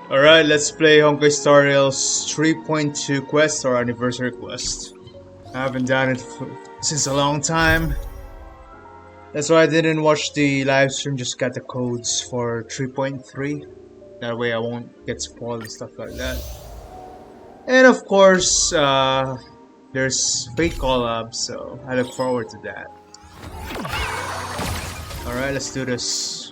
Alright, let's play Honkai Star Rail's 3.2 quest or anniversary quest. I haven't done it since a long time. That's why I didn't watch the live stream, just got the codes for 3.3. That way I won't get spoiled and stuff like that. And of course, there's Fate collab, so I look forward to that. Alright, let's do this.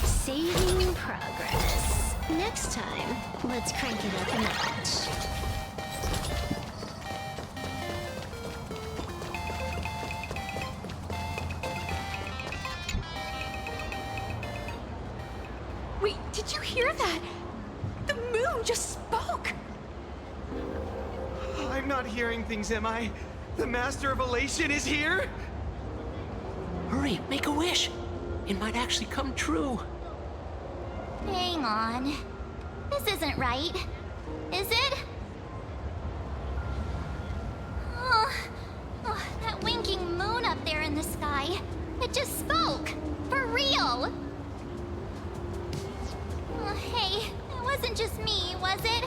Saving progress. Next time, let's crank it up a notch. Wait, did you hear that? The moon just spoke! I'm not hearing things, am I? The Master of Elation is here? Hurry, make a wish. It might actually come true. Hang on. This isn't right. Is it? Oh, that winking moon up there in the sky. It just spoke. For real. Oh, hey, it wasn't just me, was it?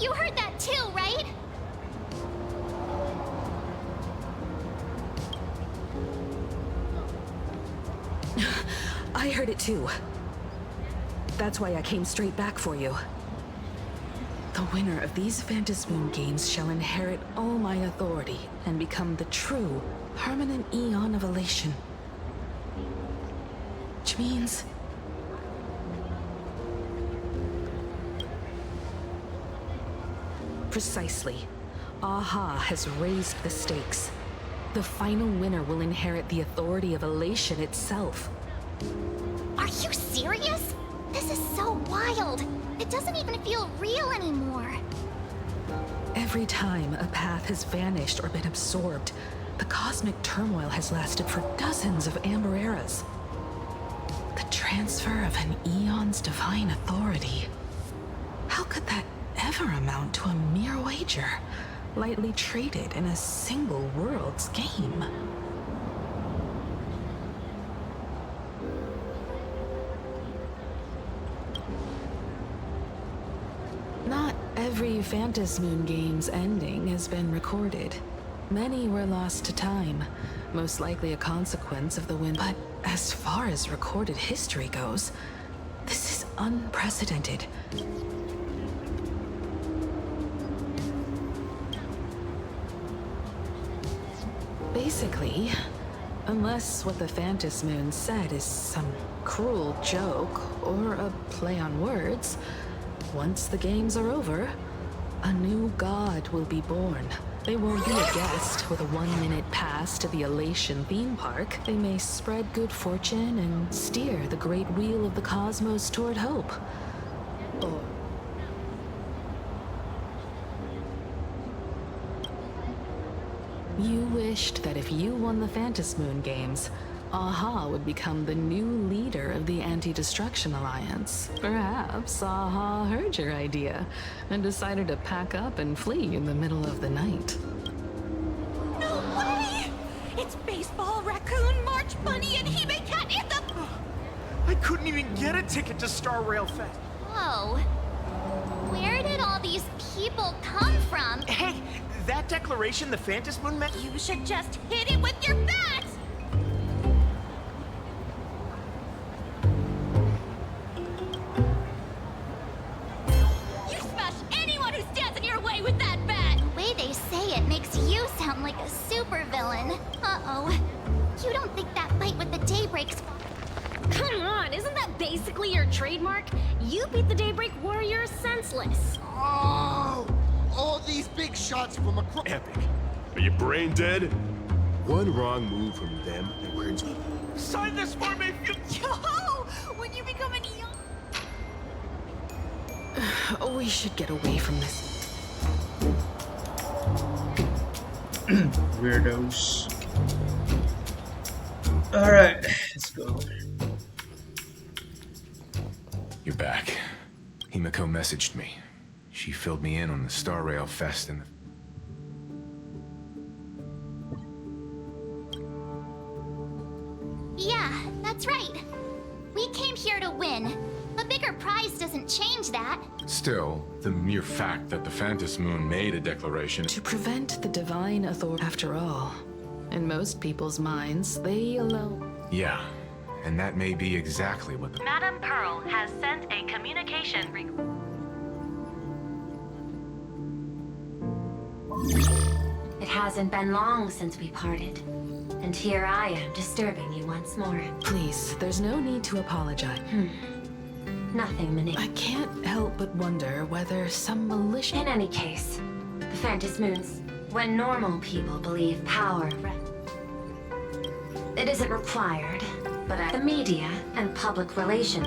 You heard that too, right? I heard it too. That's why I came straight back for you. The winner of these Phantasmoon games shall inherit all my authority and become the true, permanent Eon of Elation. Which means... Precisely. Aha has raised the stakes. The final winner will inherit the authority of Elation itself. Are you serious? This is so wild. It doesn't even feel real anymore. Every time a path has vanished or been absorbed, the cosmic turmoil has lasted for dozens of Amber eras. The transfer of an Eon's divine authority. How could that ever amount to a mere wager, lightly traded in a single world's game? Not every Phantasmoon game's ending has been recorded. Many were lost to time, most likely a consequence of the wind. But as far as recorded history goes, this is unprecedented. Basically, unless what the Phantasmoon said is some cruel joke or a play on words, once the games are over, a new god will be born. They won't be a guest with a 1-minute pass to the Elation theme park. They may spread good fortune and steer the great wheel of the cosmos toward hope. Or... You wished that if you won the Phantasmoon games, Aha would become the new leader of the Anti-Destruction Alliance. Perhaps Aha heard your idea and decided to pack up and flee in the middle of the night. No way! It's Baseball, Raccoon, March Bunny, and Hime Cat in the... I couldn't even get a ticket to Star Rail Fest. Whoa. Where did all these people come from? Hey, that declaration the Phantasmoon meant... You should just hit it with your bat! You smash anyone who stands in your way with that bat! The way they say it makes you sound like a supervillain. Uh-oh. You don't think that fight with the Daybreaks... Come on, isn't that basically your trademark? You beat the Daybreak Warriors senseless. Oh! All these big shots from across... Epic. Are you brain dead? One wrong move from them and we're in... Sign this for me! Yo! When you become an Eon... We should get away from this. Weirdos. Alright, let's go. You're back. Himiko messaged me. She filled me in on the Star Rail Fest and Yeah, that's right. We came here to win. A bigger prize doesn't change that. Still, the mere fact that the Phantom Moon made a declaration... To prevent the divine authority. After all, in most people's minds, they alone. Yeah, and that may be exactly what the... Madame Pearl has sent a communication It hasn't been long since we parted. And here I am disturbing you once more. Please, there's no need to apologize. Nothing, Minnie. I can't help but wonder whether some malicious... In any case, the Phantom Moons, when normal people believe power, it isn't required, but the media and public relations.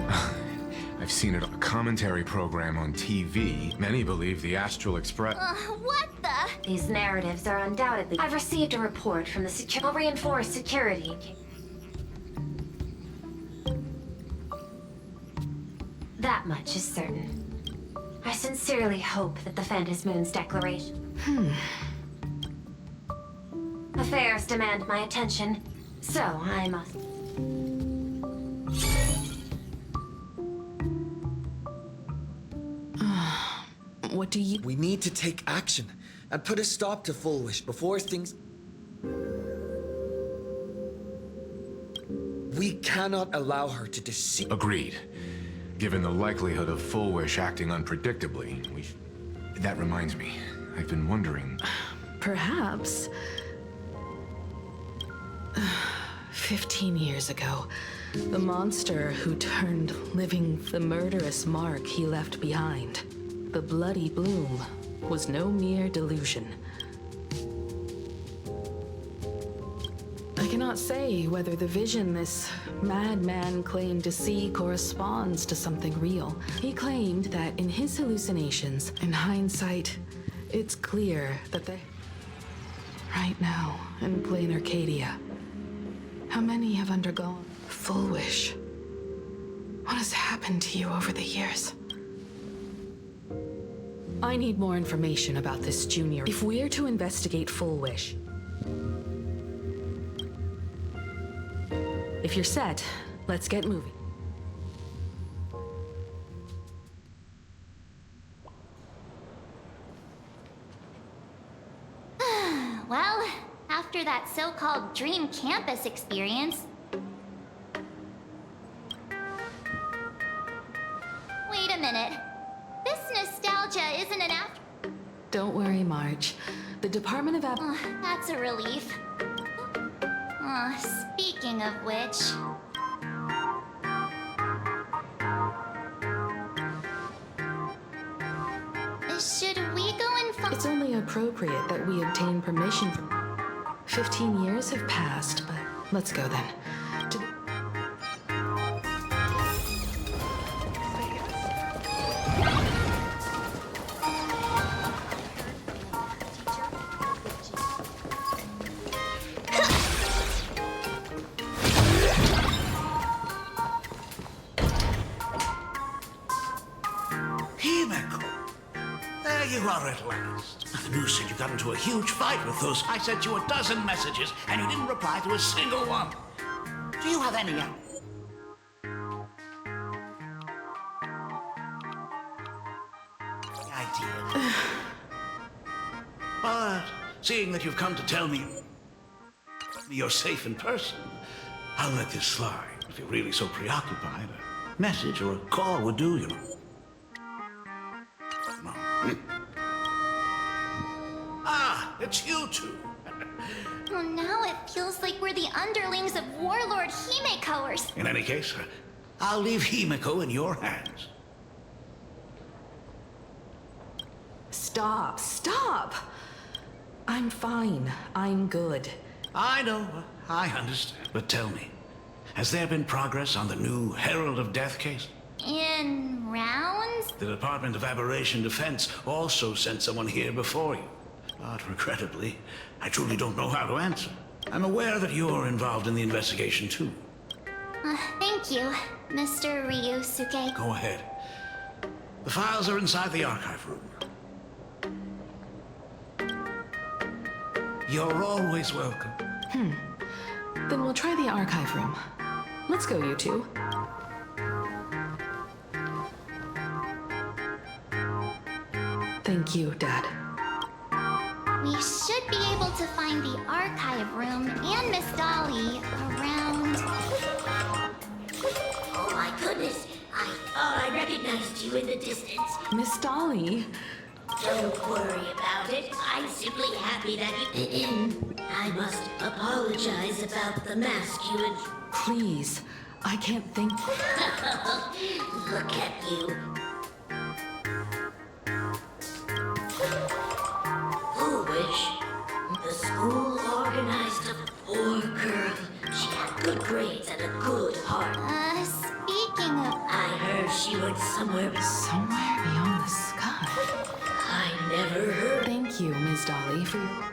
I've seen it on a commentary program on TV. Many believe the Astral Express... What the? These narratives are undoubtedly... I've received a report from the I'll reinforce security. That much is certain. I sincerely hope that the Phantom Moon's declaration... Affairs demand my attention, so I must... What do you... We need to take action and put a stop to Full Wish before things... We cannot allow her to deceive... Agreed. Given the likelihood of Full Wish acting unpredictably, That reminds me, I've been wondering... Perhaps... 15 years ago, the monster who turned living the murderous mark he left behind, the bloody bloom, was no mere delusion. I cannot say whether the vision this madman claimed to see corresponds to something real. He claimed that in his hallucinations, in hindsight, it's clear that they... Right now, in plain Arcadia, how many have undergone Full Wish? What has happened to you over the years? I need more information about this, Junior. If we're to investigate Full Wish... If you're set, let's get moving. Well, after that so-called dream campus experience... Wait a minute. This nostalgia isn't an after... Don't worry, Marge. The Department of that's a relief. Speaking of which... Should we go and find... It's only appropriate that we obtain permission from... 15 years have passed, but let's go then. The news said you got into a huge fight with those. I sent you a dozen messages, and you didn't reply to a single one. Do you have any idea? But seeing that you've come to tell me you're safe in person, I'll let this slide. If you're really so preoccupied, a message or a call would do, you know. It's you two. Well, now it feels like we're the underlings of Warlord Himikoers. In any case, I'll leave Himiko in your hands. Stop! I'm fine. I'm good. I know. I understand. But tell me, has there been progress on the new Herald of Death case? In rounds? The Department of Aberration Defense also sent someone here before you. But regrettably, I truly don't know how to answer. I'm aware that you're involved in the investigation too. Thank you, Mr. Ryusuke. Go ahead. The files are inside the archive room. You're always welcome. Then we'll try the archive room. Let's go, you two. Thank you, Dad. We should be able to find the archive room and Miss Dolly around... Oh my goodness! I thought I recognized you in the distance. Miss Dolly. Don't worry about it. I'm simply happy that you... I must apologize about the mask you had... Please, I can't think... Look at you. Foolish. The school organized a poor girl. She got good grades and a good heart. Speaking of... I heard she went somewhere... Somewhere beyond the sky. I never heard... Thank you, Ms. Dolly, for your...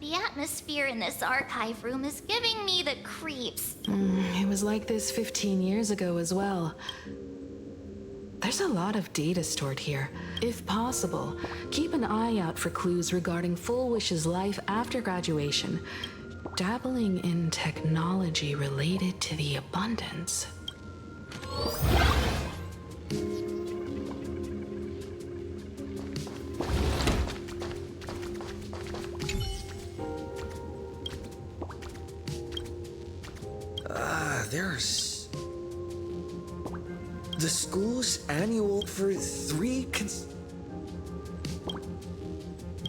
The atmosphere in this archive room is giving me the creeps. It was like this 15 years ago as well. There's a lot of data stored here. If possible, keep an eye out for clues regarding Full Wish's life after graduation, dabbling in technology related to the abundance. There's... The school's annual for 3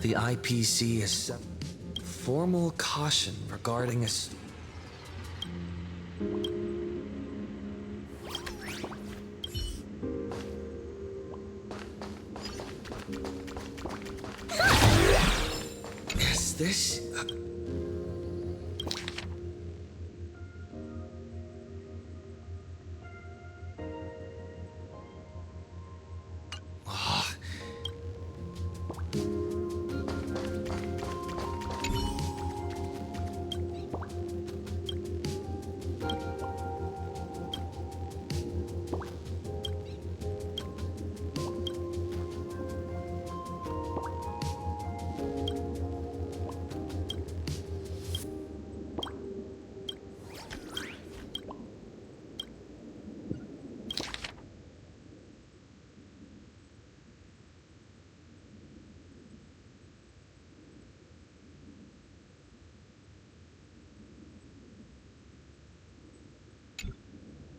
The IPC has set formal caution regarding a... Is this...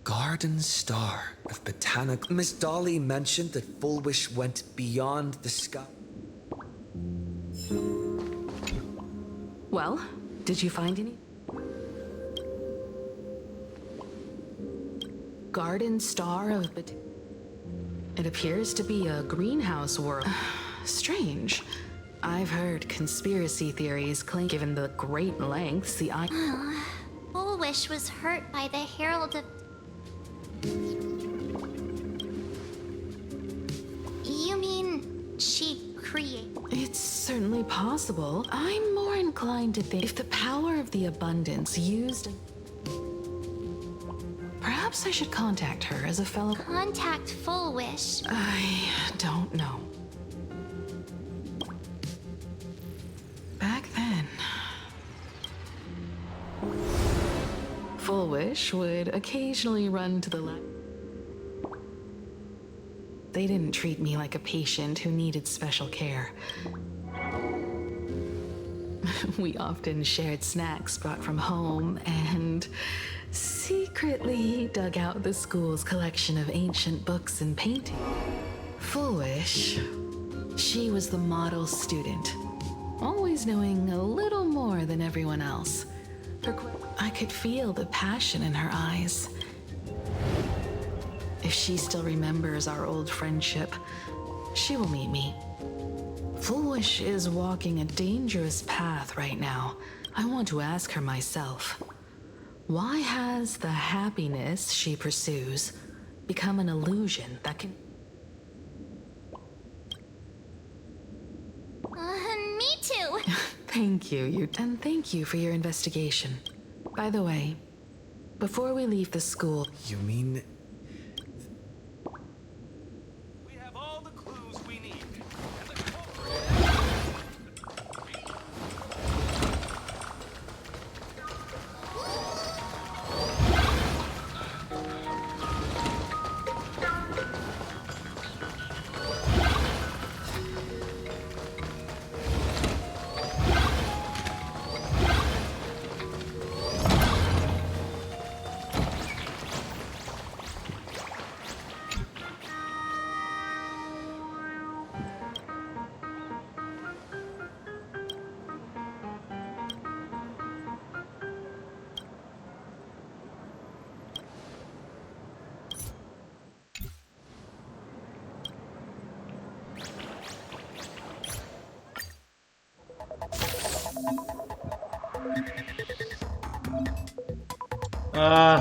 Garden Star of Botanical... Miss Dolly mentioned that Full Wish went beyond the sky. Well, did you find any? Garden Star of It appears to be a greenhouse world. Strange. I've heard conspiracy theories claim, given the great lengths, the Full Wish was hurt by the Herald of... You mean she created... It's certainly possible. I'm more inclined to think if the power of the abundance used... Perhaps I should contact her as a fellow... Contact Full Wish. I don't know. Back then... Full Wish would occasionally run to the lab. They didn't treat me like a patient who needed special care. We often shared snacks brought from home and secretly dug out the school's collection of ancient books and paintings. Full Wish, she was the model student, always knowing a little more than everyone else. I could feel the passion in her eyes. If she still remembers our old friendship, she will meet me. Full Wish is walking a dangerous path right now. I want to ask her myself. Why has the happiness she pursues become an illusion that can... Thank you, and thank you for your investigation. By the way, before we leave the school... You mean... We have all the clues we need.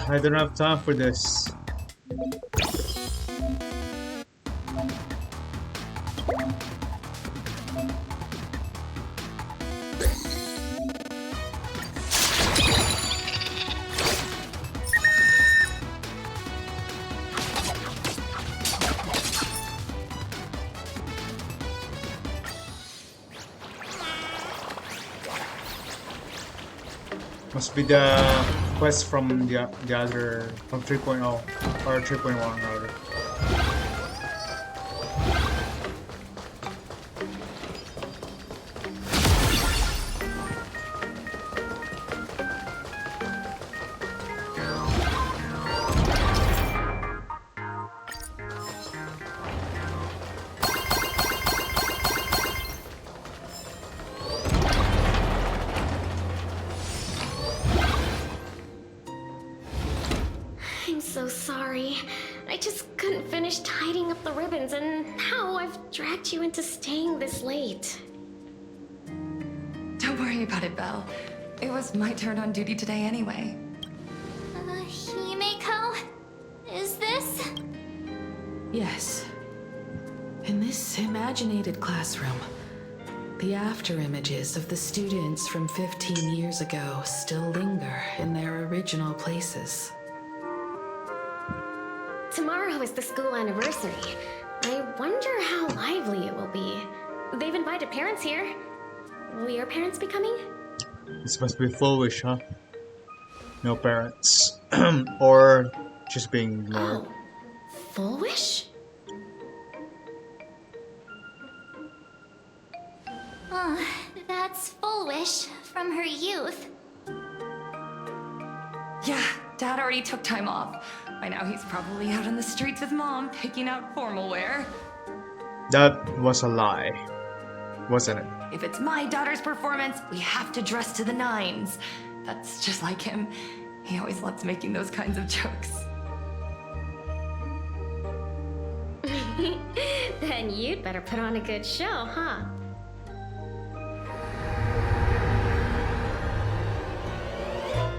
I don't have time for this. Must be the quest from the other, from 3.0 or 3.1 rather. I'm so sorry. I just couldn't finish tidying up the ribbons, and now I've dragged you into staying this late. Don't worry about it, Belle. It was my turn on duty today anyway. Himeko? Is this? Yes. In this imaginated classroom, the after images of the students from 15 years ago still linger in their original places. Tomorrow is the school anniversary. I wonder how lively it will be. They've invited parents here. Will your parents be coming? This must be foolish, huh? No parents. Or just being ignored. Oh, foolish? Oh, that's foolish from her youth. Yeah, Dad already took time off. By now he's probably out on the streets with Mom, picking out formal wear. That was a lie, wasn't it? If it's my daughter's performance, we have to dress to the nines. That's just like him. He always loves making those kinds of jokes. Then you'd better put on a good show, huh?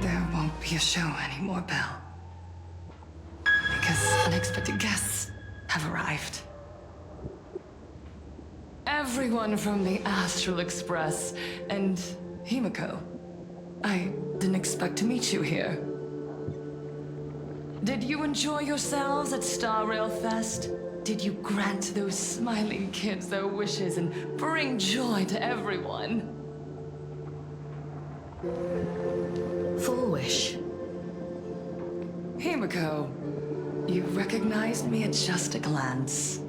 There won't be a show anymore, Belle. Because unexpected guests have arrived. Everyone from the Astral Express and Himeko. I didn't expect to meet you here. Did you enjoy yourselves at Star Rail Fest? Did you grant those smiling kids their wishes and bring joy to everyone? Full wish. Himeko, you recognized me at just a glance.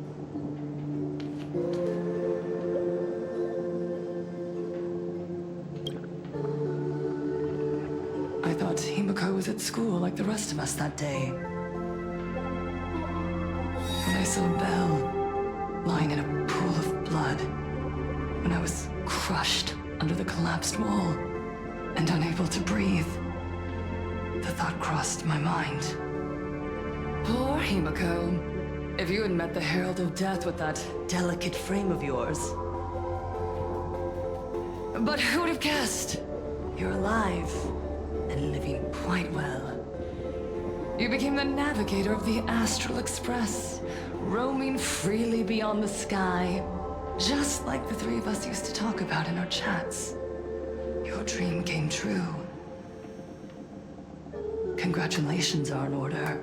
I thought Himeko was at school like the rest of us that day. When I saw Belle lying in a pool of blood, when I was crushed under the collapsed wall and unable to breathe, the thought crossed my mind. Poor Himeko. If you had met the Herald of Death with that delicate frame of yours. But who would have guessed? You're alive and living quite well. You became the navigator of the Astral Express, roaming freely beyond the sky, just like the three of us used to talk about in our chats. Your dream came true. Congratulations are in order.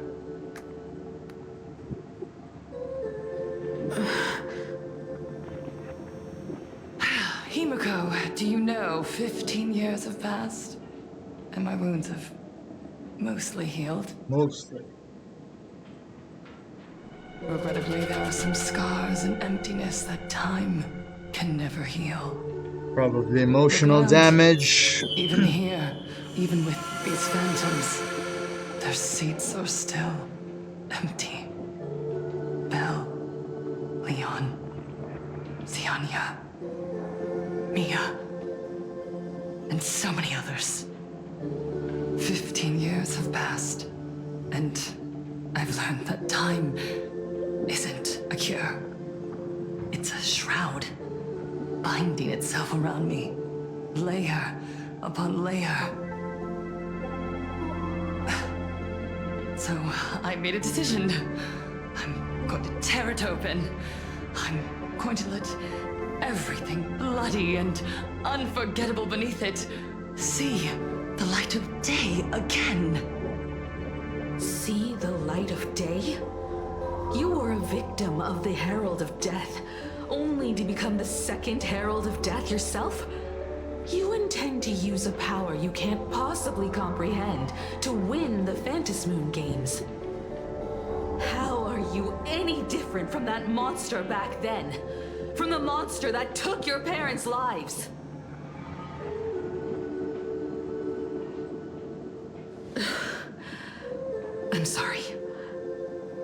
Himiko, do you know 15 years have passed? And my wounds have mostly healed. Mostly. Regrettably, there are some scars and emptiness that time can never heal. Probably emotional damage. Even here, even with these phantoms, their seats are still empty. Belle, Leon, Xianya, Mia, and so many others. 15 years have passed, and I've learned that time isn't a cure. It's a shroud, binding itself around me, layer upon layer. So I made a decision. I'm going to tear it open. I'm going to let everything bloody and unforgettable beneath it see the light of day again. See the light of day? You were a victim of the Herald of Death, only to become the second Herald of Death yourself? You intend to use a power you can't possibly comprehend to win the Phantasmoon Games. How are you any different from that monster back then? From the monster that took your parents' lives? I'm sorry.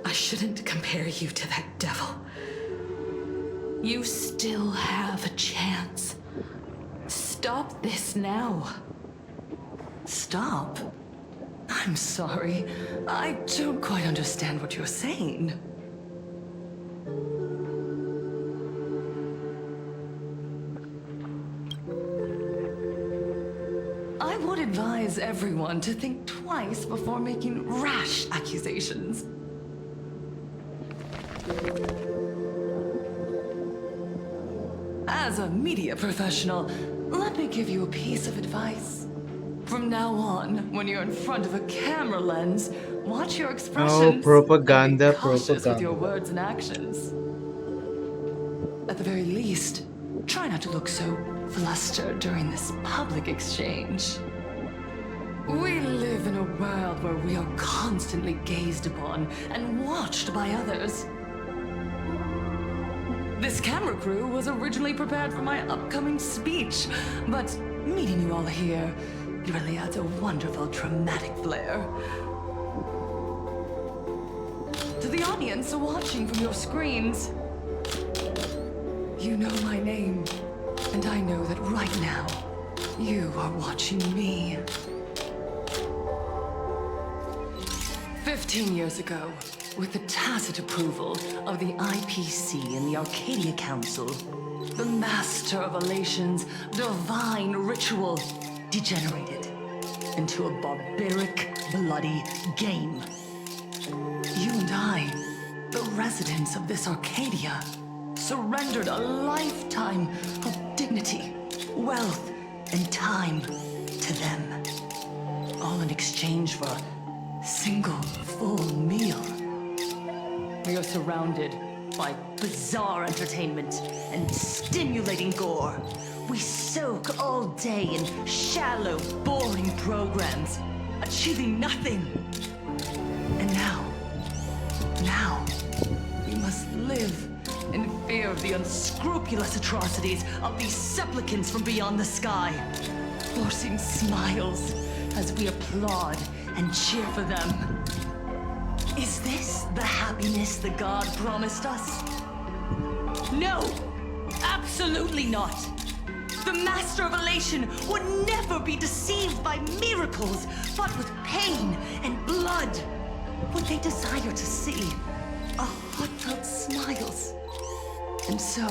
I shouldn't compare you to that devil. You still have a chance. Stop this now. Stop? I'm sorry. I don't quite understand what you're saying. I would advise everyone to think twice before making rash accusations. As a media professional, let me give you a piece of advice. From now on, when you're in front of a camera lens, watch your expressions. Oh, propaganda, and be cautious with your propaganda. words and actions. At the very least, try not to look so flustered during this public exchange. We live in a world where we are constantly gazed upon and watched by others. This camera crew was originally prepared for my upcoming speech, but meeting you all here, it really adds a wonderful dramatic flair. To the audience watching from your screens, you know my name, and I know that right now, you are watching me. 15 years ago, with the tacit approval of the IPC and the Arcadia Council, the Master of Elation's divine ritual degenerated into a barbaric, bloody game. You and I, the residents of this Arcadia, surrendered a lifetime of dignity, wealth, and time to them, all in exchange for a single full meal. We are surrounded by bizarre entertainment and stimulating gore. We soak all day in shallow, boring programs, achieving nothing. And now, we must live in fear of the unscrupulous atrocities of these supplicants from beyond the sky, forcing smiles as we applaud and cheer for them. Is this the happiness the god promised us? No! Absolutely not! The Master of Elation would never be deceived by miracles, but with pain and blood. Would they desire to see our heartfelt smiles? And so,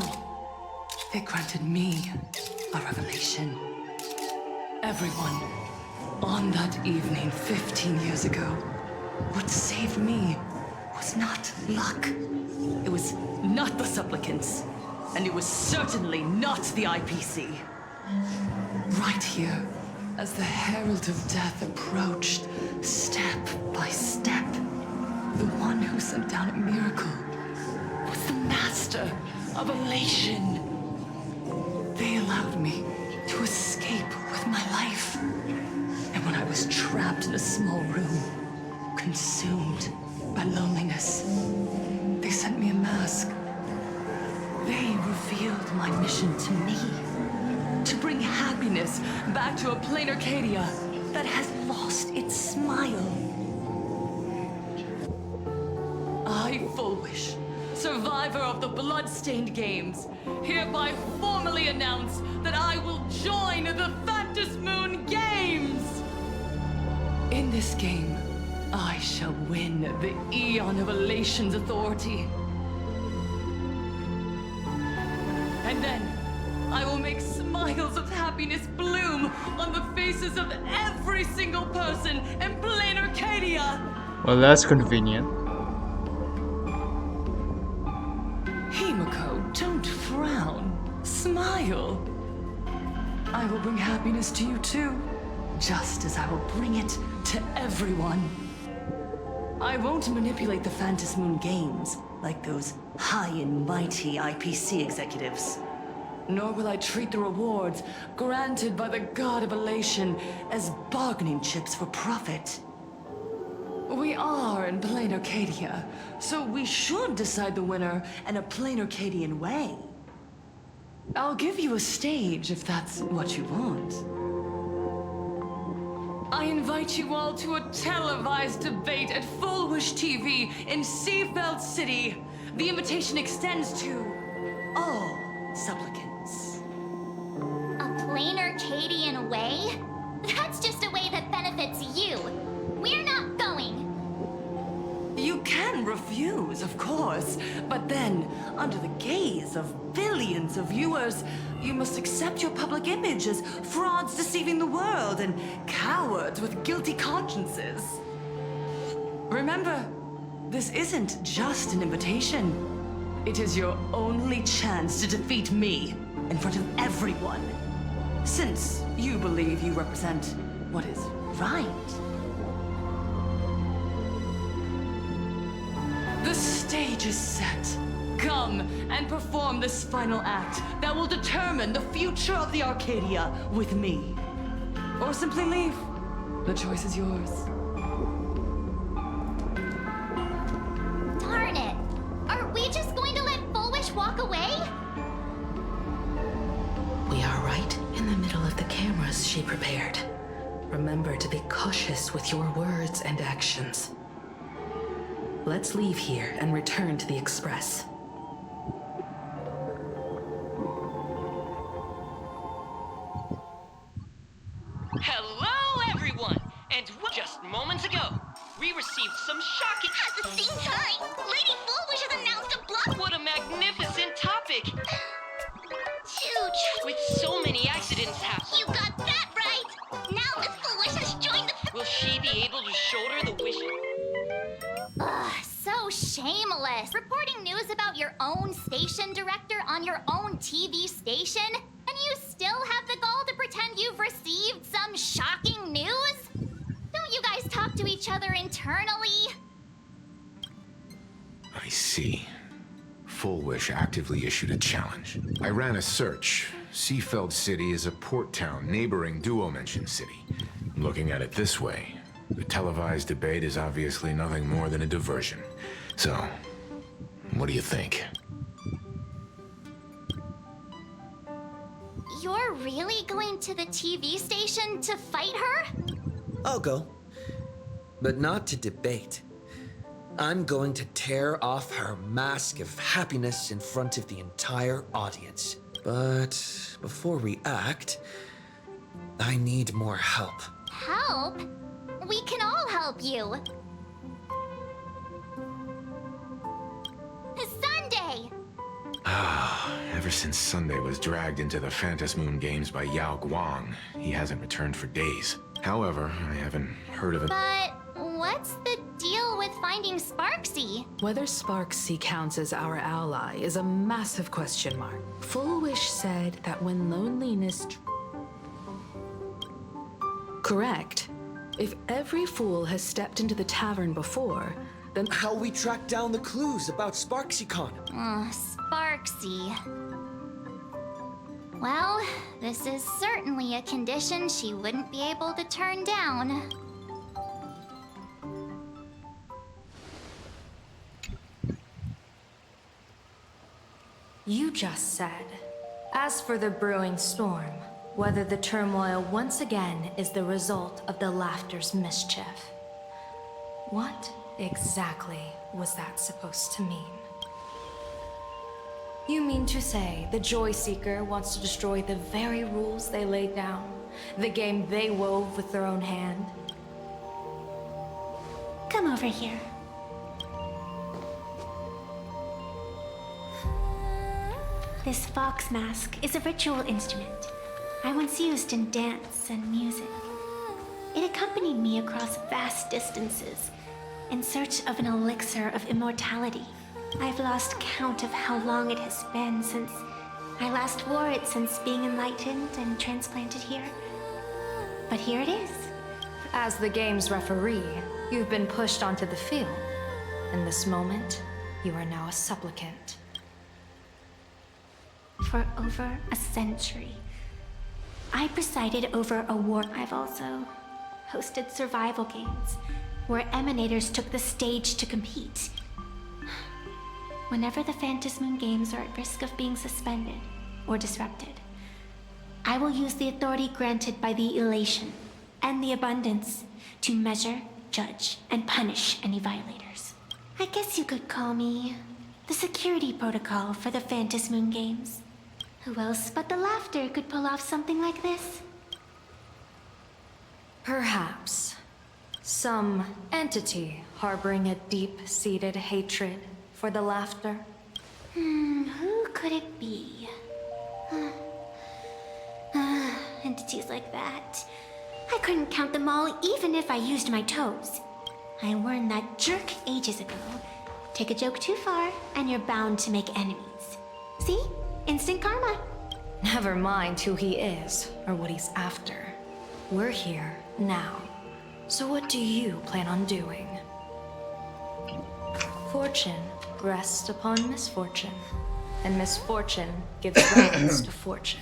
they granted me a revelation. Everyone, on that evening 15 years ago, what saved me was not luck. It was not the supplicants, and it was certainly not the IPC. Right here, as the herald of death approached, step by step, the one who sent down a miracle was the master of elation. They allowed me to escape with my life. And when I was trapped in a small room, consumed by loneliness, they sent me a mask. They revealed my mission to me. To bring happiness back to a plain Arcadia that has lost its smile. I, Fullwish, survivor of the blood-stained games, hereby formally announce that I will join the Phantom Moon Games! In this game, I shall win the Eon of Elation's authority. And then, I will make smiles of happiness bloom on the faces of every single person in plain Arcadia! Well, that's convenient. Himiko, don't frown. Smile. I will bring happiness to you too, just as I will bring it to everyone. I won't manipulate the Phantom Moon Games like those high and mighty IPC executives. Nor will I treat the rewards granted by the God of Elation as bargaining chips for profit. We are in plain Arcadia, so we should decide the winner in a plain Arcadian way. I'll give you a stage if that's what you want. I invite you all to a televised debate at Fullwish TV in Seafeld City. The invitation extends to all supplicants. A plain Arcadian way? That's just a way that benefits you. We're not going. You can refuse, of course, but then, under the gaze of billions of viewers, you must accept your public image as frauds deceiving the world and cowards with guilty consciences. Remember, this isn't just an invitation. It is your only chance to defeat me in front of everyone, since you believe you represent what is right. The stage is set. Come and perform this final act that will determine the future of the Arcadia with me. Or simply leave. The choice is yours. Darn it! Are we just going to let Fullwish walk away? We are right in the middle of the cameras she prepared. Remember to be cautious with your words and actions. Let's leave here and return to the Express. Hello, everyone! And just moments ago, we received some shocking... At the same time, Lady Fullwish has announced a block... What a magnificent topic! Huge! With so many accidents happening. You got that right! Now Miss Fullwish has joined the... Will she be able to shoulder the wish... Ugh, so shameless. Reporting news about your own station director on your own TV station? And you still have the gall to pretend you've received some shocking news? Don't you guys talk to each other internally? I see. Fullwish actively issued a challenge. I ran a search. Seafeld City is a port town neighboring Duo-Mention City. Looking at it this way, the televised debate is obviously nothing more than a diversion. So, what do you think? You're really going to the TV station to fight her? I'll go. But not to debate. I'm going to tear off her mask of happiness in front of the entire audience. But before we act, I need more help. Help? We can all help you. Sunday! Ever since Sunday was dragged into the Phantom Moon Games by Yao Guang, he hasn't returned for days. However, I haven't heard of it. But what's the deal with finding Sparksy? Whether Sparksy counts as our ally is a massive question mark. Fullwish said that when loneliness... Correct. If every fool has stepped into the tavern before, then how we track down the clues about SparksyCon? Sparksy. Well, this is certainly a condition she wouldn't be able to turn down. You just said, as for the brewing storm, whether the turmoil once again is the result of the laughter's mischief. What exactly was that supposed to mean? You mean to say the Joy Seeker wants to destroy the very rules they laid down, the game they wove with their own hand? Come over here. This fox mask is a ritual instrument I once used in dance and music. It accompanied me across vast distances in search of an elixir of immortality. I've lost count of how long it has been since I last wore it, since being enlightened and transplanted here. But here it is. As the game's referee, you've been pushed onto the field. In this moment, you are now a supplicant. For over a century, I presided over a war. I've also hosted survival games where emanators took the stage to compete. Whenever the Phantasmoon games are at risk of being suspended or disrupted, I will use the authority granted by the elation and the abundance to measure, judge, and punish any violators. I guess you could call me the security protocol for the Phantasmoon games. Who else but the laughter could pull off something like this? Perhaps. Some entity harboring a deep-seated hatred for the laughter. Who could it be? Entities like that. I couldn't count them all even if I used my toes. I warned that jerk ages ago. Take a joke too far, and you're bound to make enemies. See? Instant karma. Never mind who he is or what he's after. We're here now. So what do you plan on doing? Fortune rests upon misfortune, and misfortune gives rise to fortune.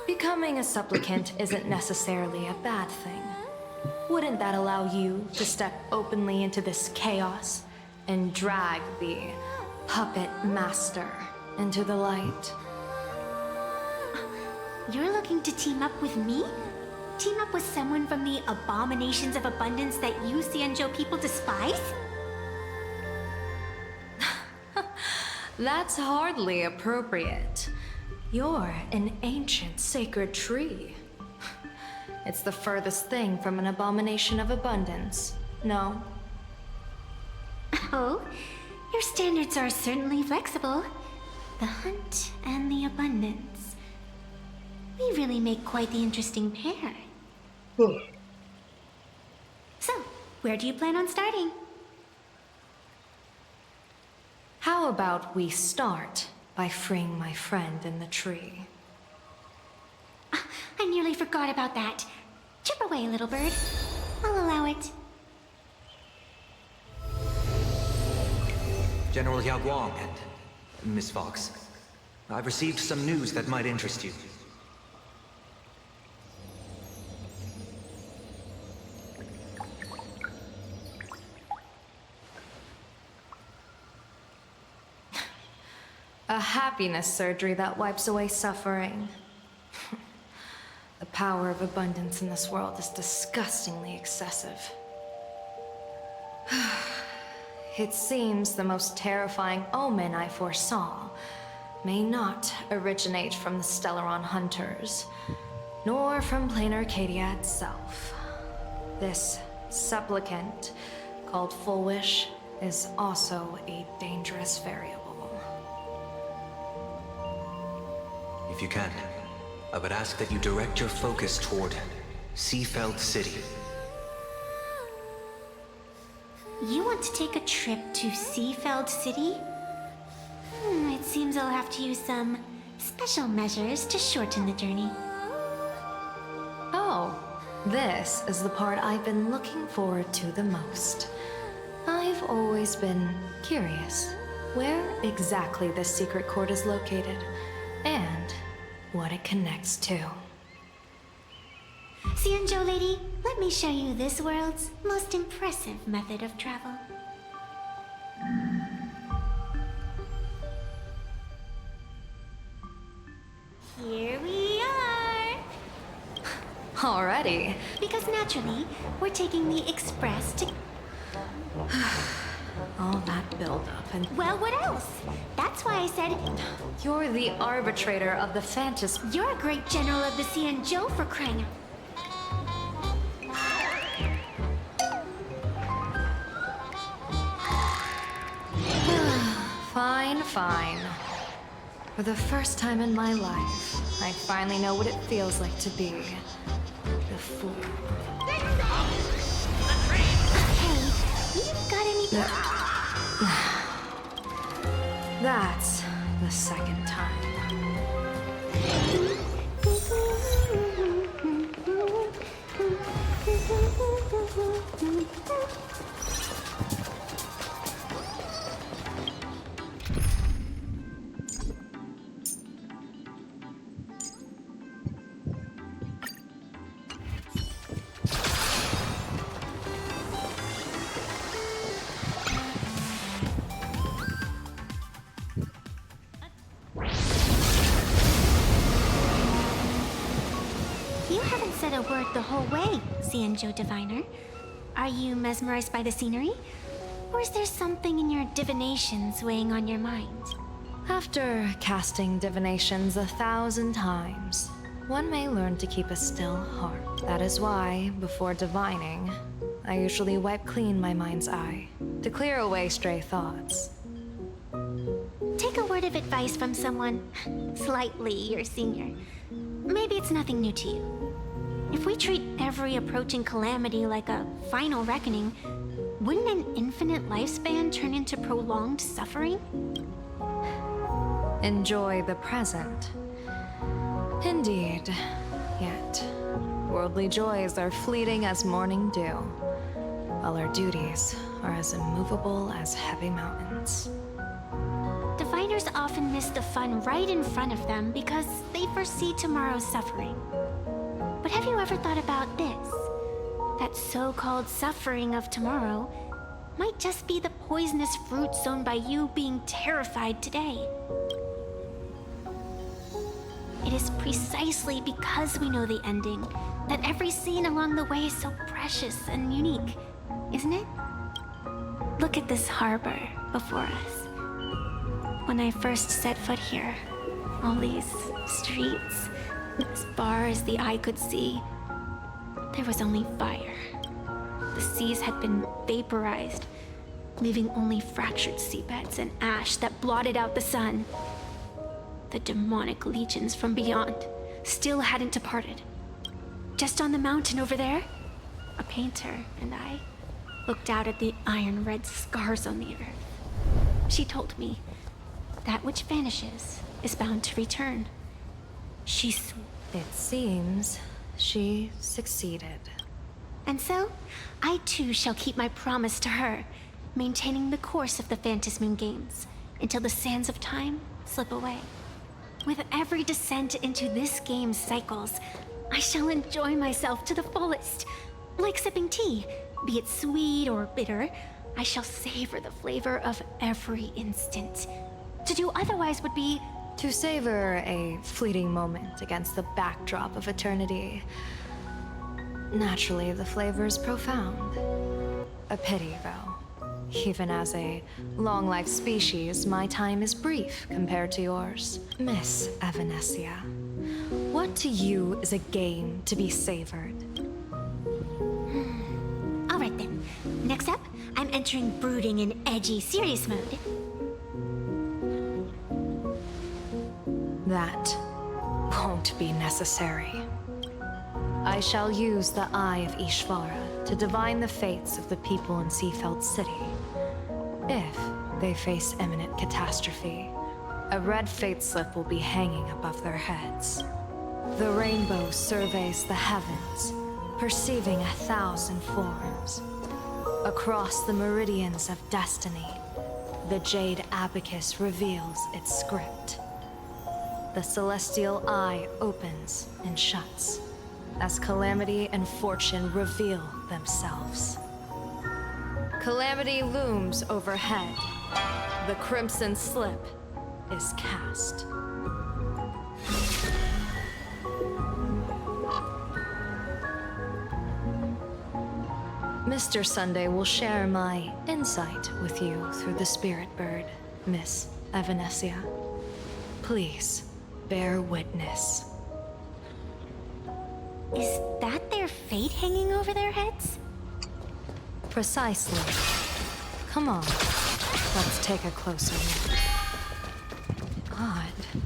Becoming a supplicant isn't necessarily a bad thing. Wouldn't that allow you to step openly into this chaos and drag the puppet master into the light? You're looking to team up with me? Team up with someone from the abominations of abundance that you Xianzhou people despise? That's hardly appropriate. You're an ancient sacred tree. It's the furthest thing from an abomination of abundance, no? Oh, your standards are certainly flexible. The hunt and the abundance. We really make quite the interesting pair. So, where do you plan on starting? How about we start by freeing my friend in the tree? I nearly forgot about that. Chip away, little bird. I'll allow it. General Yao Guang and Miss Fox, I've received some news that might interest you. A happiness surgery that wipes away suffering. The power of abundance in this world is disgustingly excessive. It seems the most terrifying omen I foresaw may not originate from the Stellaron hunters, nor from plain Arcadia itself. This supplicant, called Full Wish, is also a dangerous variable. If you can, I would ask that you direct your focus toward Seafeld City. You want to take a trip to Seafeld City? It seems I'll have to use some special measures to shorten the journey. Oh, This is the part I've been looking forward to the most. I've always been curious where exactly this secret court is located and what it connects to. Xianzhou lady, let me show you this world's most impressive method of travel. Here we are! Already? Because naturally, we're taking the express to... All that build-up and... Well, what else? That's why I said... You're the arbitrator of the Phantasm... You're a great general of the Xianzhou for crying out. Fine, fine. For the first time in my life, I finally know what it feels like to be the fool. Hey, you've got any... That's the second time. You haven't said a word the whole way, Xianzhou Diviner. Are you mesmerized by the scenery? Or is there something in your divinations weighing on your mind? After casting divinations 1,000 times, one may learn to keep a still heart. That is why, before divining, I usually wipe clean my mind's eye to clear away stray thoughts. Take a word of advice from someone slightly your senior. Maybe it's nothing new to you. If we treat every approaching calamity like a final reckoning, wouldn't an infinite lifespan turn into prolonged suffering? Enjoy the present. Indeed. Yet, worldly joys are fleeting as morning dew, while our duties are as immovable as heavy mountains. Diviners often miss the fun right in front of them because they foresee tomorrow's suffering. But have you ever thought about this? That so-called suffering of tomorrow might just be the poisonous fruit sown by you being terrified today. It is precisely because we know the ending that every scene along the way is so precious and unique, isn't it? Look at this harbor before us. When I first set foot here, all these streets, as far as the eye could see, there was only fire. The seas had been vaporized, leaving only fractured seabeds and ash that blotted out the sun. The demonic legions from beyond still hadn't departed. Just on the mountain over there, a painter and I looked out at the iron red scars on the earth. She told me that which vanishes is bound to return. It seems she succeeded. And so, I too shall keep my promise to her, maintaining the course of the Phantasmoon Games until the sands of time slip away. With every descent into this game's cycles, I shall enjoy myself to the fullest. Like sipping tea, be it sweet or bitter, I shall savor the flavor of every instant. To do otherwise would be to savor a fleeting moment against the backdrop of eternity. Naturally, the flavor is profound. A pity, though. Even as a long-life species, my time is brief compared to yours. Miss Evanescia, what to you is a game to be savored? All right then. Next up, I'm entering brooding and edgy serious mode. That won't be necessary. I shall use the Eye of Ishvara to divine the fates of the people in Seafeld City. If they face imminent catastrophe, a red fate slip will be hanging above their heads. The rainbow surveys the heavens, perceiving 1,000 forms. Across the meridians of destiny, the Jade Abacus reveals its script. The celestial eye opens and shuts as Calamity and Fortune reveal themselves. Calamity looms overhead. The crimson slip is cast. Mr. Sunday will share my insight with you through the spirit bird, Miss Evanesia. Please, bear witness. Is that their fate hanging over their heads? Precisely. Come on, let's take a closer look. Odd.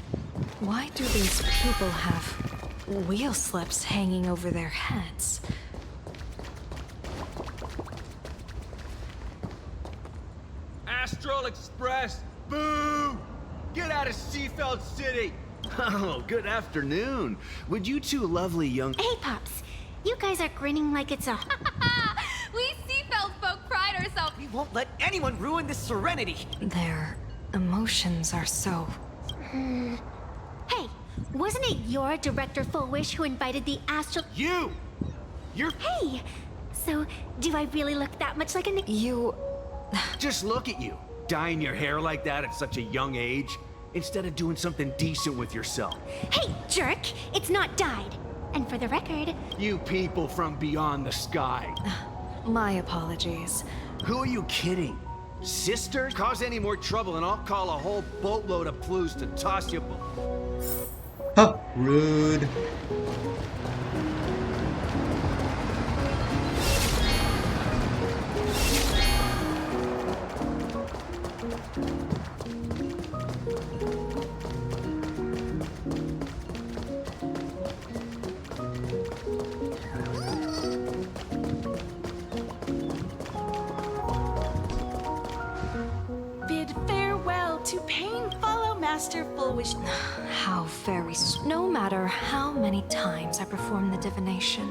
Why do these people have wheel slips hanging over their heads? Astral Express! Boo! Get out of Seafeld City! Oh, good afternoon. Would you two lovely young— Hey, Pops. You guys are grinning like it's a... We Seafeld folk pride ourselves. We won't let anyone ruin this serenity. Their emotions are so... Hey, wasn't it your Director Fullwish who invited the Astral... You! You're... Hey! So, do I really look that much like a... You... Just look at you. Dyeing your hair like that at such a young age, instead of doing something decent with yourself. Hey, jerk! It's not dyed. And for the record... You people from beyond the sky. My apologies. Who are you kidding? Sisters? Cause any more trouble and I'll call a whole boatload of ploos to toss you... Huh, rude. Bid farewell to pain, follow Master Fullwish. How very... No matter how many times I perform the divination,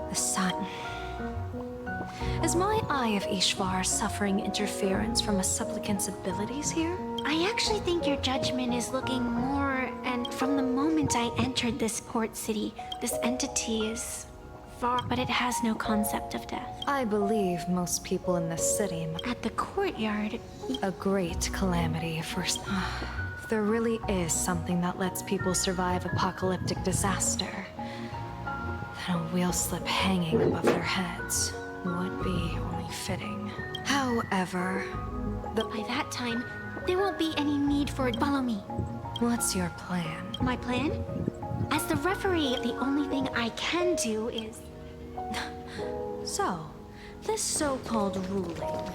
the sun... Is my Eye of Ishvar suffering interference from a supplicant's abilities here? I actually think your judgment is looking more... And from the moment I entered this port city, this entity is... far... But it has no concept of death. I believe most people in this city... At the courtyard... A great calamity first... If there really is something that lets people survive apocalyptic disaster, then a wheel slip hanging above their heads would be only fitting. However, by that time, there won't be any need for it. Follow me. What's your plan? My plan? As the referee, the only thing I can do is... So, this so-called ruling,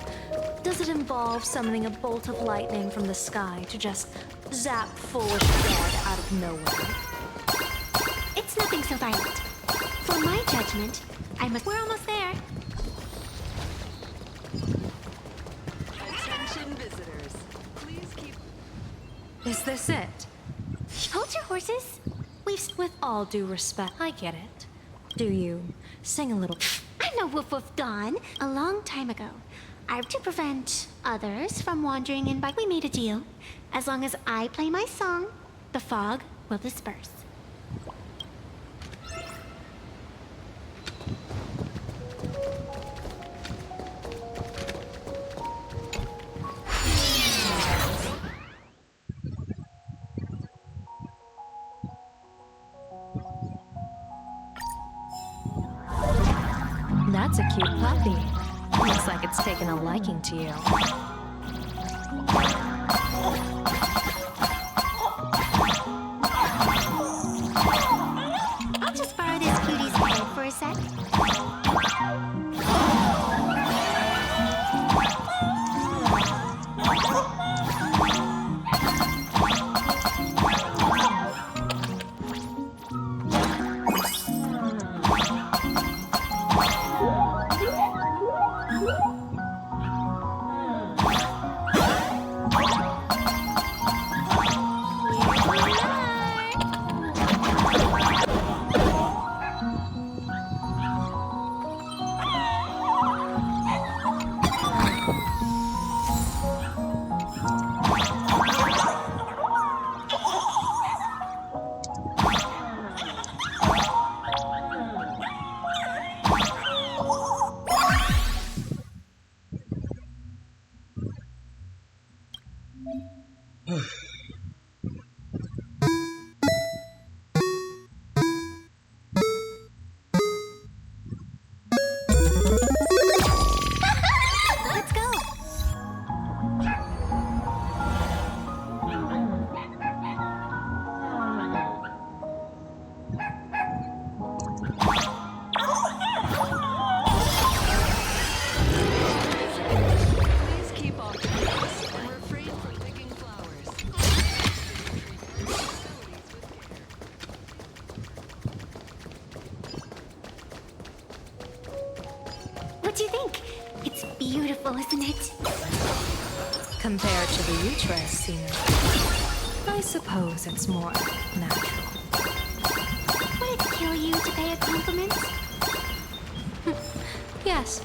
does it involve summoning a bolt of lightning from the sky to just zap Foolish dead out of nowhere? It's nothing so violent. For my judgment, I must... We're almost there. Attention visitors. Please keep... Is this it? Hold your horses. With all due respect, I get it. Do you sing a little... I know Woof Woof Dawn. A long time ago, to prevent others from wandering in by... We made a deal. As long as I play my song, the fog will disperse. That's a cute puppy. Looks like it's taken a liking to you. I'll just borrow this cutie's head for a sec. do you think? It's beautiful, isn't it? Compared to the Utrecht scenery, I suppose it's more natural. Would it kill you to pay a compliment? Yes.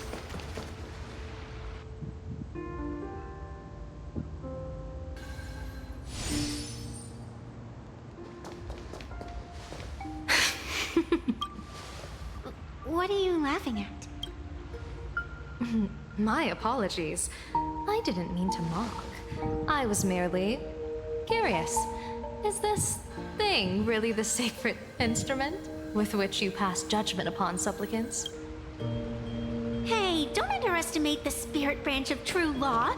What are you laughing at? My apologies. I didn't mean to mock. I was merely curious. Is this thing really the sacred instrument with which you pass judgment upon supplicants? Hey, don't underestimate the spirit branch of true law.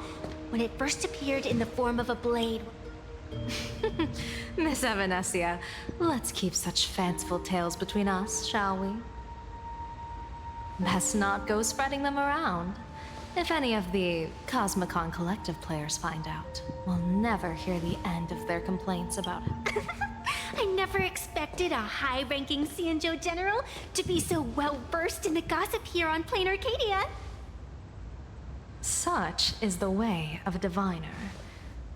When it first appeared in the form of a blade. Miss Evanesia, let's keep such fanciful tales between us, shall we? Best not go spreading them around. If any of the Cosmicon Collective players find out, we'll never hear the end of their complaints about it. I never expected a high-ranking Cianjo general to be so well-versed in the gossip here on Plain Arcadia. Such is the way of a diviner.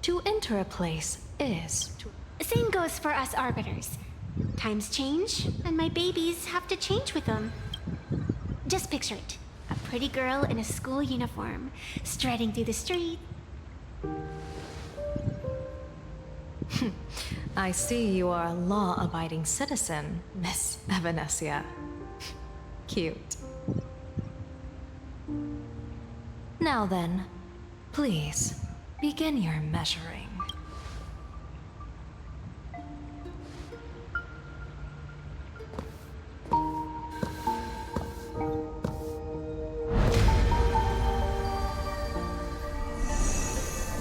To enter a place is to... Same goes for us arbiters. Times change, and my babies have to change with them. Just picture it. A pretty girl in a school uniform, striding through the street. I see you are a law-abiding citizen, Miss Evanesia. Cute. Now then, please, begin your measuring.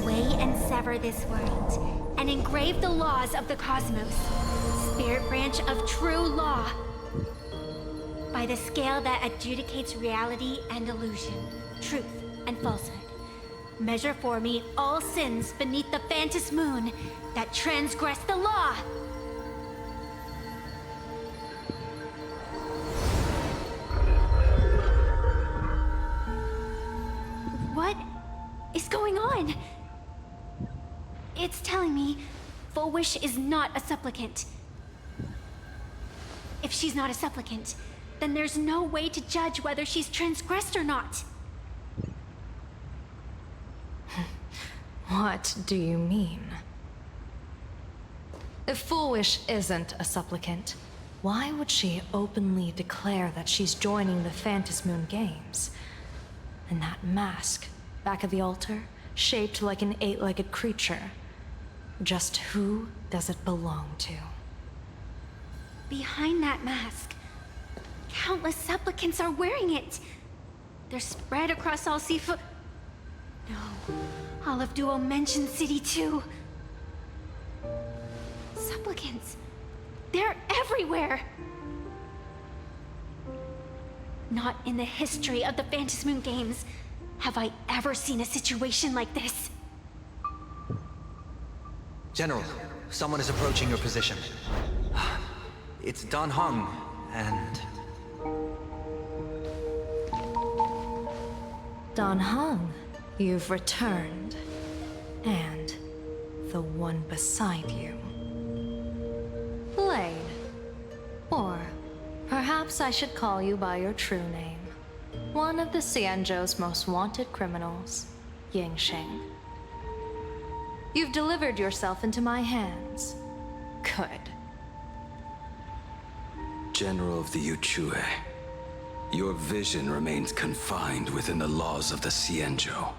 Weigh and sever this world, and engrave the laws of the cosmos. Spirit branch of true law. By the scale that adjudicates reality and illusion, truth and falsehood. Measure for me all sins beneath the Phantom moon that transgress the law. What is going on? It's telling me Full Wish is not a supplicant. If she's not a supplicant, then there's no way to judge whether she's transgressed or not. What do you mean? If Full Wish isn't a supplicant, why would she openly declare that she's joining the Phantom Moon Games? And that mask, back of the altar, shaped like an 8-legged creature. Just who does it belong to? Behind that mask, countless supplicants are wearing it. They're spread across all Seafoot. No, all of Duo mentioned City too. Supplicants, they're everywhere. Not in the history of the Phantom Moon Games have I ever seen a situation like this. General, someone is approaching your position. It's Dan Heng, and... Dan Heng, you've returned. And the one beside you. Blade. Or perhaps I should call you by your true name. One of the Cianjo's most wanted criminals, Yingxing. You've delivered yourself into my hands. Good. General of the Yuchue, your vision remains confined within the laws of the Cianjo.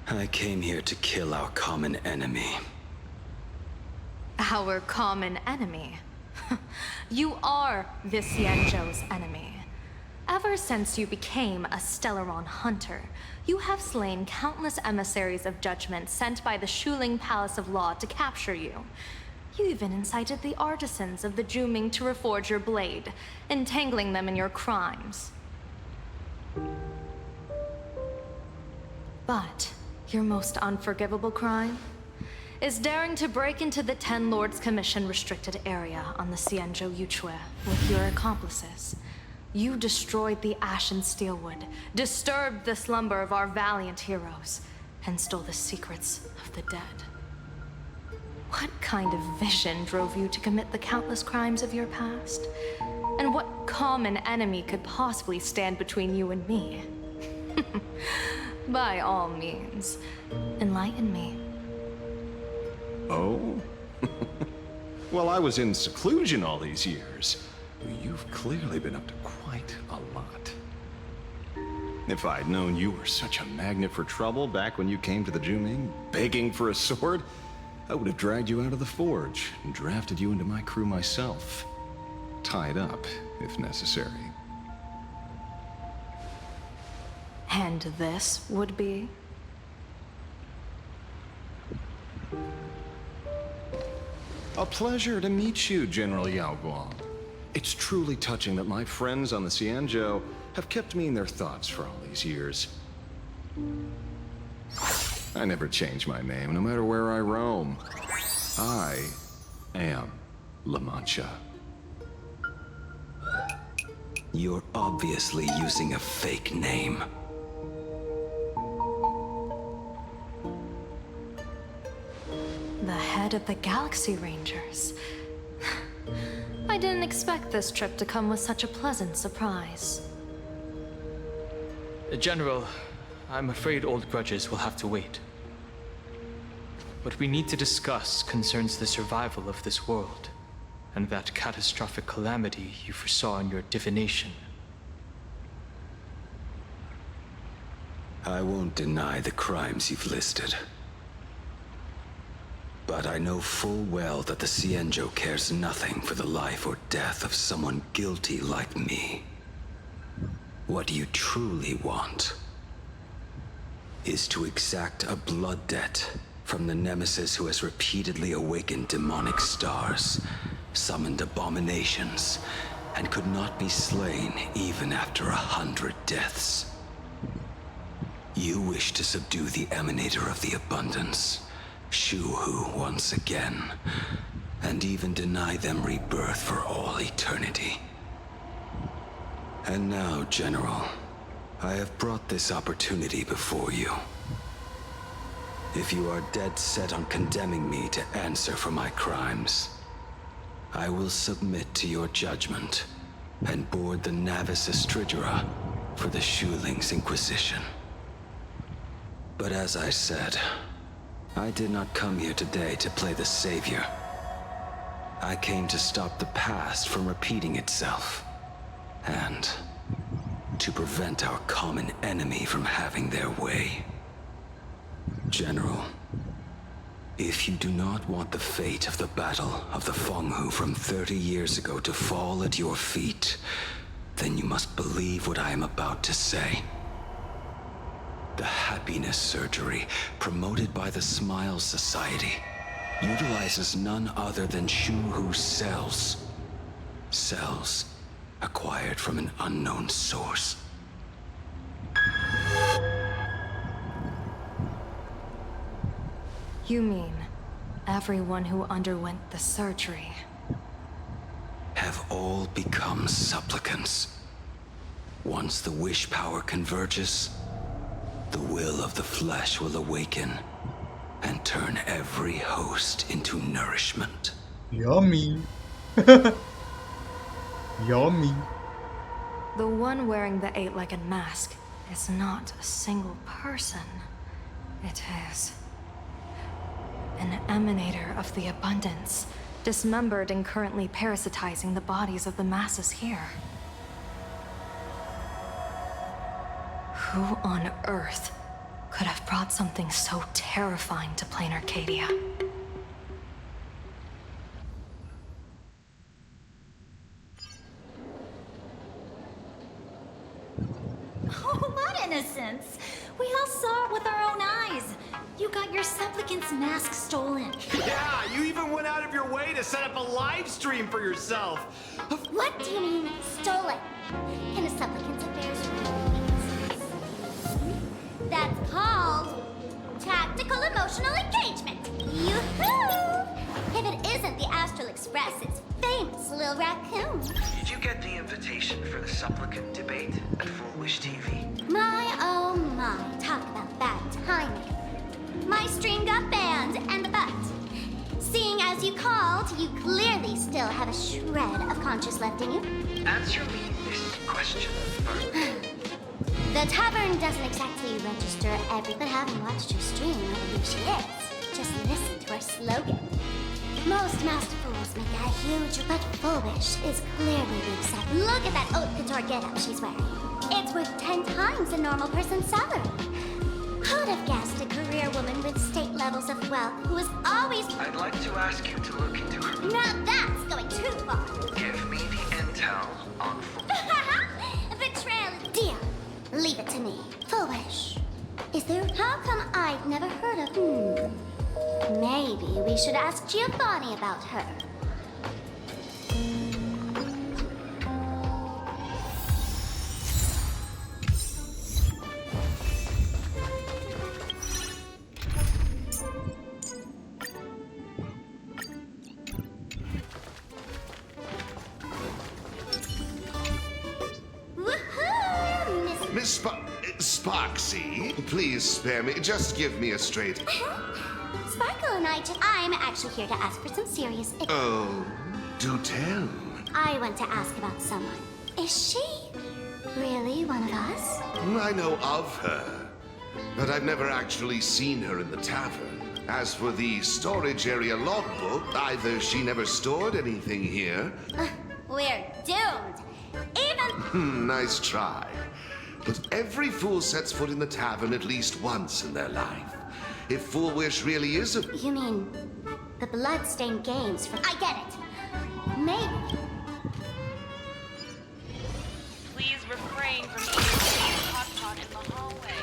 I came here to kill our common enemy. Our common enemy? You are the Cianjo's enemy. Ever since you became a Stellaron hunter, you have slain countless emissaries of judgment sent by the Shuling Palace of Law to capture you. You even incited the artisans of the Juming to reforge your blade, entangling them in your crimes. But your most unforgivable crime is daring to break into the Ten Lords Commission restricted area on the Xianzhou Yuchue with your accomplices. You destroyed the Ashen Steelwood, disturbed the slumber of our valiant heroes, and stole the secrets of the dead. What kind of vision drove you to commit the countless crimes of your past? And what common enemy could possibly stand between you and me? By all means, enlighten me. Oh? Well, I was in seclusion all these years. You've clearly been up to quite a lot. If I'd known you were such a magnet for trouble back when you came to the Juming, begging for a sword, I would have dragged you out of the forge and drafted you into my crew myself. Tied up, if necessary. And this would be? A pleasure to meet you, General Yao Guang. It's truly touching that my friends on the Xianzhou have kept me in their thoughts for all these years. I never change my name, no matter where I roam. I am La Mancha. You're obviously using a fake name. The head of the Galaxy Rangers. I didn't expect this trip to come with such a pleasant surprise. General, I'm afraid old grudges will have to wait. What we need to discuss concerns the survival of this world, and that catastrophic calamity you foresaw in your divination. I won't deny the crimes you've listed. But I know full well that the Xianzhou cares nothing for the life or death of someone guilty like me. What you truly want is to exact a blood debt from the nemesis who has repeatedly awakened demonic stars, summoned abominations, and could not be slain even after 100 deaths. You wish to subdue the emanator of the abundance, Shu-Hu once again, and even deny them rebirth for all eternity. And now, General, I have brought this opportunity before you. If you are dead set on condemning me to answer for my crimes, I will submit to your judgment and board the Navis Astridura for the Shuling's Inquisition. But as I said, I did not come here today to play the savior. I came to stop the past from repeating itself, and to prevent our common enemy from having their way. General, if you do not want the fate of the Battle of the Fenghu from 30 years ago to fall at your feet, then you must believe what I am about to say. The happiness surgery, promoted by the Smile Society, utilizes none other than Shu-Hu's cells. Cells acquired from an unknown source. You mean everyone who underwent the surgery have all become supplicants. Once the wish power converges, the will of the flesh will awaken and turn every host into nourishment. Yummy. Yummy. the one wearing the eight-legged mask is not a single person. It is an emanator of the abundance, dismembered and currently parasitizing the bodies of the masses here. Who on earth could have brought something so terrifying to plain Arcadia? Oh, what innocence! We all saw it with our own eyes. You got your supplicant's mask stolen. Yeah, you even went out of your way to set up a live stream for yourself. What do you mean, stolen? Can a supplicant's affairs that's called tactical emotional engagement. You Express its famous little raccoon. Did you get the invitation for the supplicant debate at Full Wish TV? My, oh my, talk about bad timing. My stream got banned, and the butt. Seeing as you called, you clearly still have a shred of conscience left in you. Answer me this question first. The tavern doesn't exactly register every, but having watched her stream, I believe she is. Just listen to her slogan. Most master fools make a huge, but Full Wish is clearly the exception. Look at that haute couture getup she's wearing. It's worth 10 times a normal person's salary. Who'd have guessed a career woman with state levels of wealth who was always... I'd like to ask you to look into her. Now that's going too far. Give me the intel on Full Betrayal. Deal. Leave it to me. Full Wish. Is there... How come I've never heard of... Maybe we should ask Giovanni about her. Miss Sparksy, please spare me. Just give me a straight... Sparkle and I'm actually here to ask for some serious... Oh, do tell. I want to ask about someone. Is she really one of us? I know of her, but I've never actually seen her in the tavern. As for the storage area logbook, either she never stored anything here... We're doomed. Even... Nice try. But every fool sets foot in the tavern at least once in their life. If Full Wish really is a... You mean the bloodstained games from... I get it. Maybe. Please refrain from eating cheese hot pot in the hallway.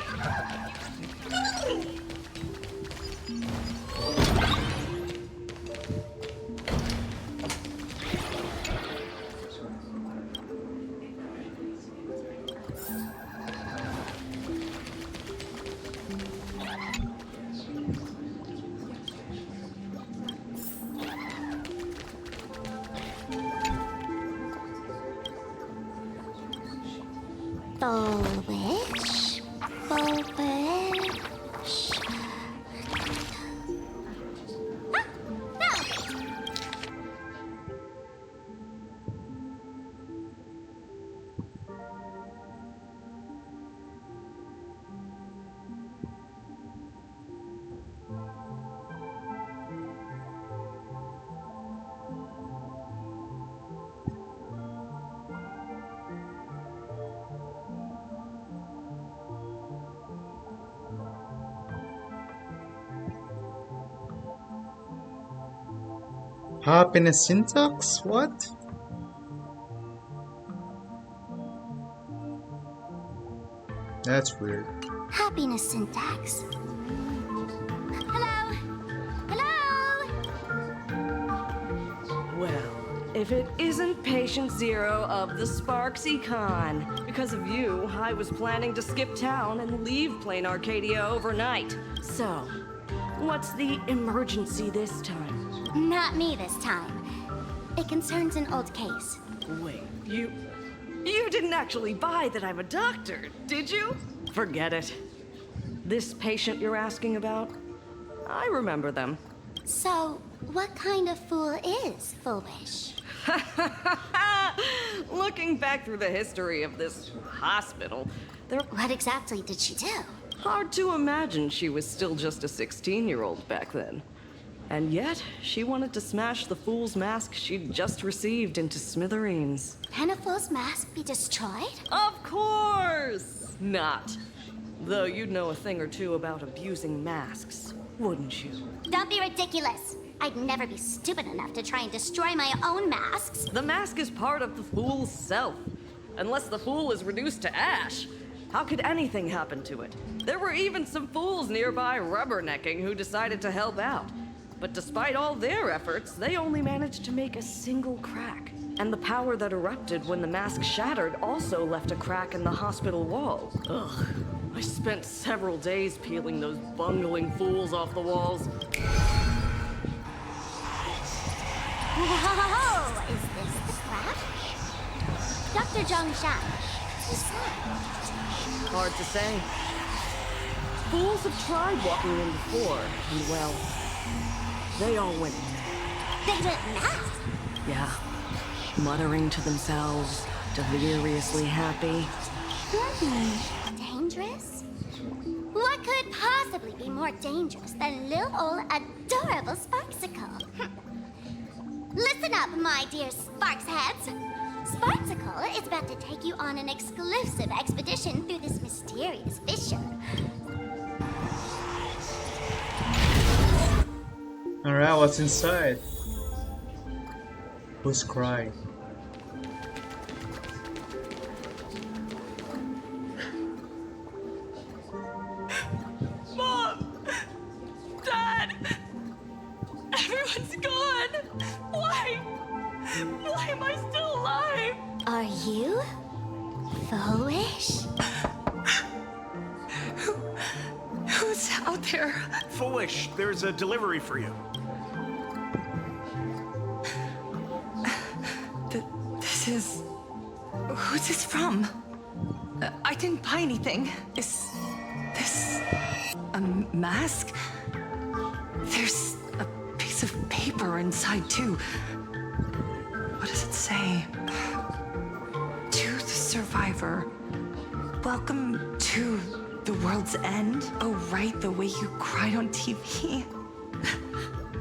Full Wish. Full Wish. Happiness syntax? What? That's weird. Happiness syntax. Hello? Hello? Well, if it isn't patient zero of the Sparksy Con. Because of you, I was planning to skip town and leave Plain Arcadia overnight. So, what's the emergency this time? Not me this time. It concerns an old case. Wait, you didn't actually buy that I'm a doctor, did you? Forget it. This patient you're asking about? I remember them. So, what kind of fool is Full Wish? Looking back through the history of this hospital, What exactly did she do? Hard to imagine she was still just a 16-year-old back then. And yet, she wanted to smash the fool's mask she'd just received into smithereens. Can a fool's mask be destroyed? Of course not. Though you'd know a thing or two about abusing masks, wouldn't you? Don't be ridiculous. I'd never be stupid enough to try and destroy my own masks. The mask is part of the fool's self. Unless the fool is reduced to ash, how could anything happen to it? There were even some fools nearby rubbernecking who decided to help out. But despite all their efforts, they only managed to make a single crack. And the power that erupted when the mask shattered also left a crack in the hospital wall. Ugh. I spent several days peeling those bungling fools off the walls. Whoa! Is this the crash? Dr. Zhongshan, who's that? Hard to say. Fools have tried walking in before, and well, they all went. They went mad. Yeah. Muttering to themselves, deliriously happy. Dangerous? What could possibly be more dangerous than little old adorable Sparksicle? Listen up, my dear Sparksheads. Sparksicle is about to take you on an exclusive expedition through this mysterious fissure. Alright, what's inside? Who's crying? Mom! Dad! Everyone's gone! Why? Why am I still alive? Are you foolish? Who's out there? Foolish, there's a delivery for you. This is... Who's this from? I didn't buy anything. Is this a mask? There's a piece of paper inside, too. What does it say? To the survivor. Welcome to the world's end. Oh, right, the way you cried on TV.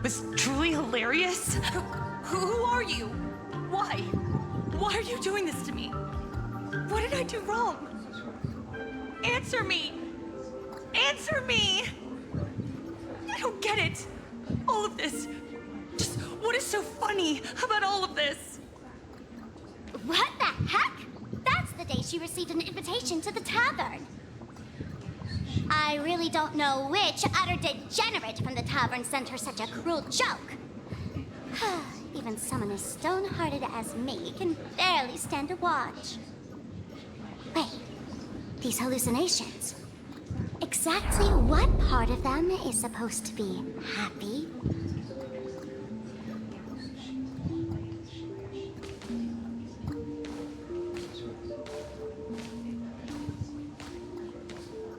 Was truly hilarious. Who are you? Why? Why are you doing this to me? What did I do wrong? Answer me! Answer me! I don't get it. All of this. Just what is so funny about all of this? What the heck? That's the day she received an invitation to the tavern. I really don't know which utter degenerate from the tavern sent her such a cruel joke. Even someone as stone-hearted as me can barely stand to watch. Wait, these hallucinations. Exactly what part of them is supposed to be happy?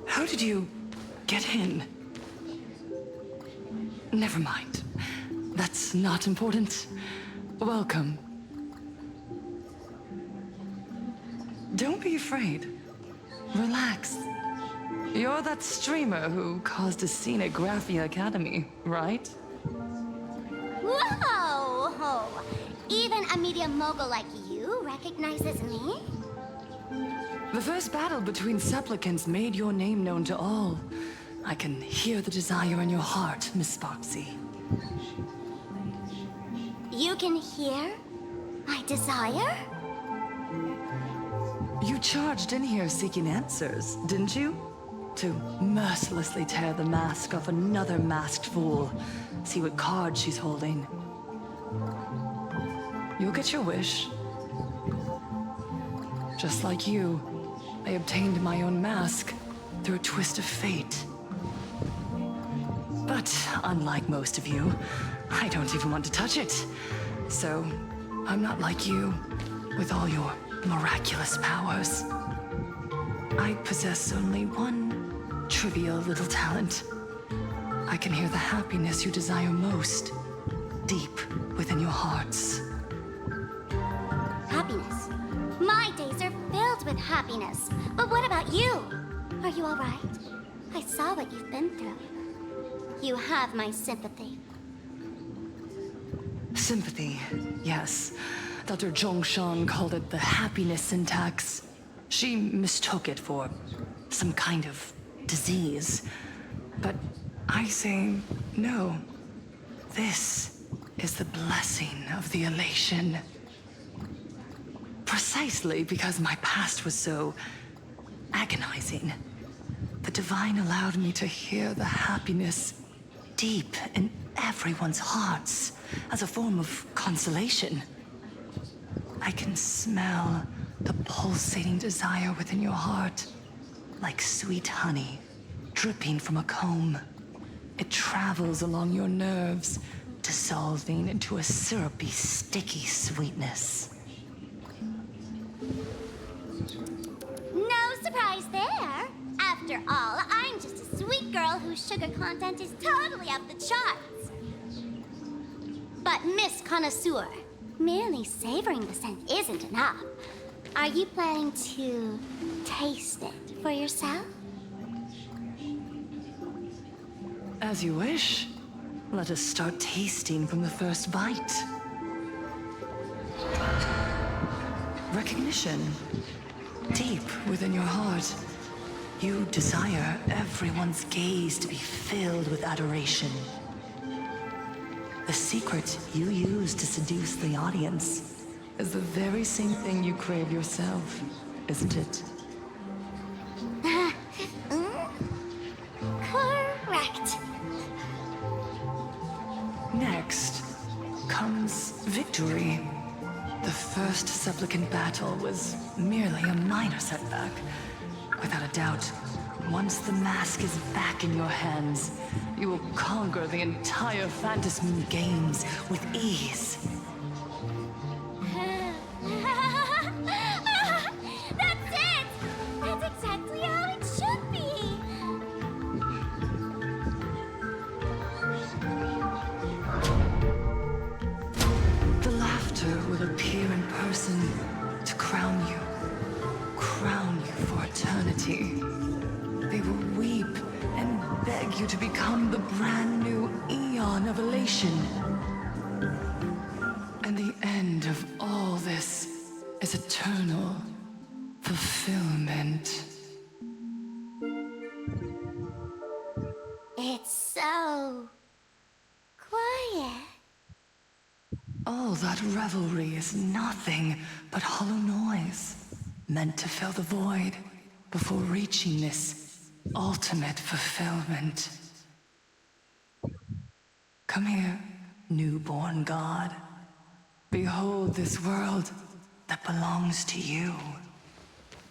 How did you get in? Never mind. That's not important. Welcome. Don't be afraid. Relax. You're that streamer who caused a scene at Graphia Academy, right? Whoa! Even a media mogul like you recognizes me? The first battle between supplicants made your name known to all. I can hear the desire in your heart, Miss Sparksy. You can hear my desire? You charged in here seeking answers, didn't you? To mercilessly tear the mask off another masked fool. See what card she's holding. You'll get your wish. Just like you, I obtained my own mask through a twist of fate. But unlike most of you, I don't even want to touch it. So, I'm not like you, with all your miraculous powers. I possess only one trivial little talent. I can hear the happiness you desire most, deep within your hearts. Happiness. My days are filled with happiness. But what about you? Are you all right? I saw what you've been through. You have my sympathy. Sympathy, yes. Dr. Zhongshan called it the happiness syntax. She mistook it for some kind of disease. But I say no. This is the blessing of the elation. Precisely because my past was so agonizing. The divine allowed me to hear the happiness deep in everyone's hearts as a form of consolation. I can smell the pulsating desire within your heart, like sweet honey dripping from a comb. It travels along your nerves, dissolving into a syrupy, sticky sweetness. No surprise there. After all, I'm just a sweet girl whose sugar content is totally off the charts. But Miss Connoisseur, merely savoring the scent isn't enough. Are you planning to taste it for yourself? As you wish. Let us start tasting from the first bite. Recognition. Deep within your heart, you desire everyone's gaze to be filled with adoration. The secret you use to seduce the audience is the very same thing you crave yourself, isn't it? Correct. Next comes victory. The first supplicant battle was merely a minor setback. Without a doubt, once the mask is back in your hands, you will conquer the entire Phantasm games with ease. That's it! That's exactly how it should be! The laughter will appear in person to crown you for eternity. They will weep and beg you to become the brand new eon of elation. And the end of all this is eternal fulfillment. It's so quiet. All that revelry is nothing but hollow noise, meant to fill the void before reaching this ultimate fulfillment. Come here, newborn god. Behold this world that belongs to you.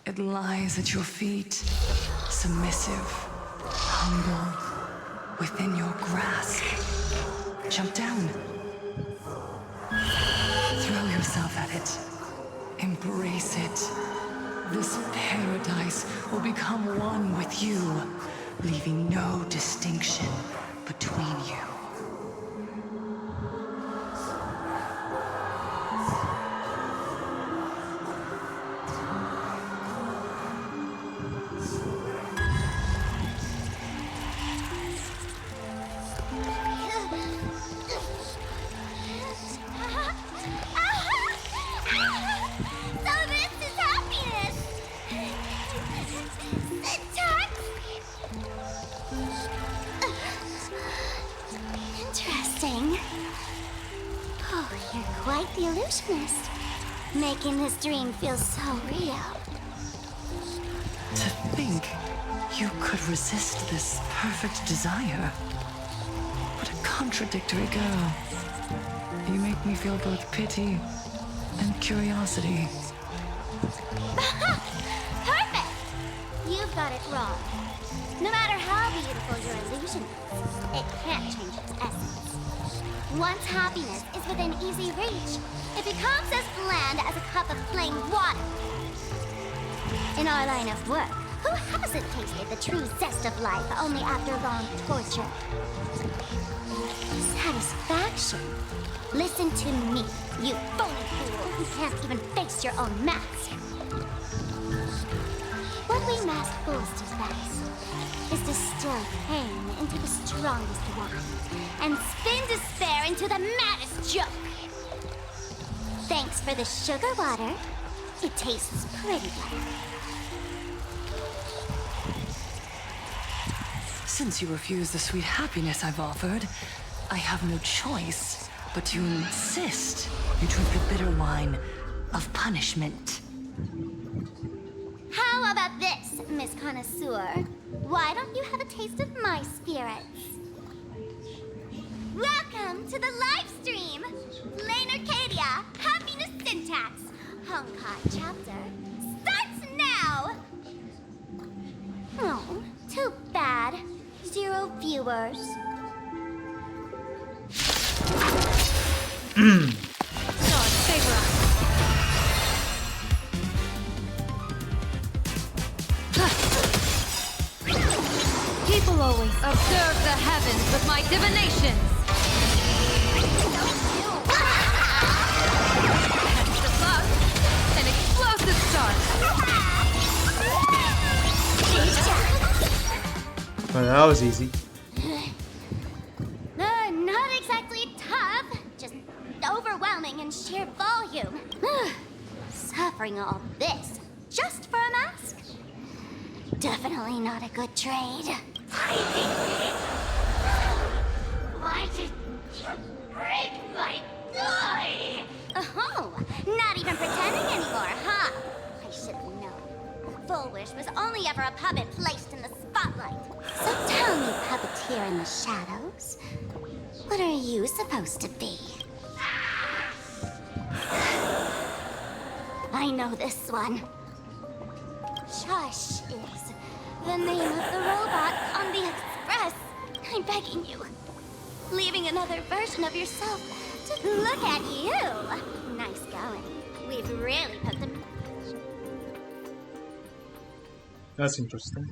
It lies at your feet, submissive, humble, within your grasp. Jump down. Throw yourself at it. Embrace it. This paradise will become one with you, leaving no distinction between you. The illusionist, making this dream feel so real. To think you could resist this perfect desire. What a contradictory girl. You make me feel both pity and curiosity. Perfect! You've got it wrong. No matter how beautiful your illusion is, it can't change its essence. Once happiness is within easy reach, it becomes as bland as a cup of plain water. In our line of work, who hasn't tasted the true zest of life only after long torture? Satisfaction. Listen to me, you phony fool who can't even face your own mask. What we mask fools do best is distill pain into the strongest wine and spin despair into the maddest joke. Thanks for the sugar water. It tastes pretty better. Since you refuse the sweet happiness I've offered, I have no choice but to insist you drink the bitter wine of punishment. How about this, Miss Connoisseur? Why don't you have a taste of my spirits? Welcome to the live stream! Lane Arcadia, Happiness Syntax, Honkai chapter, starts now! Oh, too bad. 0 viewers. favor us. People always observe the heavens with my divinations. Hence the bug, an explosive start. Well, that was easy. Not exactly tough, just overwhelming in sheer volume. Suffering all this just for a mask? Definitely not a good trade. Why did you break my toy? Oh, not even pretending anymore, huh? I should have known. Full Wish was only ever a puppet placed in the spotlight. So tell me, puppeteer in the shadows, what are you supposed to be? I know this one. Shush is the name of the robot on the express. I'm begging you. Leaving another version of yourself to look at you. Nice going. We've really put the... That's interesting.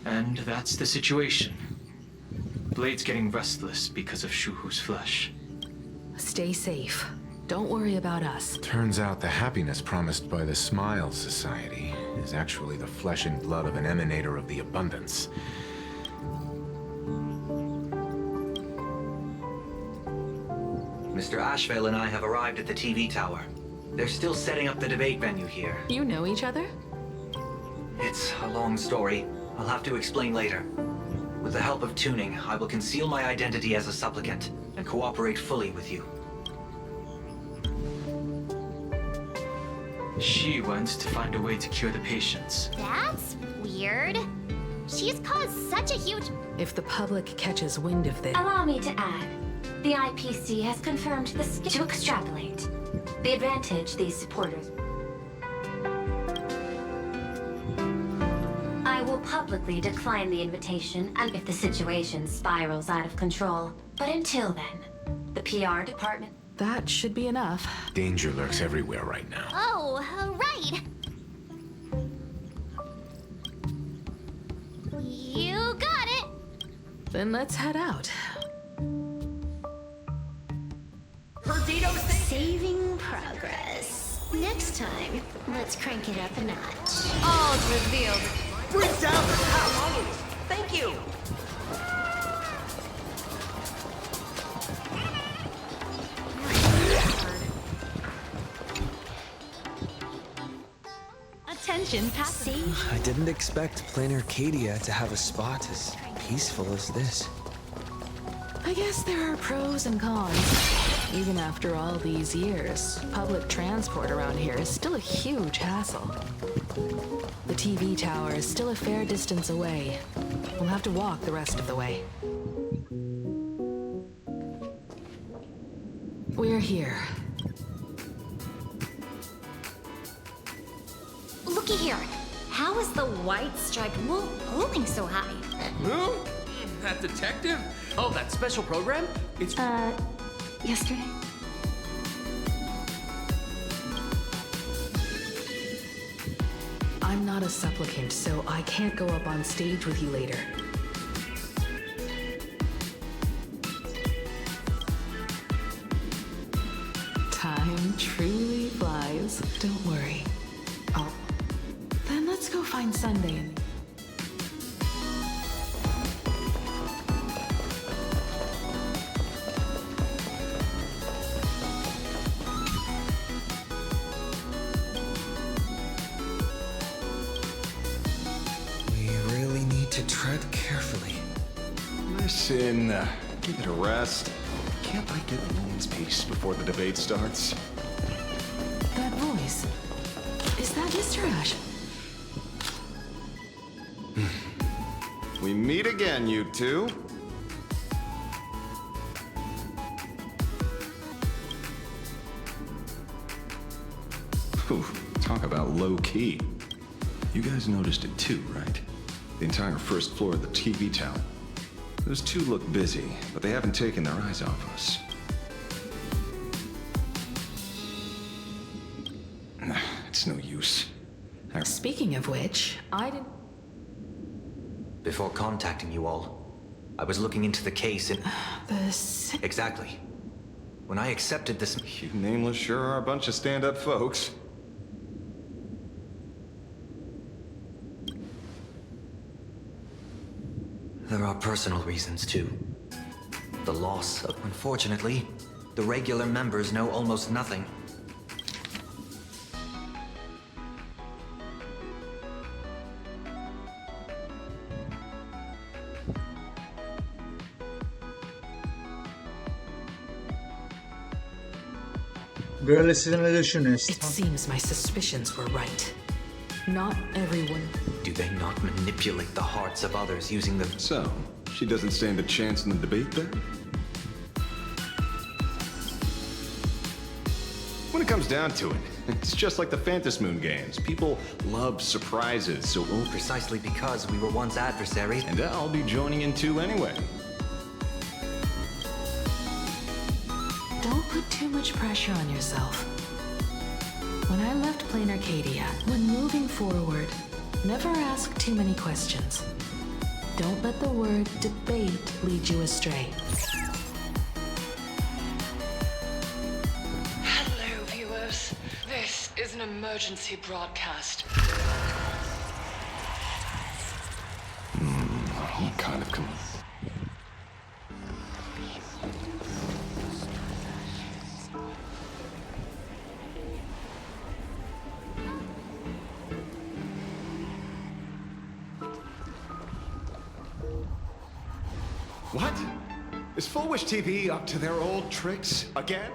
And that's the situation. Blade's getting restless because of Shuhu's flesh. Stay safe. Don't worry about us. Turns out the happiness promised by the Smile Society is actually the flesh and blood of an emanator of the abundance. Mr. Ashvale and I have arrived at the TV tower. They're still setting up the debate venue here. You know each other? It's a long story. I'll have to explain later. With the help of tuning, I will conceal my identity as a supplicant and cooperate fully with you. She went to find a way to cure the patients. That's weird. She's caused such a huge... If the public catches wind of this... Allow me to add, the IPC has confirmed the to extrapolate the advantage these supporters. I will publicly decline the invitation and if the situation spirals out of control. But until then, the PR department... That should be enough. Danger lurks everywhere right now. Oh, right. You got it. Then let's head out. Saving progress. Next time, let's crank it up a notch. All's revealed. Bring down the power! Thank you. Attention, passing. I didn't expect Plain Arcadia to have a spot as peaceful as this. I guess there are pros and cons. Even after all these years, public transport around here is still a huge hassle. The TV tower is still a fair distance away. We'll have to walk the rest of the way. We're here. Looky here. How is the white striped wool pulling so high? Who? That detective? Oh, that special program? It's... Yesterday? I'm not a supplicant, so I can't go up on stage with you later. Time truly flies. Don't worry. Oh, then let's go find Sunday and... Tread carefully. Listen, give it a rest. Can't I get a moment's peace before the debate starts? That voice. Is that Mr. Ash? We meet again, you two. Whew, talk about low-key. You guys noticed it too, right? The entire first floor of the TV tower. Those two look busy, but they haven't taken their eyes off us. It's no use. Speaking of which, I didn't... Before contacting you all, I was looking into the case in... Exactly. When I accepted this... You nameless sure are a bunch of stand-up folks. There are personal reasons, too. The loss of... Unfortunately, the regular members know almost nothing. Girl is an illusionist. It seems my suspicions were right. Not everyone. Do they not manipulate the hearts of others using the... So, she doesn't stand a chance in the debate then? When it comes down to it, it's just like the Phantom Moon games. People love surprises, so... Precisely because we were once adversaries. And I'll be joining in too anyway. Don't put too much pressure on yourself. When I left Plain Arcadia, when moving forward, never ask too many questions. Don't let the word debate lead you astray. Hello, viewers. This is an emergency broadcast. What kind of... What? Is Full Wish TV up to their old tricks again?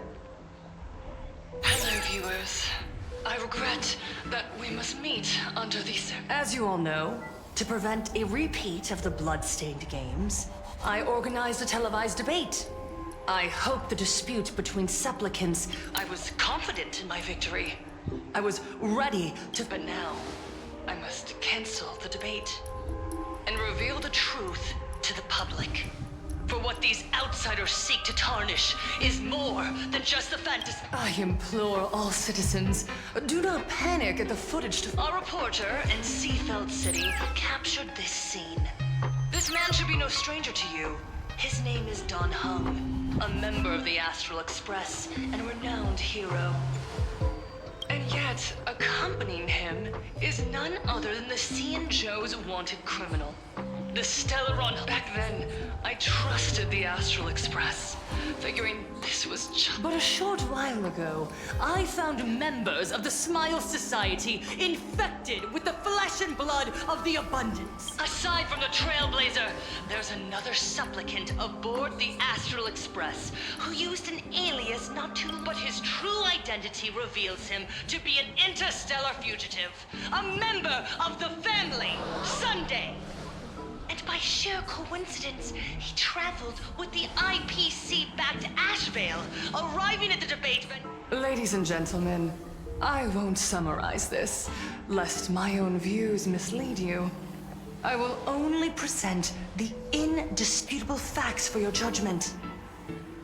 Hello, viewers. I regret that we must meet under these... As you all know, to prevent a repeat of the blood-stained games, I organized a televised debate. I hope the dispute between supplicants... I was confident in my victory. I was ready to... But now, I must cancel the debate and reveal the truth to the public. For what these outsiders seek to tarnish is more than just the fantasy. I implore all citizens, do not panic at the footage. Our reporter in Seafeld City captured this scene. This man should be no stranger to you. His name is Don Hung, a member of the Astral Express and a renowned hero. And yet, accompanying him is none other than the C&. Joe's wanted criminal. The Stellaron. Back then, I trusted the Astral Express, figuring this was just... But a short while ago, I found members of the Smile Society infected with the flesh and blood of the Abundance. Aside from the Trailblazer, there's another supplicant aboard the Astral Express who used an alias not to... But his true identity reveals him to be an interstellar fugitive, a member of the family, Sunday. And by sheer coincidence, he traveled with the IPC back to Ashvale, arriving at the debate venue. Ladies and gentlemen, I won't summarize this, lest my own views mislead you. I will only present the indisputable facts for your judgment.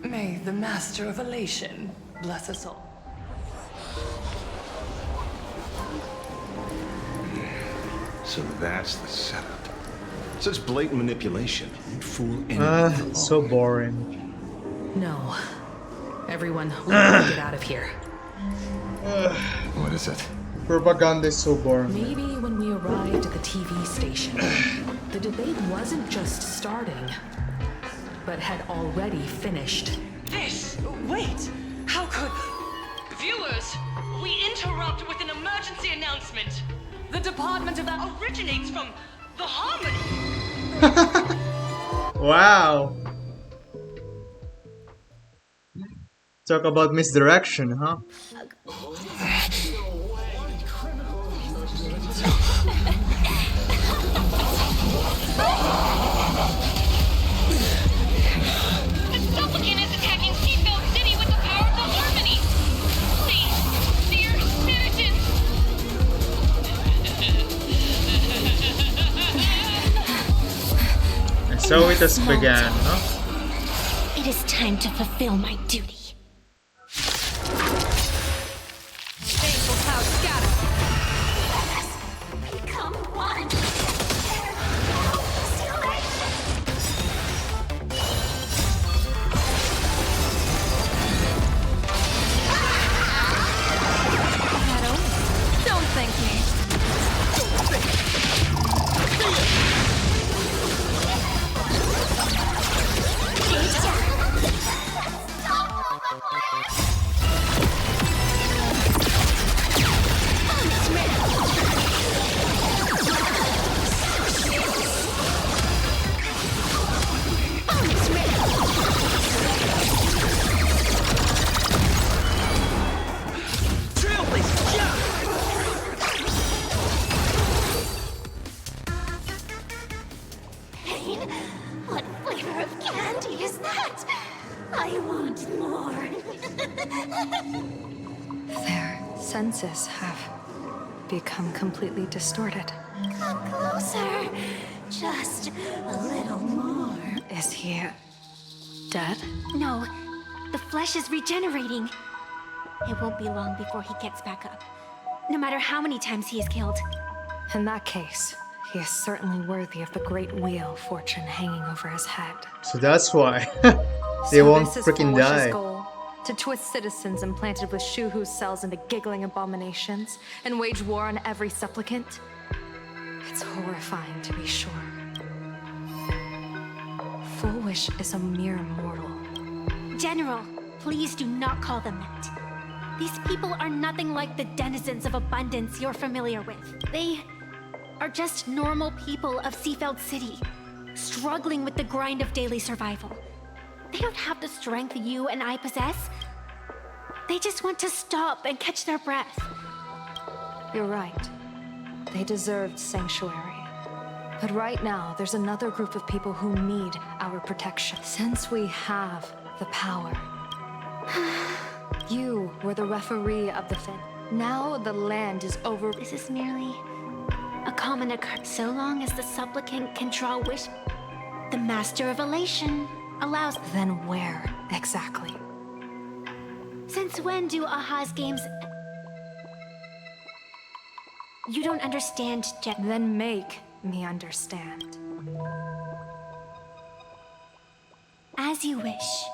May the Master of Elation bless us all. So that's the setup. Such blatant manipulation. You'd fool anyone. So boring. No. Everyone, we gotta get out of here. What is it? Propaganda is so boring. Maybe when we arrived at the TV station, the debate wasn't just starting, but had already finished. Wait! How could... Viewers, we interrupt with an emergency announcement. The Department of... That originates from the Harmony. Wow. Talk about misdirection, huh? The supplicant is attacking Seafeld City with the power of the Harmony! Please, dear citizens! So it has begun, no? It is time to fulfill my duty. Baneful cloud scatter. Become one. Don't thank me. Pain? What flavor of candy is that? I want more. Their senses have become completely distorted. Come closer. Just a little more. Is he dead? No, the flesh is regenerating. It won't be long before he gets back up. No matter how many times he is killed. In that case, he is certainly worthy of the great wheel of fortune hanging over his head. So that's why they So won't this is freaking Fulwish's die. goal, to twist citizens implanted with Shuhu's cells into giggling abominations and wage war on every supplicant. It's horrifying to be sure. Fulwish is a mere mortal. General, please do not call them that. These people are nothing like the denizens of abundance you're familiar with. They are just normal people of Seafeld City, struggling with the grind of daily survival. They don't have the strength you and I possess. They just want to stop and catch their breath. You're right. They deserved sanctuary. But right now, there's another group of people who need our protection. Since we have the power. You were the referee of the fin. Now the land is over. This is merely a common occurrence. So long as the supplicant can draw wish, the Master of Elation allows. Then where exactly? Since when do Aha's games? You don't understand, Jet. Then make me understand. As you wish.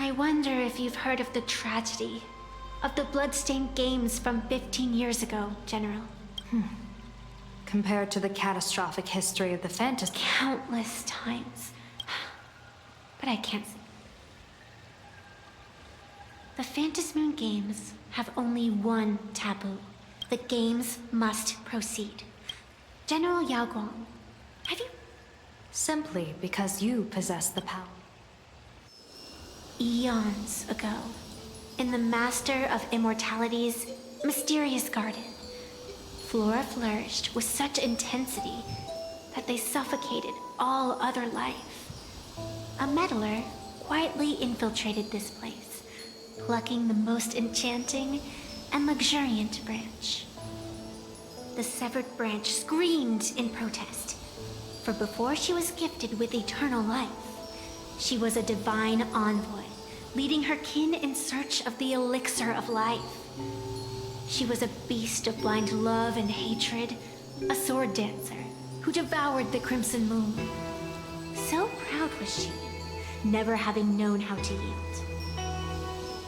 I wonder if you've heard of the tragedy of the bloodstained games from 15 years ago, General. Compared to the catastrophic history of the fantasy. Countless times. But I can't say. The Phantasmoon Games have only one taboo. The games must proceed. General Yao Guang, have you? Simply because you possess the power. Eons ago, in the Master of Immortality's mysterious garden, flora flourished with such intensity that they suffocated all other life. A meddler quietly infiltrated this place, plucking the most enchanting and luxuriant branch. The severed branch screamed in protest, for before she was gifted with eternal life, she was a divine envoy, leading her kin in search of the elixir of life. She was a beast of blind love and hatred, a sword dancer who devoured the crimson moon. So proud was she, never having known how to yield.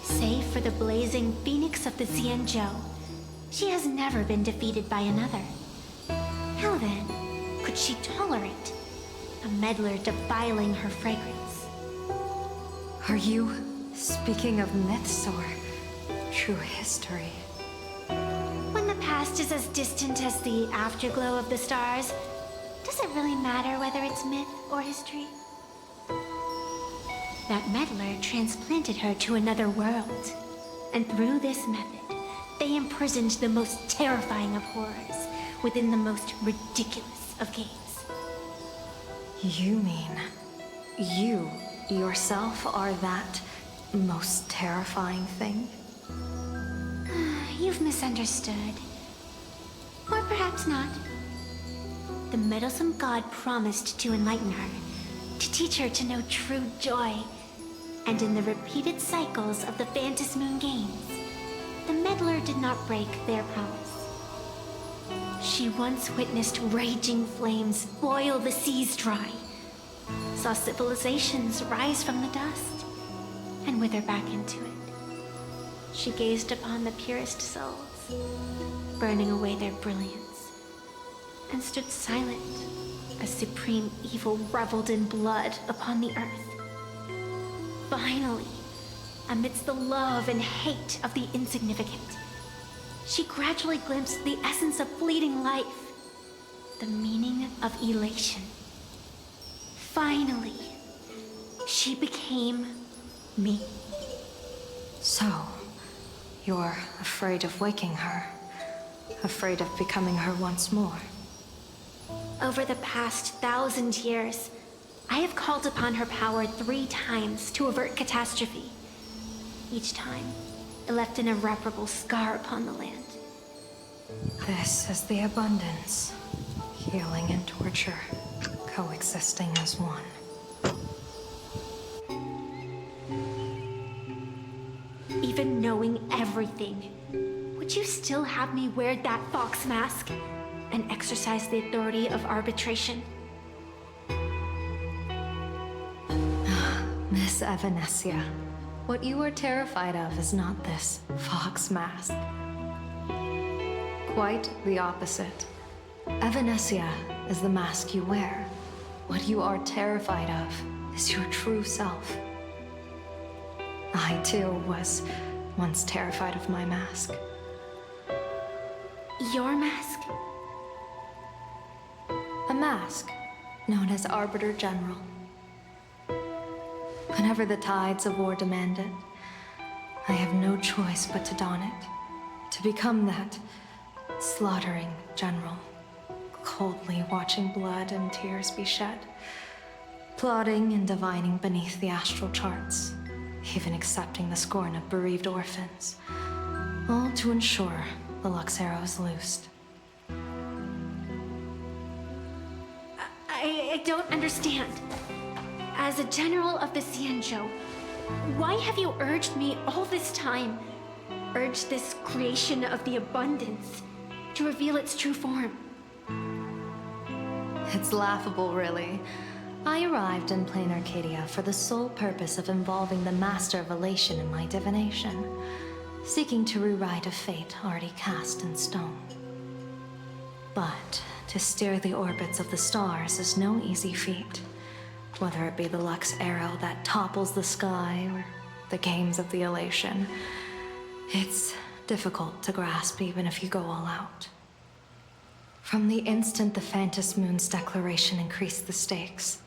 Save for the blazing phoenix of the Xianzhou, she has never been defeated by another. How then could she tolerate a meddler defiling her fragrance? Are you speaking of myths or true history? When the past is as distant as the afterglow of the stars, does it really matter whether it's myth or history? That meddler transplanted her to another world, and through this method, they imprisoned the most terrifying of horrors within the most ridiculous of games. You mean you yourself are that most terrifying thing? You've misunderstood. Or perhaps not. The meddlesome god promised to enlighten her, to teach her to know true joy. And in the repeated cycles of the Phantom Moon games, the meddler did not break their promise. She once witnessed raging flames boil the seas dry, saw civilizations rise from the dust, and wither back into it. She gazed upon the purest souls, burning away their brilliance, and stood silent as supreme evil reveled in blood upon the earth. Finally, amidst the love and hate of the insignificant, she gradually glimpsed the essence of fleeting life, the meaning of elation. Finally, she became me. So, you're afraid of waking her, afraid of becoming her once more. Over the past 1,000 years, I have called upon her power 3 times to avert catastrophe. Each time, it left an irreparable scar upon the land. This is the abundance, healing and torture, coexisting as one. Even knowing everything, would you still have me wear that fox mask and exercise the authority of arbitration? Miss Evanesia, what you are terrified of is not this fox mask. Quite the opposite. Evanesia is the mask you wear. What you are terrified of is your true self. I too was once terrified of my mask. Your mask? A mask known as Arbiter General. Whenever the tides of war demand it, I have no choice but to don it, to become that slaughtering general, coldly watching blood and tears be shed, plotting and divining beneath the astral charts, even accepting the scorn of bereaved orphans, all to ensure the Luxero is loosed. I don't understand. As a general of the Xianzhou, why have you urged me all this time, urged this creation of the abundance, to reveal its true form? It's laughable, really. I arrived in plain Arcadia for the sole purpose of involving the Master of Elation in my divination, seeking to rewrite a fate already cast in stone. But to steer the orbits of the stars is no easy feat. Whether it be the Lux arrow that topples the sky or the games of the Elation, it's difficult to grasp even if you go all out. From the instant the Phantom Moon's declaration increased the stakes,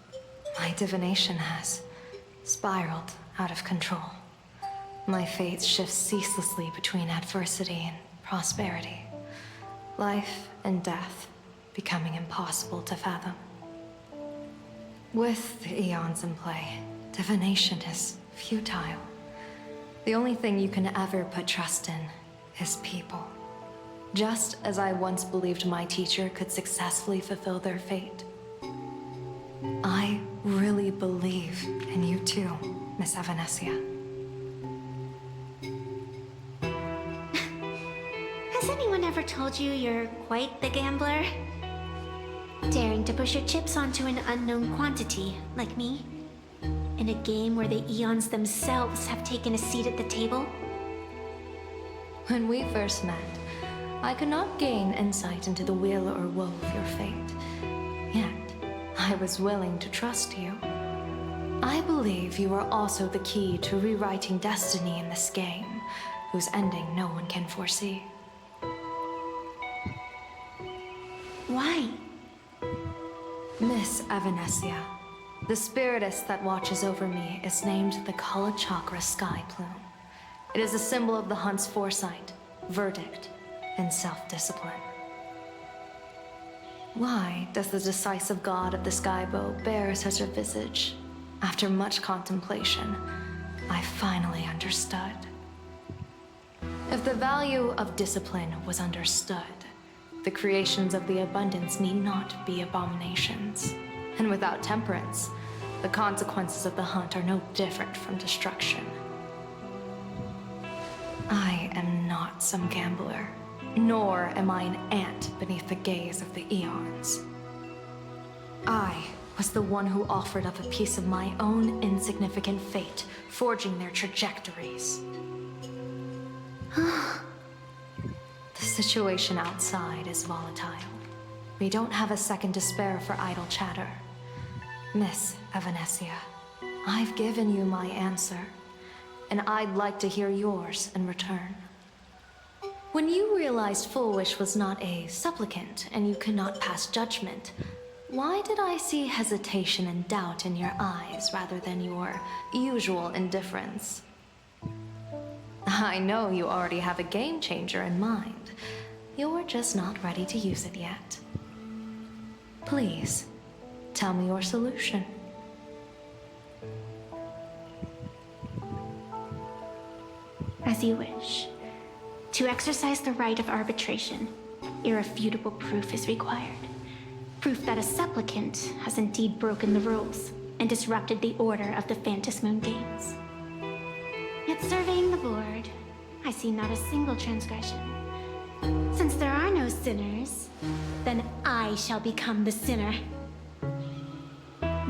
my divination has spiraled out of control. My fate shifts ceaselessly between adversity and prosperity, life and death becoming impossible to fathom. With the eons in play, divination is futile. The only thing you can ever put trust in is people. Just as I once believed my teacher could successfully fulfill their fate. I really believe in you too, Miss Evanesia. Has anyone ever told you you're quite the gambler? Daring to push your chips onto an unknown quantity, like me? In a game where the eons themselves have taken a seat at the table? When we first met, I could not gain insight into the will or woe of your fate. Yet, I was willing to trust you. I believe you are also the key to rewriting destiny in this game, whose ending no one can foresee. Why? Miss Evanesia, the spiritess that watches over me is named the Kala Chakra Sky Plume. It is a symbol of the hunt's foresight, verdict, and self-discipline. Why does the decisive god of the skybow bear such a visage? After much contemplation, I finally understood. If the value of discipline was understood, the creations of the abundance need not be abominations. And without temperance, the consequences of the hunt are no different from destruction. I am not some gambler, nor am I an ant beneath the gaze of the eons. I was the one who offered up a piece of my own insignificant fate, forging their trajectories. The situation outside is volatile. We don't have a second to spare for idle chatter. Miss Evanesia, I've given you my answer, and I'd like to hear yours in return. When you realized Full Wish was not a supplicant and you could not pass judgment, why did I see hesitation and doubt in your eyes rather than your usual indifference? I know you already have a game changer in mind. You're just not ready to use it yet. Please, tell me your solution. As you wish. To exercise the right of arbitration, irrefutable proof is required. Proof that a supplicant has indeed broken the rules and disrupted the order of the Phantom Moon Games. Yet surveying the board, I see not a single transgression. Since there are no sinners, then I shall become the sinner.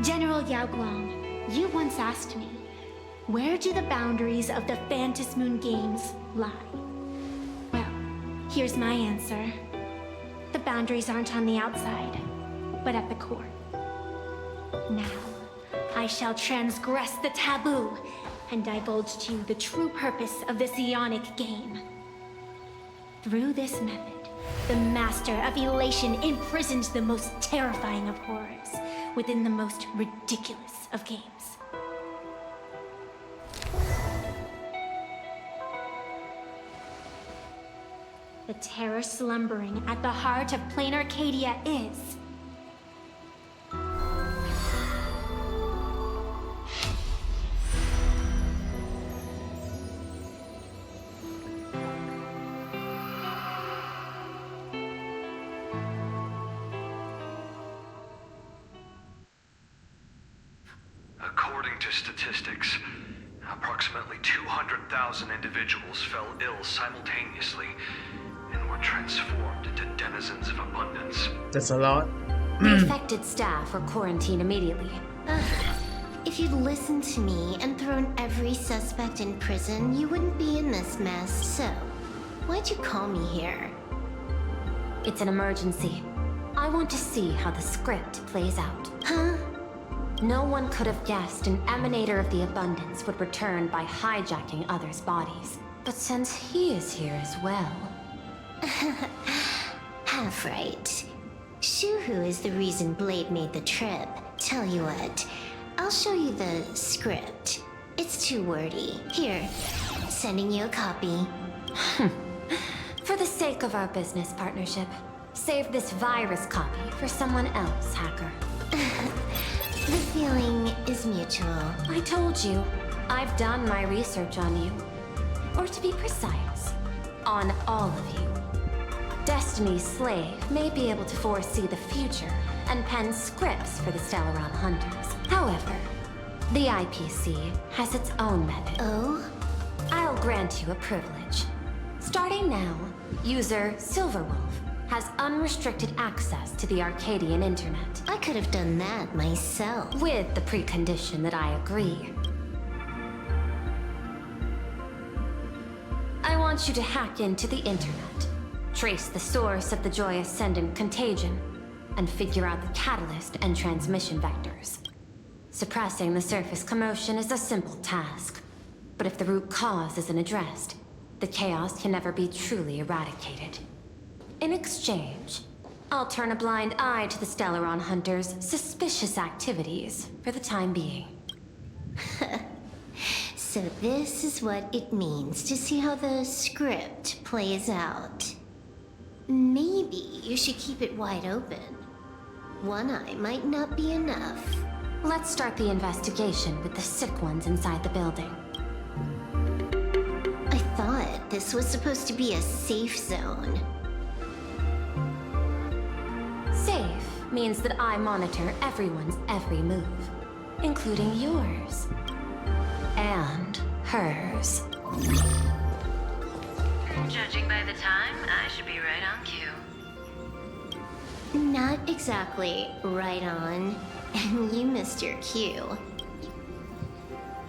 General Yao Guang, you once asked me, where do the boundaries of the Phantom Moon Games lie? Well, here's my answer. The boundaries aren't on the outside, but at the core. Now, I shall transgress the taboo and divulge to you the true purpose of this Ionic game. Through this method, the Master of Elation imprisoned the most terrifying of horrors within the most ridiculous of games. The terror slumbering at the heart of Plain Arcadia is... According to statistics, approximately 200,000 individuals fell ill simultaneously and were transformed into denizens of abundance. That's a lot. The affected staff were quarantined immediately. If you'd listened to me and thrown every suspect in prison, you wouldn't be in this mess. So, why'd you call me here? It's an emergency. I want to see how the script plays out. Huh? No one could have guessed an emanator of the abundance would return by hijacking others' bodies. But since he is here as well... Half right. Shuhu is the reason Blade made the trip. Tell you what, I'll show you the script. It's too wordy. Here, sending you a copy. For the sake of our business partnership, save this virus copy for someone else, hacker. The feeling is mutual. I told you, I've done my research on you. Or to be precise, on all of you. Destiny's slave may be able to foresee the future and pen scripts for the Stellaron Hunters. However, the IPC has its own method. Oh? I'll grant you a privilege. Starting now, user Silverwolf has unrestricted access to the Arcadian internet. I could have done that myself. With the precondition that I agree. I want you to hack into the internet, trace the source of the Joy Ascendant contagion, and figure out the catalyst and transmission vectors. Suppressing the surface commotion is a simple task, but if the root cause isn't addressed, the chaos can never be truly eradicated. In exchange, I'll turn a blind eye to the Stellaron Hunters' suspicious activities for the time being. So this is what it means to see how the script plays out. Maybe you should keep it wide open. one eye might not be enough. Let's start the investigation with the sick ones inside the building. I thought this was supposed to be a safe zone. Safe means that I monitor everyone's every move, including yours. And hers. Judging by the time, I should be right on cue. Not exactly right on. And you missed your cue.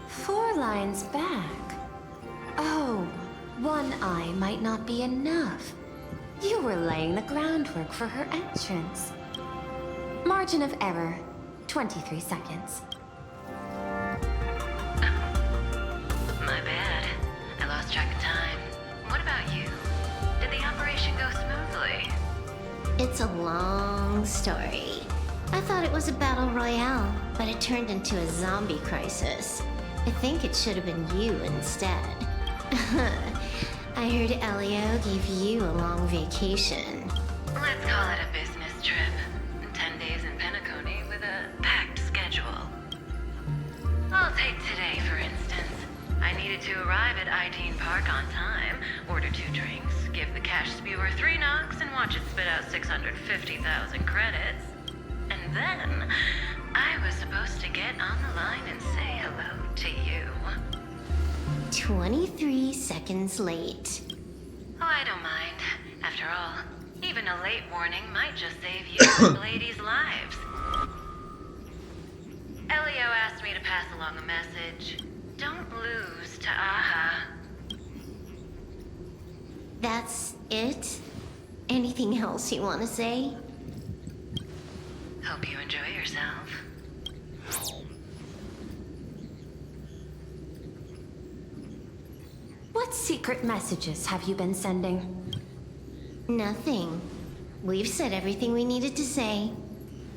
4 lines back. Oh, one eye might not be enough. You were laying the groundwork for her entrance. Margin of error, 23 seconds. My bad. I lost track of time. What about you? Did the operation go smoothly? It's a long story. I thought it was a battle royale, but it turned into a zombie crisis. I think it should have been you instead. I heard Elio gave you a long vacation. Let's call it a business trip. 10 days in Penacony with a packed schedule. I'll take today, for instance. I needed to arrive at Aidz Park on time, order 2 drinks, give the cash spewer 3 knocks, and watch it spit out 650,000 credits. And then, I was supposed to get on the line and say hello to you. 23 seconds late. Oh, I don't mind. After all, even a late warning might just save you and ladies' lives. Elio asked me to pass along a message. Don't lose to Aha. That's it? Anything else you want to say? Hope you enjoy yourself. What secret messages have you been sending? Nothing. We've said everything we needed to say.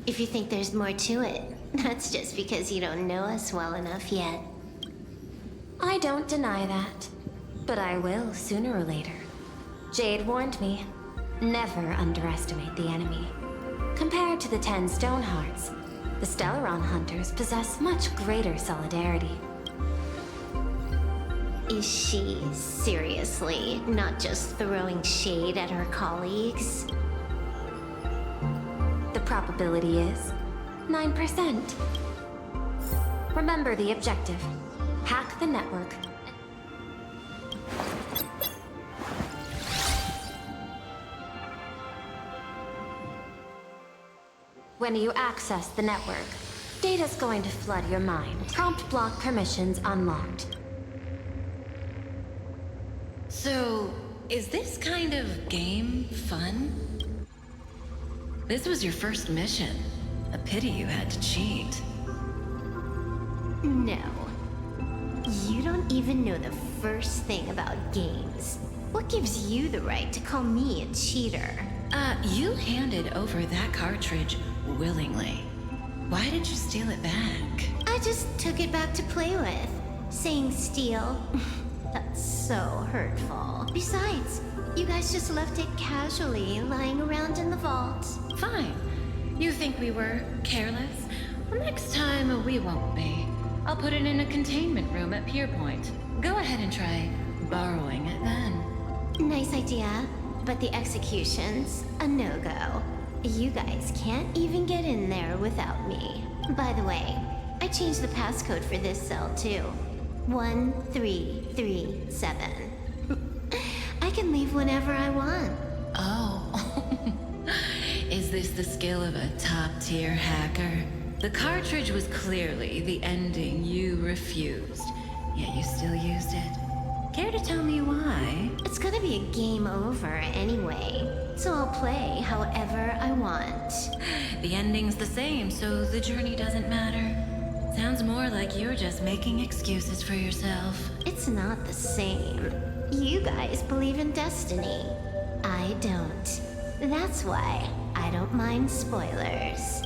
If you think there's more to it, that's just because you don't know us well enough yet. I don't deny that, but I will sooner or later. Jade warned me, never underestimate the enemy. Compared to the 10 Stonehearts, the Stellaron Hunters possess much greater solidarity. Is she seriously not just throwing shade at her colleagues? The probability is 9%. Remember the objective. Hack the network. When you access the network, data's going to flood your mind. Prompt block permissions unlocked. So, is this kind of game fun? This was your first mission. A pity you had to cheat. No. You don't even know the first thing about games. What gives you the right to call me a cheater? You handed over that cartridge willingly. Why did you steal it back? I just took it back to play with. Saying steal, that's so hurtful. Besides, you guys just left it casually lying around in the vault. Fine. You think we were careless? Well, next time we won't be. I'll put it in a containment room at Pier Point. Go ahead and try borrowing it then. Nice idea, but the execution's a no-go. You guys can't even get in there without me. By the way, I changed the passcode for this cell too. 1337. I can leave whenever I want. Oh. Is this the skill of a top-tier hacker? The cartridge was clearly the ending you refused, yet you still used it. Care to tell me why? It's gonna be a game over anyway, so I'll play however I want. The ending's the same, so the journey doesn't matter. Sounds more like you're just making excuses for yourself. It's not the same. You guys believe in destiny. I don't. That's why I don't mind spoilers.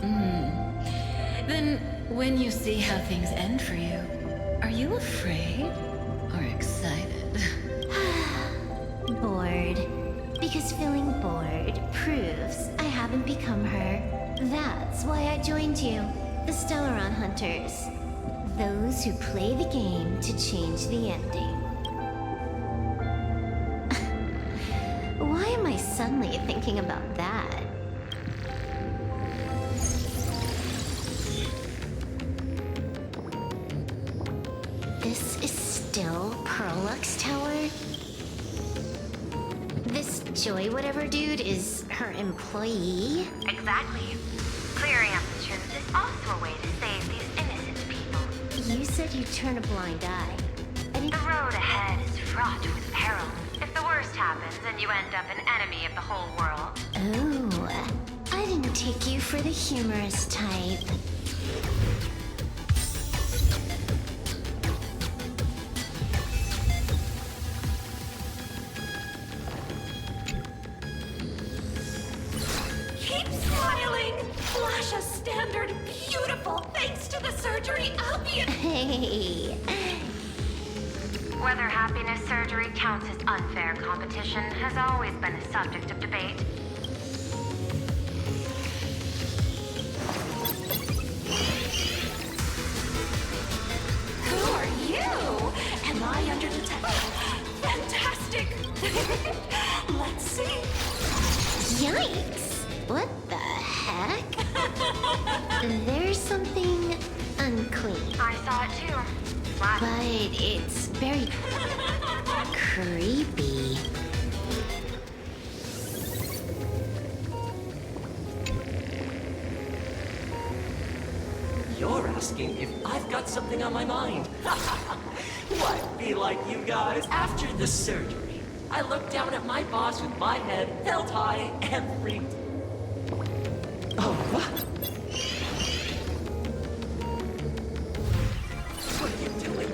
Then, when you see how things end for you, are you afraid or excited? Bored. Because feeling bored proves I haven't become her. That's why I joined you. The Stellaron Hunters. Those who play the game to change the ending. Why am I suddenly thinking about that? This is still Perlux Tower? This Joy whatever dude is her employee? Exactly. Clearing up the truth is also a way to save these innocent people. You said you'd turn a blind eye. The road ahead is fraught with peril. If the worst happens and you end up an enemy of the whole world. Oh, I didn't take you for the humorous type. Keep smiling! Flash a standard beautiful thanks to the surgery I'll be in. Hey. Whether happiness surgery counts as unfair competition has always been a subject of debate. Who are you? Am I under the fantastic! Let's see. Yikes! What the heck? There's something unclean. I saw it too. But it's very creepy. You're asking if I've got something on my mind. Why, be like you guys after the surgery. I looked down at my boss with my head held high every day. Oh, what? What are you doing?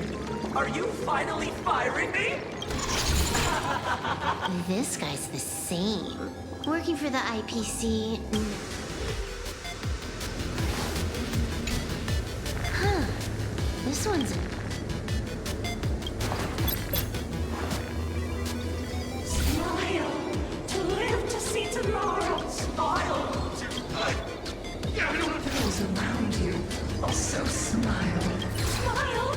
Are you finally firing me? This guy's the same. Working for the IPC. Huh. This one's... Smile to live to see tomorrow. Smile to... Those around you also smile. Smile.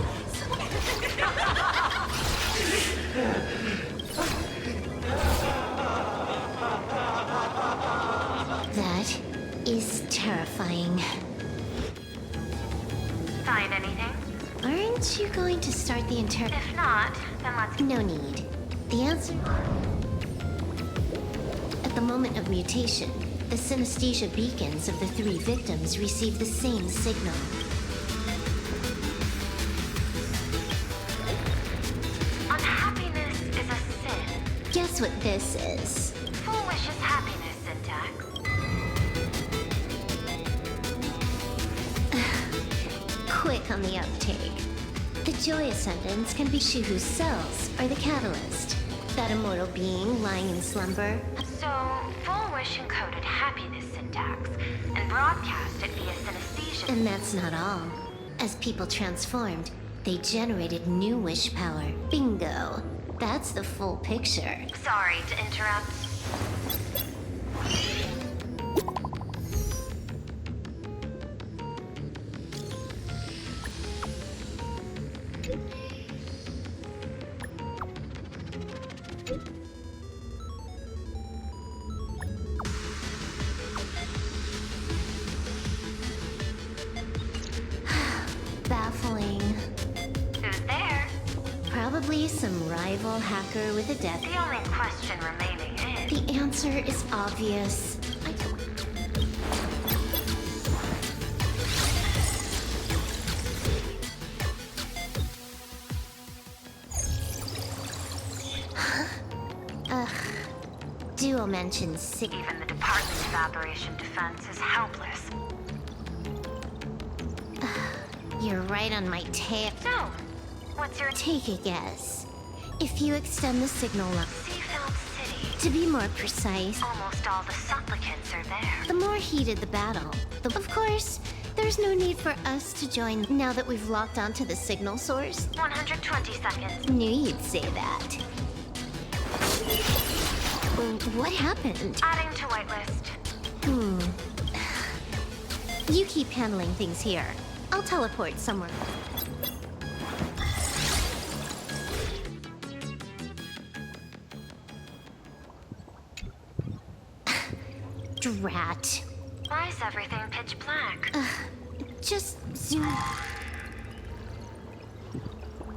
That is terrifying. Find anything? Aren't you going to start the If not, then let's... No need. The answer... At the moment of mutation, the synesthesia beacons of the 3 victims received the same signal. Unhappiness is a sin. Guess what this is? Foolish is happiness syntax. Quick on the uptake. The Joy Ascendants can be she whose cells are the catalyst. That immortal being lying in slumber. So, Full Wish encoded happiness syntax and broadcast it via synesthesia. And that's not all. As people transformed, they generated new wish power. Bingo. That's the full picture. Sorry to interrupt. Baffling. Who's there? Probably some rival hacker with a death. The only question remaining is... The answer is obvious. I don't... Duo mentioned sick. Even the Department of Operation Defense is helpless. You're right on my tail. So, what's your... Take a guess. If you extend the signal up... Seafeld City. To be more precise... Almost all the supplicants are there. The more heated the battle. Of course, there's no need for us to join now that we've locked onto the signal source. 120 seconds. Knew you'd say that. What happened? Adding to whitelist. You keep handling things here. I'll teleport somewhere. Drat. Why is everything pitch black? Just zoom.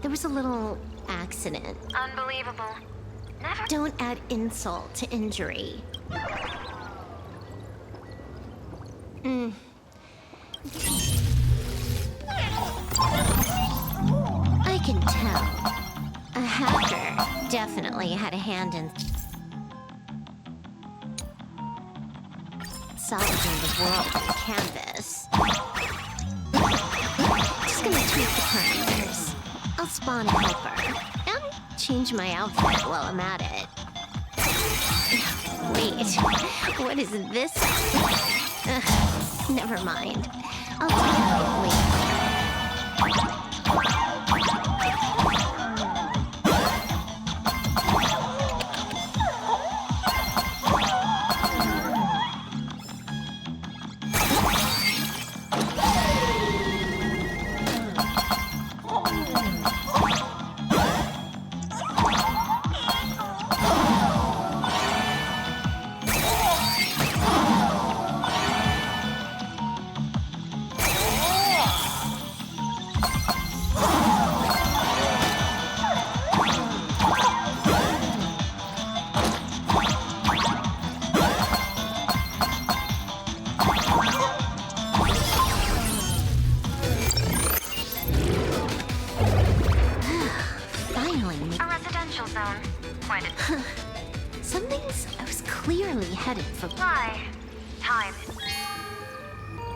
There was a little accident. Unbelievable. Never. Don't add insult to injury. I can tell. A hacker definitely had a hand in salvaging the world on canvas. Just gonna tweak the parameters. I'll spawn a helper and change my outfit while I'm at it. Wait, what is this? Never mind. I'll take a look later.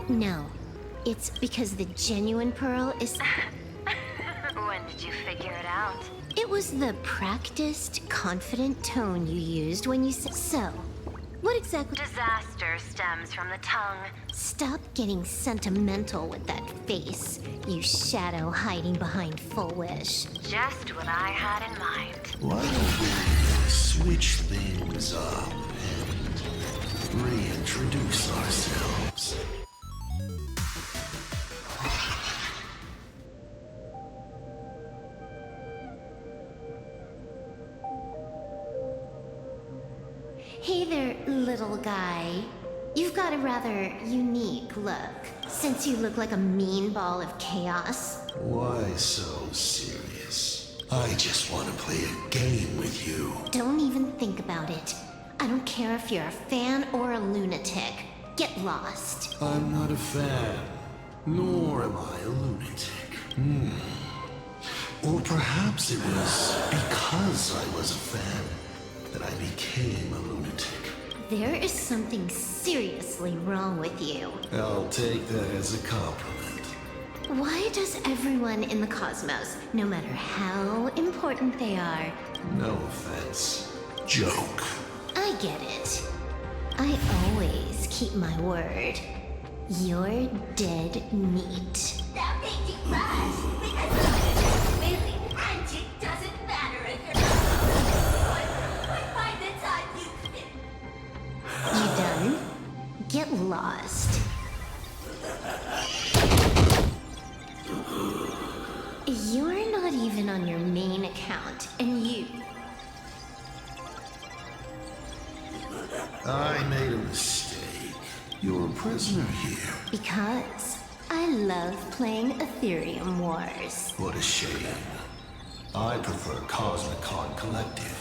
No, it's because the genuine pearl is... When did you figure it out? It was the practiced, confident tone you used when you said... So, what exactly... Disaster stems from the tongue. Stop getting sentimental with that face, you shadow hiding behind Full Wish. Just what I had in mind. Why don't we switch things up and reintroduce ourselves? Hey there, little guy. You've got a rather unique look, since you look like a mean ball of chaos. Why so serious? I just want to play a game with you. Don't even think about it. I don't care if you're a fan or a lunatic. Get lost. I'm not a fan, nor am I a lunatic. Or perhaps it was because I was a fan that I became a lunatic. There is something seriously wrong with you. I'll take that as a compliment. Why does everyone in the cosmos, no matter how important they are... No offense. Joke. I get it. I always keep my word. You're dead meat. That makes it right, because really, and it doesn't matter if you're... By the time You done? Get lost. You're not even on your main account, and you... I made a mistake. You're a prisoner here. Because I love playing Ethereum Wars. What a shame. I prefer Cosmicon Collective.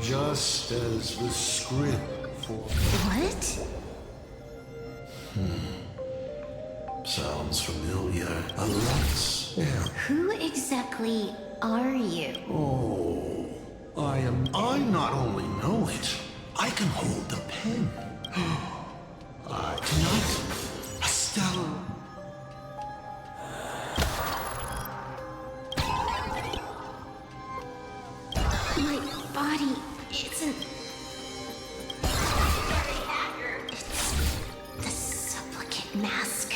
Just as the script for... What? Sounds familiar. A lot. Yeah. Who exactly are you? Oh, I not only know it, I can hold the pen. Tonight, a stellar... My body isn't... It's the supplicant mask.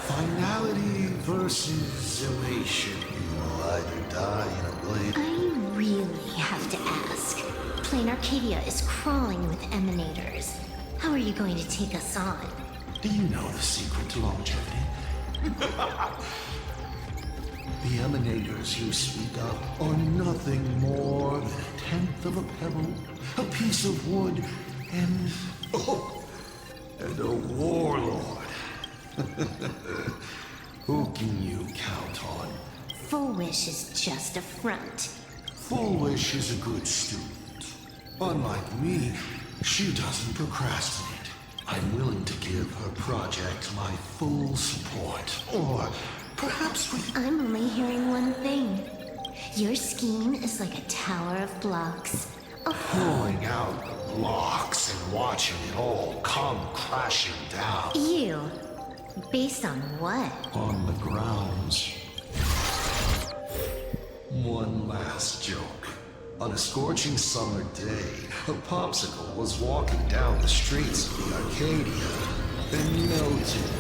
Finality versus elation. You will either die in a blade... I really have to ask. Plain Arcadia is crawling with emanators. How are you going to take us on? Do you know the secret to longevity? The emanators you speak of are nothing more than a tenth of a pebble, a piece of wood, and a warlord. Who can you count on? Full Wish is just a front. Full Wish is a good student. Unlike me, she doesn't procrastinate. I'm willing to give her project my full support. Or perhaps we... I'm only hearing one thing. Your scheme is like a tower of blocks. Pulling out the blocks and watching it all come crashing down. You? Based on what? On the grounds. One last joke. On a scorching summer day, a popsicle was walking down the streets of the Arcadia and melted.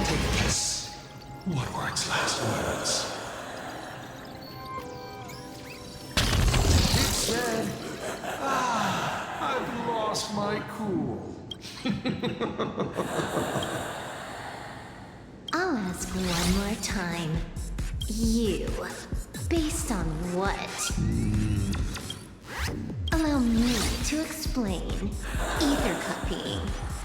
Take a guess. What were its last words? It said, I've lost my cool. I'll ask one more time. You. Based on what? Allow me to explain. Ether copying.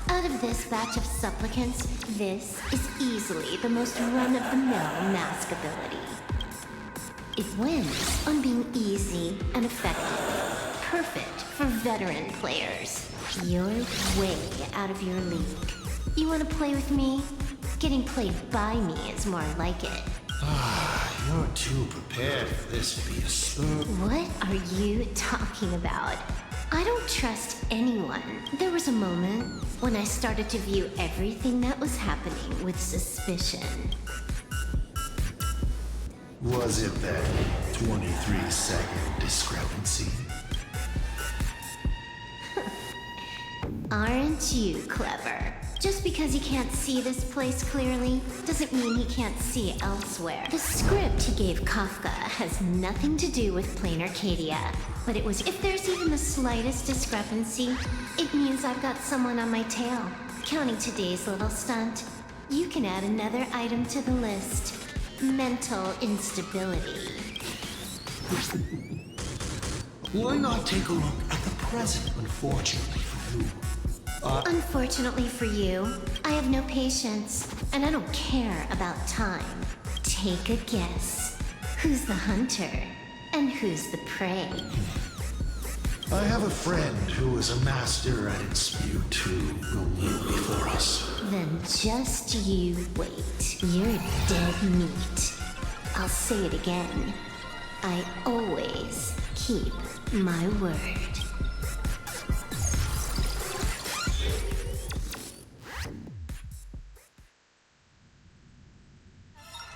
Out of this batch of supplicants, this is easily the most run-of-the-mill mask ability. It wins on being easy and effective. Perfect for veteran players. You're way out of your league. You want to play with me? Getting played by me is more like it. You're too prepared for this to be a slur. What are you talking about? I don't trust anyone. There was a moment when I started to view everything that was happening with suspicion. Was it that 23-second discrepancy? Aren't you clever? Just because he can't see this place clearly, doesn't mean he can't see elsewhere. The script he gave Kafka has nothing to do with Plain Arcadia, but it was if there's even the slightest discrepancy, it means I've got someone on my tail. Counting today's little stunt, you can add another item to the list. Mental instability. Why not take a look at the present, unfortunately for you? Unfortunately for you, I have no patience, and I don't care about time. Take a guess. Who's the hunter, and who's the prey? I have a friend who is a master at dispute who will kneel before us. Then just you wait. You're dead meat. I'll say it again. I always keep my word.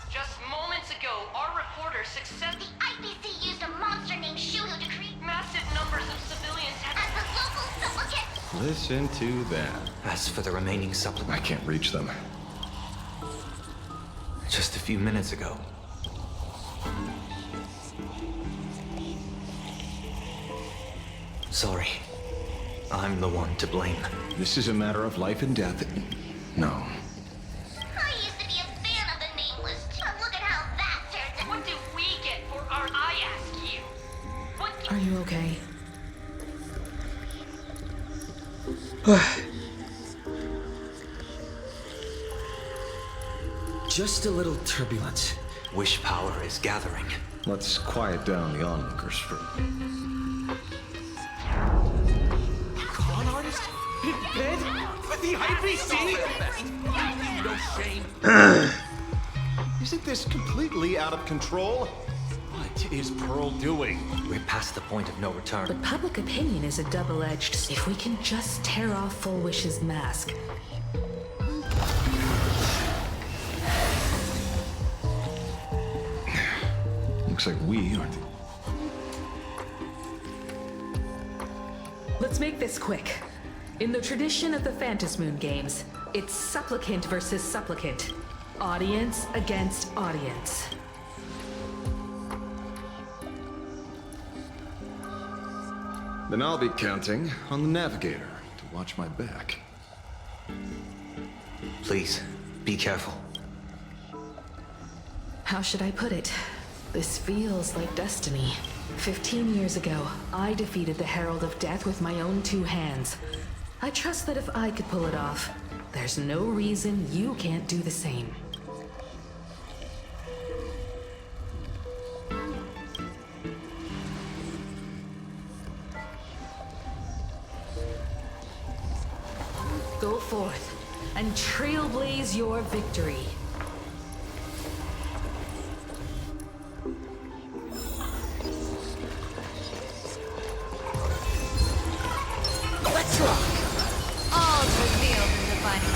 Just moments ago, our reporter successfully... The IPC used a monster named Shuhu to create massive numbers of civilians as the local supplicant. Listen to that. As for the remaining supplicants, I can't reach them. just a few minutes ago. Sorry. I'm the one to blame. This is a matter of life and death. No. I used to be a fan of the Nameless, but look at how that turned out. What do we get for our... I ask you? What... Are you okay? Just a little turbulence. Wish power is gathering. Let's quiet down the onlookers for... Con artist? In bed? With the IPC? No shame. Isn't this completely out of control? What is Pearl doing? We're past the point of no return. But public opinion is a double-edged. If we can just tear off Full Wish's mask. Looks like we aren't... Let's make this quick. In the tradition of the Phantom Moon games, it's supplicant versus supplicant. Audience against audience. Then I'll be counting on the navigator to watch my back. Please, be careful. How should I put it? This feels like destiny. 15 years ago, I defeated the Herald of Death with my own 2 hands. I trust that if I could pull it off, there's no reason you can't do the same. Go forth and trailblaze your victory. Let's rock! All's revealed in the body.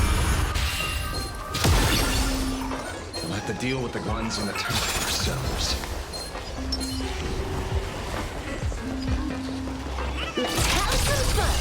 We'll have to deal with the ones in the tower ourselves. Let's have some fun!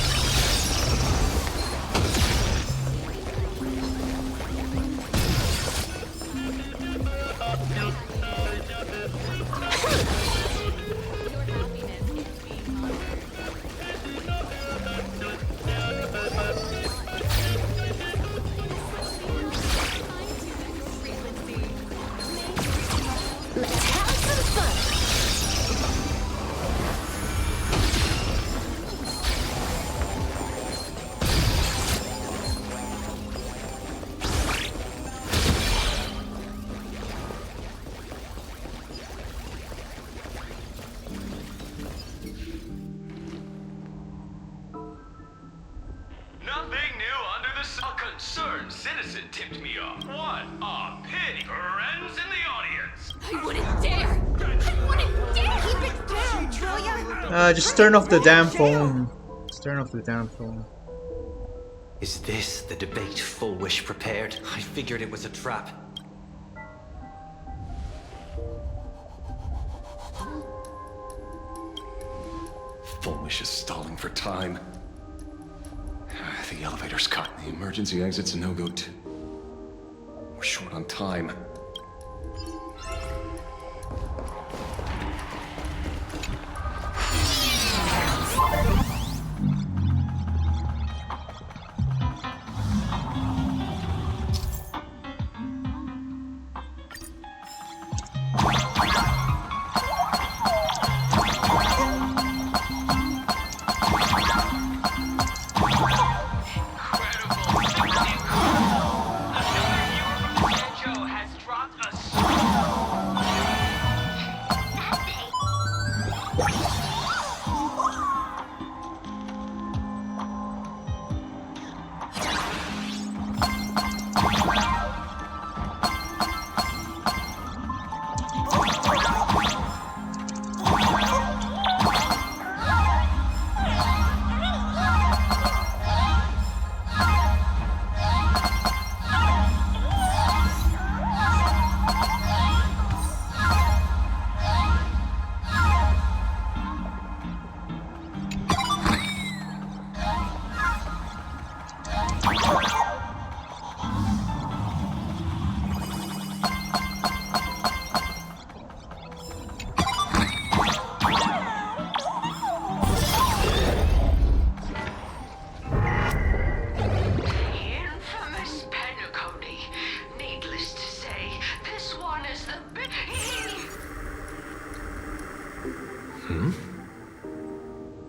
Nothing new under the sun. A concerned citizen tipped me off. What a pity. Friends in the audience. I wouldn't dare! I wouldn't dare! Keep it down, Julia! Just turn off the damn phone. Just turn off the damn phone. Is this the debate Full Wish prepared? I figured it was a trap. Full Wish is stalling for time. The elevator's cut. The emergency exit's a no-go too. We're short on time.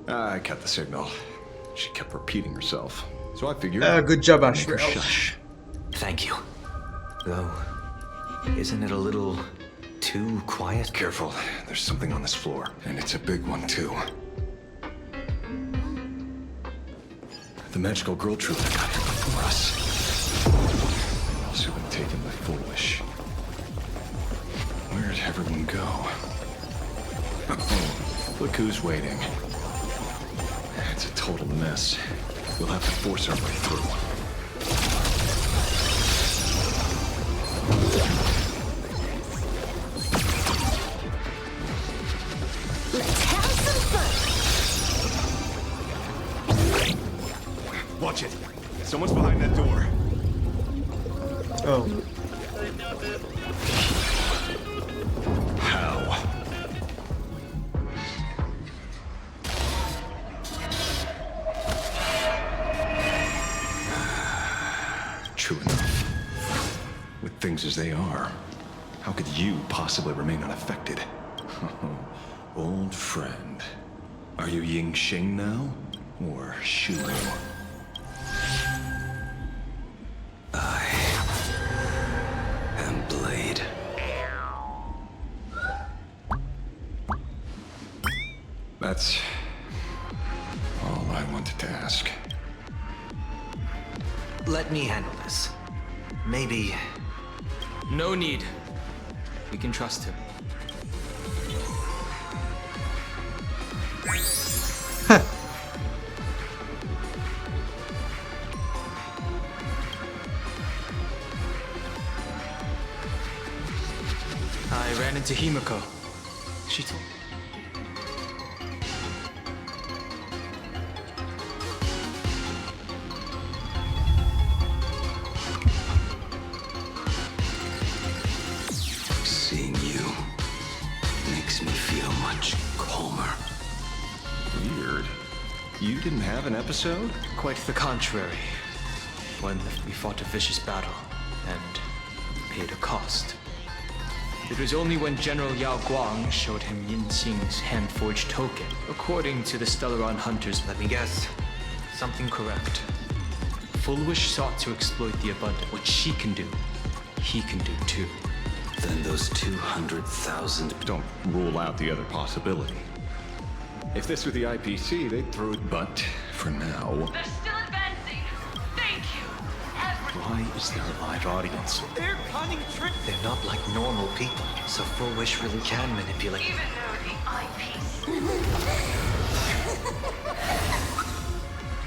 I cut the signal. She kept repeating herself. So I figured... good job, Ash. Shush. Thank you. Though, isn't it a little too quiet? Careful. There's something on this floor. And it's a big one, too. The magical girl troop that got here before us. Also been taken by Foolish. Where'd everyone go? Oh, look who's waiting. It's a total mess. We'll have to force our way through. Let's have some fun! Watch it. Someone's behind that door. Oh. How? true enough. With things as they are, how could you possibly remain unaffected? Old friend. Are you Ying Xing now? Or Shu? I am Blade. That's all I wanted to ask. Let me handle this. Maybe... No need. We can trust him. I ran into Himiko. She told me. Seeing you makes me feel much calmer. Weird. You didn't have an episode? Quite the contrary. When we fought a vicious battle and paid a cost. It was only when General Yao Guang showed him Yin Xing's hand-forged token, according to the Stellaron hunters. Let me guess. Something correct. Full Wish sought to exploit the abundant. What she can do, he can do too. Then those 200,000... Don't rule out the other possibility. If this were the IPC, they'd throw it, but for now... They're still advancing. Thank you. Why is there a live audience? They're cunning tricks. They're not like normal people, so Full Wish really can manipulate. Even though the eyepiece.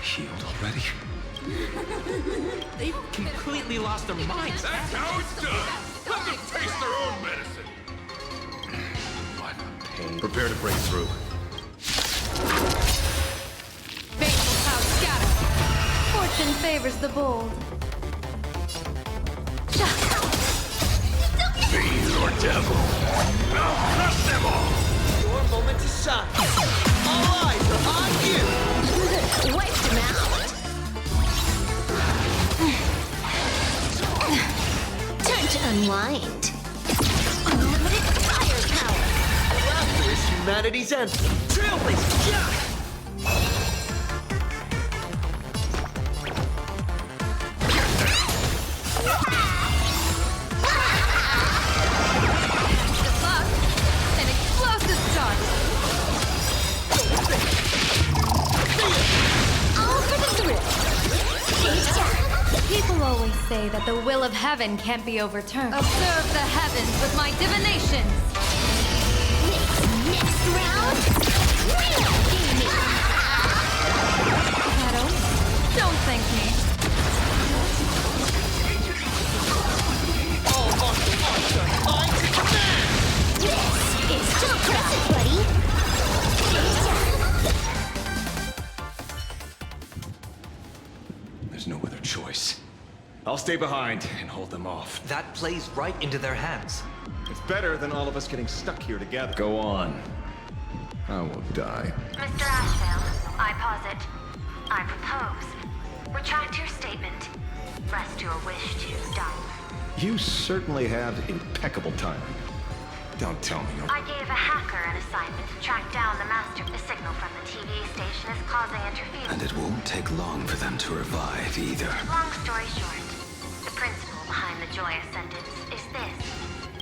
Healed already? They've completely lost their minds. That's how it's done. Let them taste their own medicine. What a pain. Prepare to break through. Faithful house scatter. Fortune favors the bold. Fiend or devil. I'll crush them all. Your moment to shine. All eyes are on you. Wiped him out. Turn to unwind. Unlimited firepower. Laughter is humanity's end. Trailblazer, yeah! Good luck. An explosive start. All for the thrill. People always say that the will of heaven can't be overturned. Observe the heavens with my divinations. Next round. Real gaming. Shadow, don't thank me. All martial arts are mine to command. This is don't press it, buddy. There's no other choice. I'll stay behind and hold them off. That plays right into their hands. It's better than all of us getting stuck here together. Go on. I won't die. Mr. Ashvale, I posit, I propose, retract your statement, rest your wish to die. You certainly have impeccable timing. Don't tell me you're... I gave a hacker an assignment to track down the master. The signal from the TV station is causing interference. And it won't take long for them to revive either. Long story short, the principle behind the joyous sentence is this.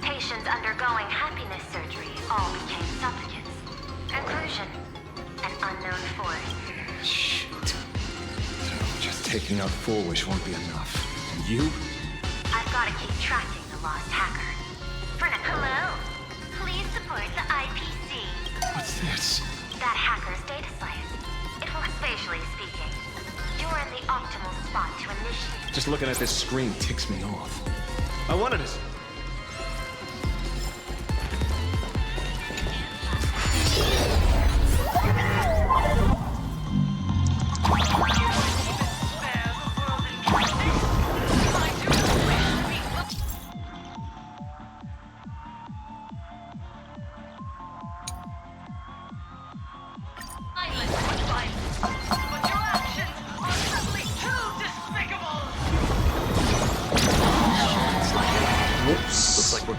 Patients undergoing happiness surgery all became supplicants. Conclusion, an unknown force. Shoot. So just taking out Full Wish won't be enough. And you? I've got to keep tracking the lost hacker. For now, hello. Please support the IPC. What's this? That hacker's data science. It will, spatially speaking, you're in the optimal spot to initiate. Just looking at this screen ticks me off. I wanted to...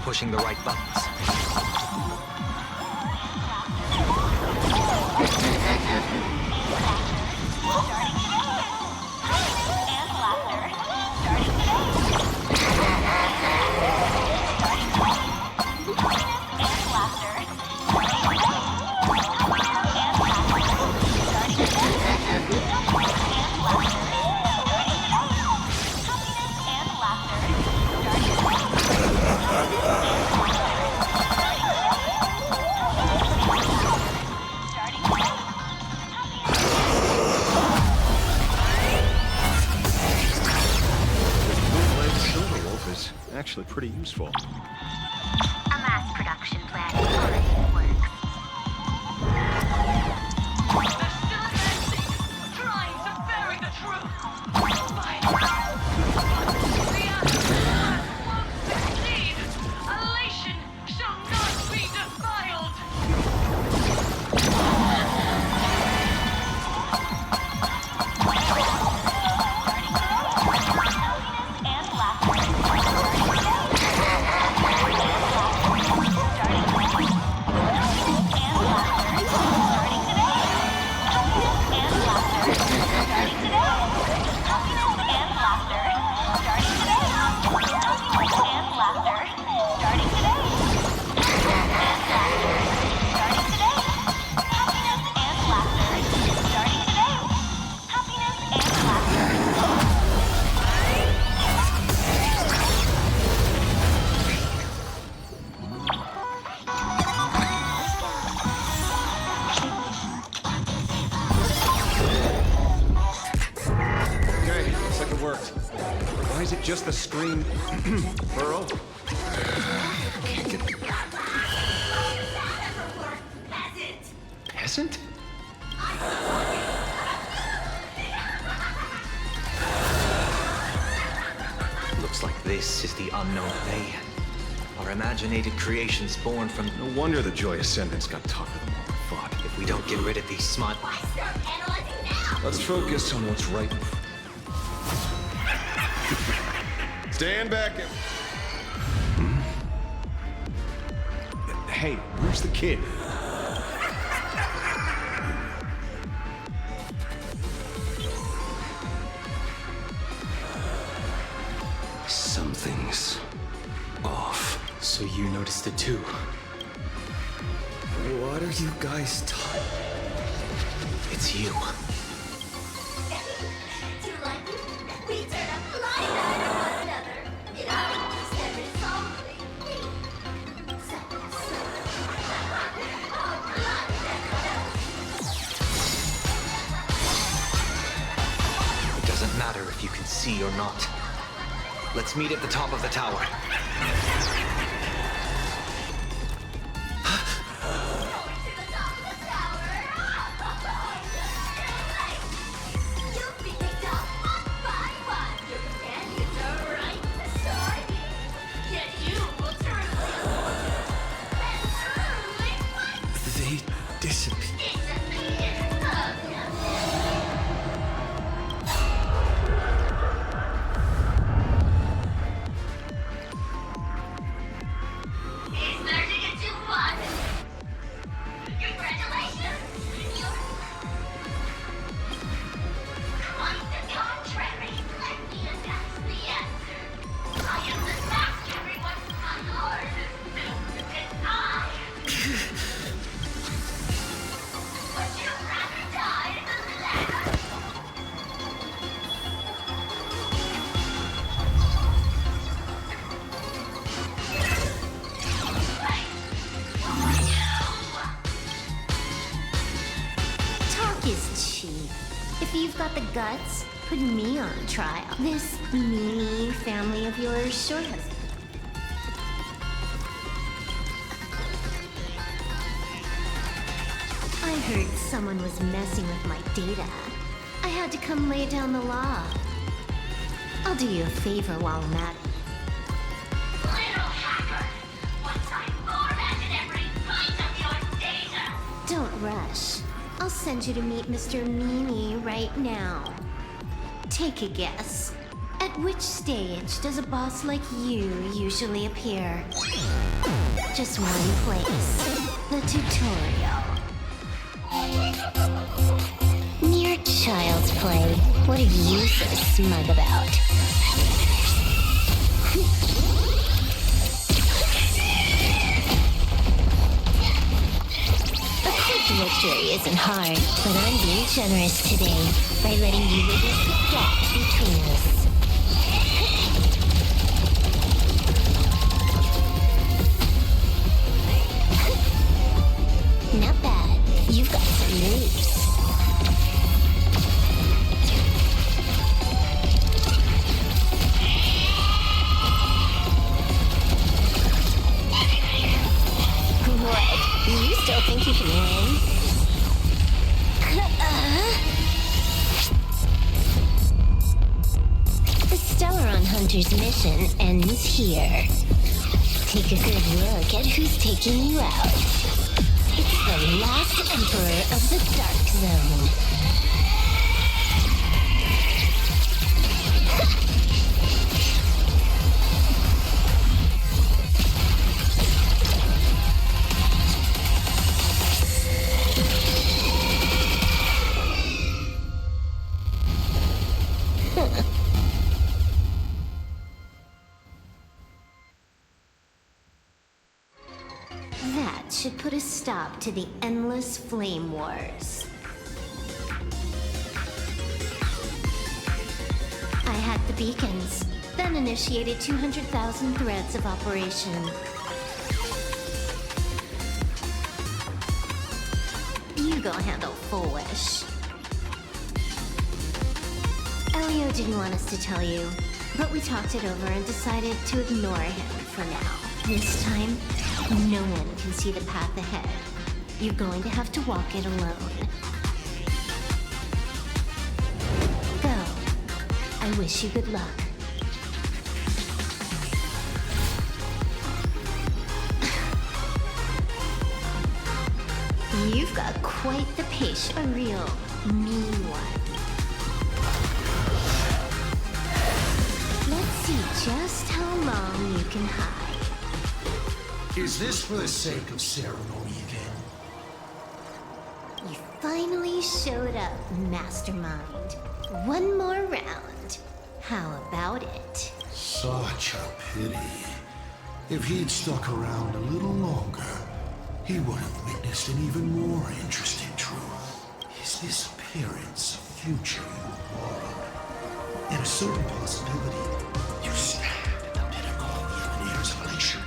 pushing the right buttons. Actually pretty useful. A mass production plan already works. Trying to bury the truth. Succeed. Elation shall not be defiled. Why is it just the screen burrow? Can't get... Peasant? Looks like this is the unknown they. Our imaginated creations born from... No wonder the Joy Ascendants got tougher than what we thought. If we don't get rid of these smart... Let's focus on what's right. Stand back. Hey, where's the kid? Something's off. So you noticed it too? What are you guys talking? It's you. Matter if you can see or not. Let's meet at the top of the tower. They disappeared. If you've got the guts, put me on trial. This Mimi family of yours sure has. I heard someone was messing with my data. I had to come lay down the law. I'll do you a favor while I'm at it. Little hacker! Once I formatted every bite of your data! Don't rush. I'll send you to meet Mr. Mimi right now. Take a guess. At Which stage does a boss like you usually appear? Just one place. The tutorial. Mere child's play. What are you so smug about? A quick victory isn't hard, but I'm being generous today by letting you reduce the gap between us. Not bad. You've got some moves. What? You still think you can win? The Stellaron Hunter's mission ends here. Take a good look at who's taking you out. It's the last Emperor of the Dark Zone. That should put a stop to the endless flame wars. I hacked the beacons, then initiated 200,000 threads of operation. You go handle Foolish. Elio didn't want us to tell you, but we talked it over and decided to ignore him for now. This time, no one can see the path ahead. You're going to have to walk it alone. Go. I wish you good luck. You've got quite the pace, a real mean one. Let's see just how long you can hide. Is this for the sake of ceremony again? You finally showed up, Mastermind. One more round. How about it? Such a pity. If he'd stuck around a little longer, he would have witnessed an even more interesting truth. His disappearance of future world. And a certain possibility, you stand at the pinnacle of the Emanier's elation.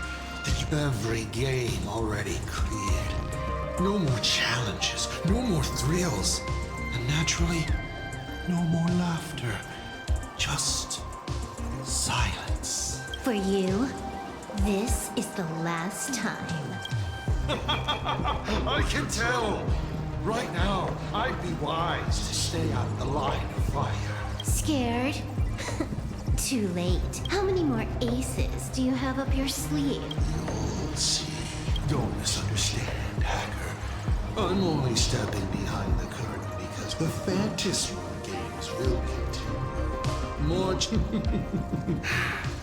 Every game already cleared. No more challenges, no more thrills, and naturally, no more laughter. Just silence. For you, this is the last time. I can tell. Right now, I'd be wise to stay out of the line of fire. Scared? Too late. How many more aces do you have up your sleeve? You'll see. Don't misunderstand, hacker. I'm only stepping behind the curtain because the Fantasy games will continue. More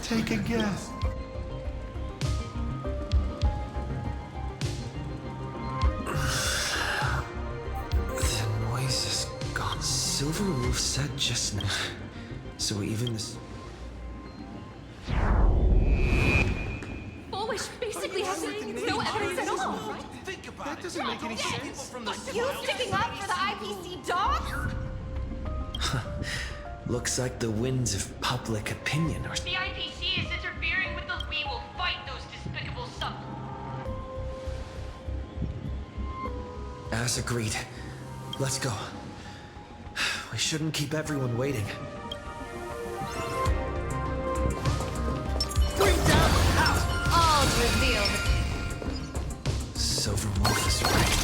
Take a guess. The noise is gone. Silver Wolf said just now. So even this... Foolish basically has no evidence at all. Think about that doesn't make any sense. But you sticking up for the IPC dog? Looks like the winds of public opinion are... The IPC is interfering with the... We will fight those despicable sub... As agreed. Let's go. We shouldn't keep everyone waiting. All's revealed. Silver Wolf is right.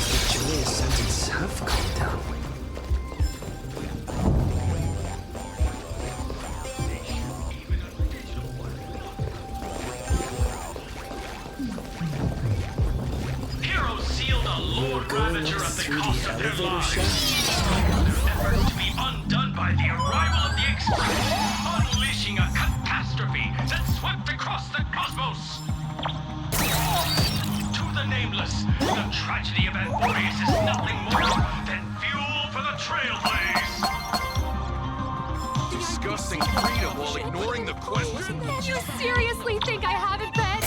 The joyous sentences have calmed down. Heroes sealed a Lord Ravager at the cost of their lives. Shaft. Efforts to be undone by the arrival of the Express. catastrophe that swept across the cosmos. To the nameless, the tragedy of Anthurius is nothing more than fuel for the trailblaze. Discussing freedom while ignoring the question? You seriously think I haven't been?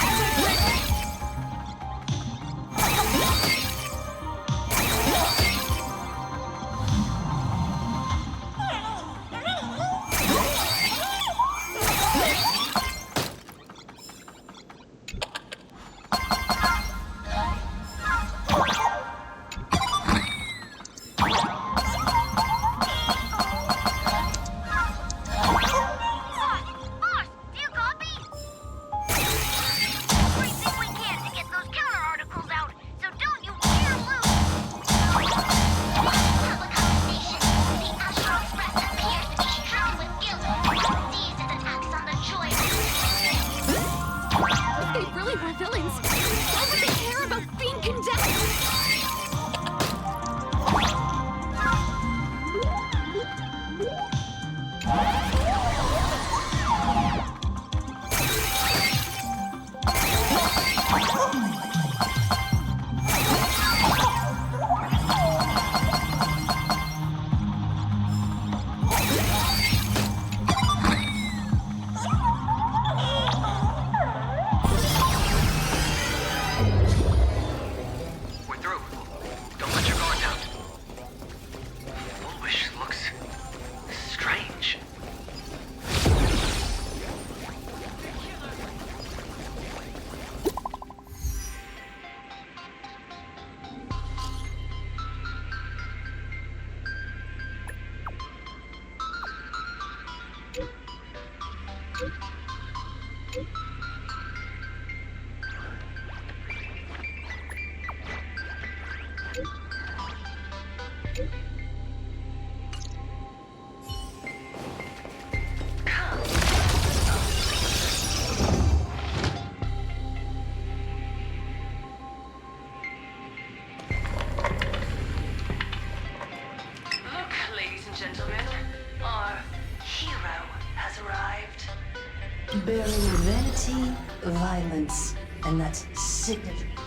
Bearing vanity, violence, and that's significant.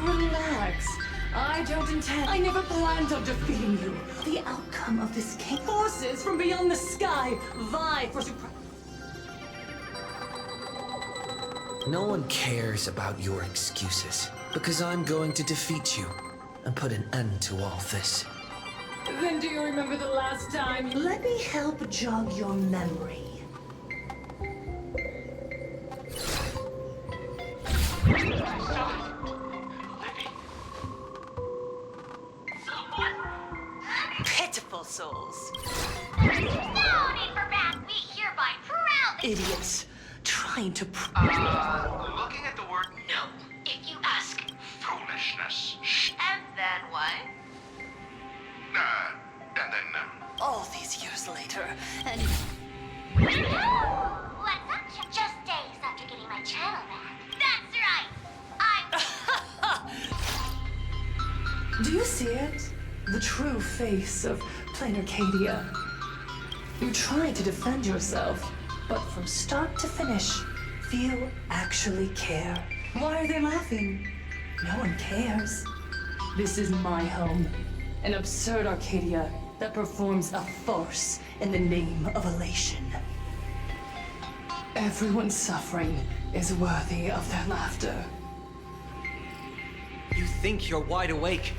Relax. I don't intend. I never planned on defeating you. The outcome of this game. Forces from beyond the sky vie for No one cares about your excuses, because I'm going to defeat you and put an end to all this. Then do you remember the last time? Let me help jog your memory. Pitiful souls. No need for bad. We hereby proudly. Idiots. Trying to Looking at the word no. If you ask. foolishness. And then what? And then, all these years later, and What's up? Just days after getting my channel back. That's right. do you see it? The true face of plain Arcadia. You try to defend yourself, but from start to finish, few actually care. Why are they laughing? No one cares. This is my home. An absurd Arcadia that performs a farce in the name of elation. Everyone's suffering is worthy of their laughter. You think you're wide awake,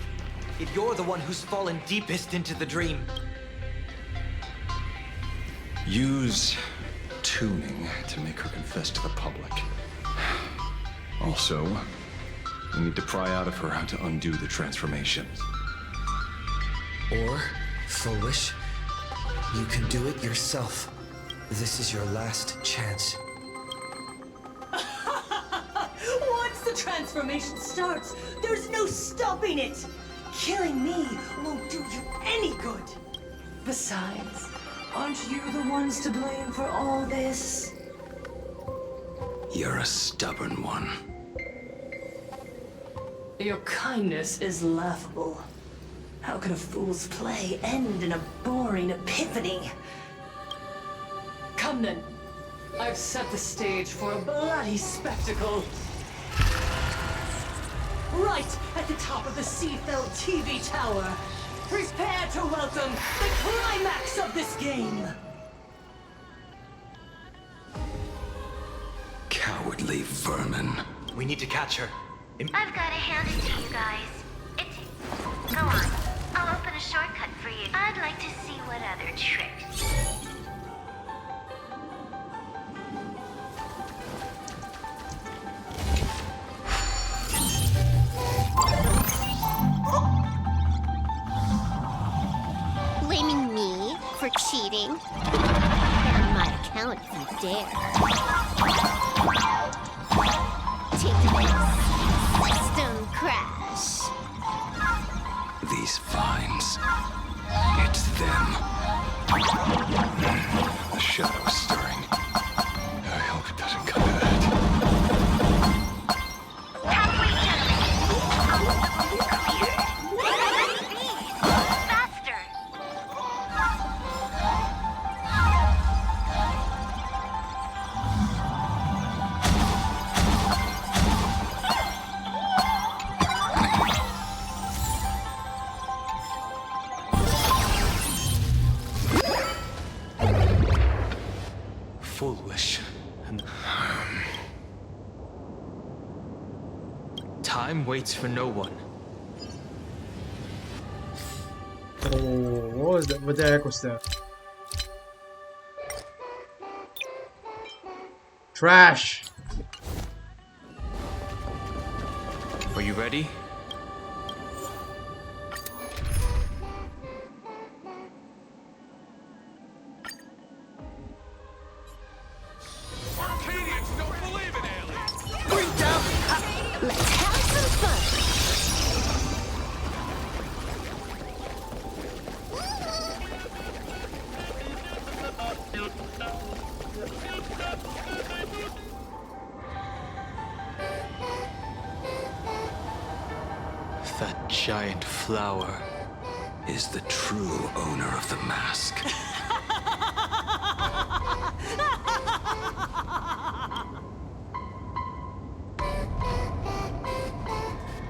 yet you're the one who's fallen deepest into the dream. Use tuning to make her confess to the public. Also, we need to pry out of her how to undo the transformation. Or, foolish, you can do it yourself. This is your last chance. Once the transformation starts, there's no stopping it. Killing me won't do you any good. Besides, aren't you the ones to blame for all this? You're a stubborn one. Your kindness is laughable. How could a fool's play end in a boring epiphany? Come then. I've set the stage for a bloody spectacle. Right at the top of the Seafeld TV tower. Prepare to welcome the climax of this game. Cowardly vermin. We need to catch her. I've got to hand it to you guys. Go on. I'll open a shortcut for you. I'd like to see what other tricks. Blaming me for cheating? On my account if you dare. Take this. System crash. These vines. It's them. The shadow's stirring. I hope it doesn't come to that. Halfway faster. Foolish. And time waits for no one. Oh, what was that? What the heck was that? Trash! Are you ready? Arcadians don't believe in aliens. Bring down. Let's have some fun. That giant flower is the true owner of the mask.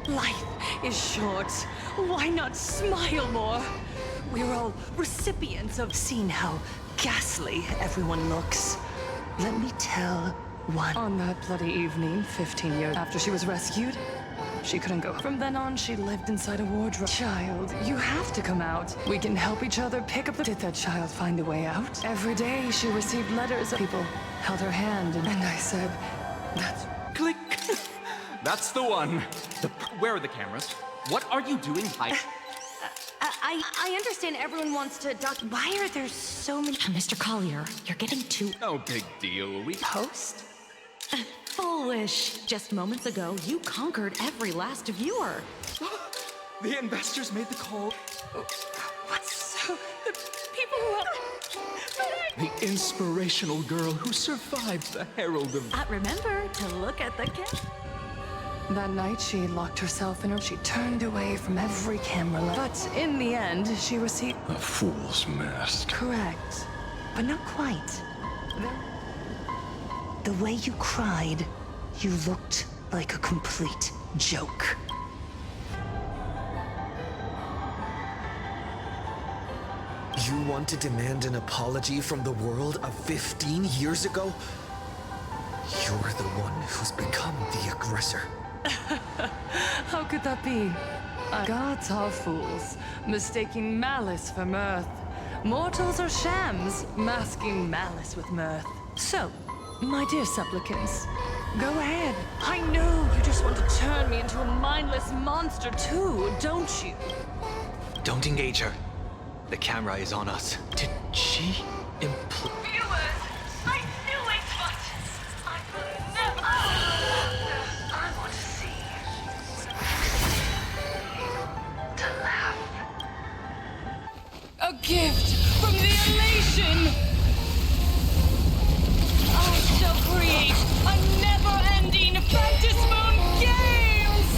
Life is short. Why not smile more? We're all recipients of seeing how ghastly everyone looks. Let me tell one. On that bloody evening, 15 years after she was rescued, she couldn't go. From then on, she lived inside a wardrobe. Child, you have to come out. We can help each other pick up the... Did that child find a way out? Every day, she received letters of people held her hand, and I said, that's... Click! That's the one. Where are the cameras? What are you doing hiding? I understand everyone wants to Why are there so many... Mr. Collier, you're getting too... No big deal. We Post? Foolish. Just moments ago, you conquered every last viewer. The investors made the call. What's so... The people who... The inspirational girl who survived the Herald of... Remember to look at the That night, she locked herself in her... She turned away from every camera light. But in the end, she received... A fool's mask. Correct. But not quite. The way you cried, you looked like a complete joke. You want to demand an apology from the world of 15 years ago? You're the one who's become the aggressor. How could that be? Gods are fools, mistaking malice for mirth. Mortals are shams, masking malice with mirth. So, my dear supplicants, go ahead. I know you just want to turn me into a mindless monster too, don't you? Don't engage her. The camera is on us. Did she imply... Viewers, I knew it, but I will never... I want to see. To laugh. A gift from the elation! I shall create a never-ending Phantasmoon Games!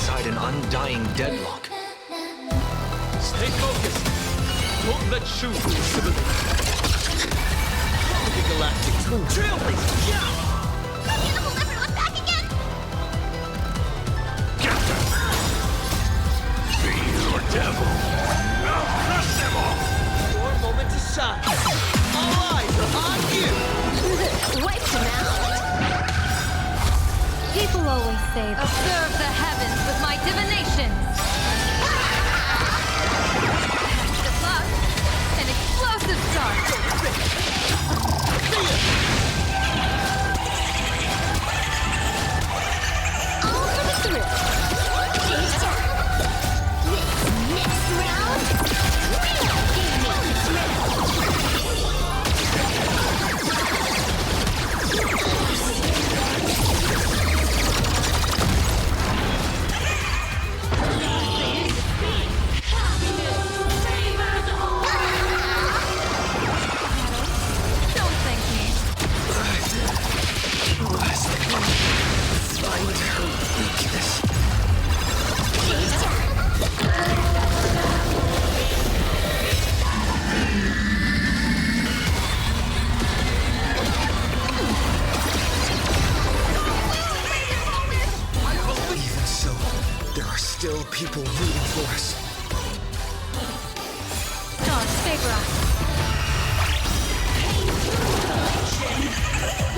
inside an undying deadlock. Stay focused. Don't let Shu lose. The galactic trailblazer. Yeah. Don't you hold everyone back again? Be your devil. I'll crush them all. Your moment to shine. All eyes are on you. Wipe them out. People always say, observe the heavens with my divinations. Good luck. An explosive start. All for the thrill. Next round, real gaming Don't thank me. Find her weakness. Even so, there are still people rooting for us. Gods favor us.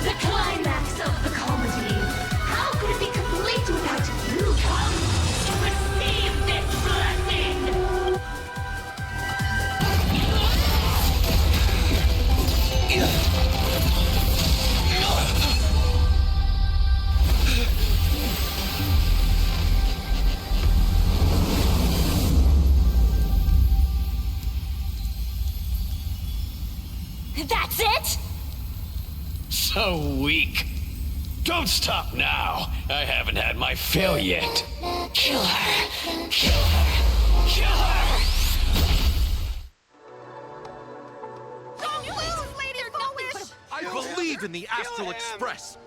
The climax of the comedy. How could it be complete without you come to receive this blessing? That's it? So weak. Don't stop now. I haven't had my fill yet. Kill her. Kill her. Kill her. Don't lose, Lady Foolish! I believe in the Astral Express.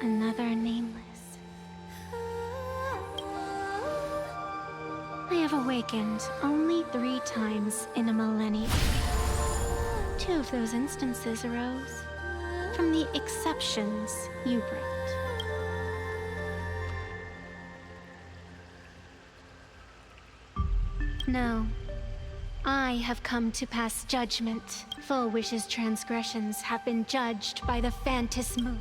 Another nameless. I have awakened only 3 times in a millennium. 2 of those instances arose from the exceptions you brought. No. I have come to pass judgment. Full Wish's transgressions have been judged by the Phantom Moon.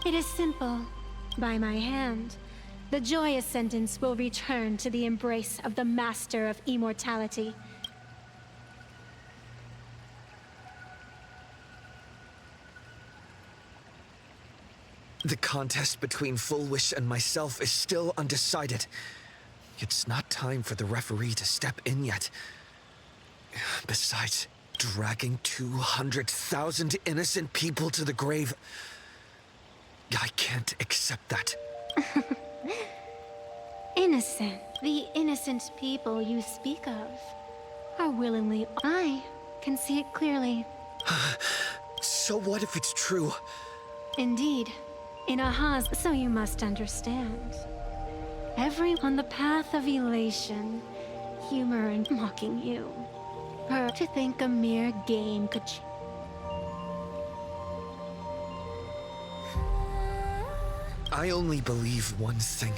It is simple. By my hand, the joyous sentence will return to the embrace of the Master of Immortality. The contest between Full Wish and myself is still undecided. It's not time for the referee to step in yet. Besides, dragging 200,000 innocent people to the grave... I can't accept that. Innocent. The innocent people you speak of are willingly... I can see it clearly. So what if it's true? Indeed. In Ahaz, so you must understand. Every on the path of elation, humor and mocking you. Her to think a mere game could... I only believe one thing.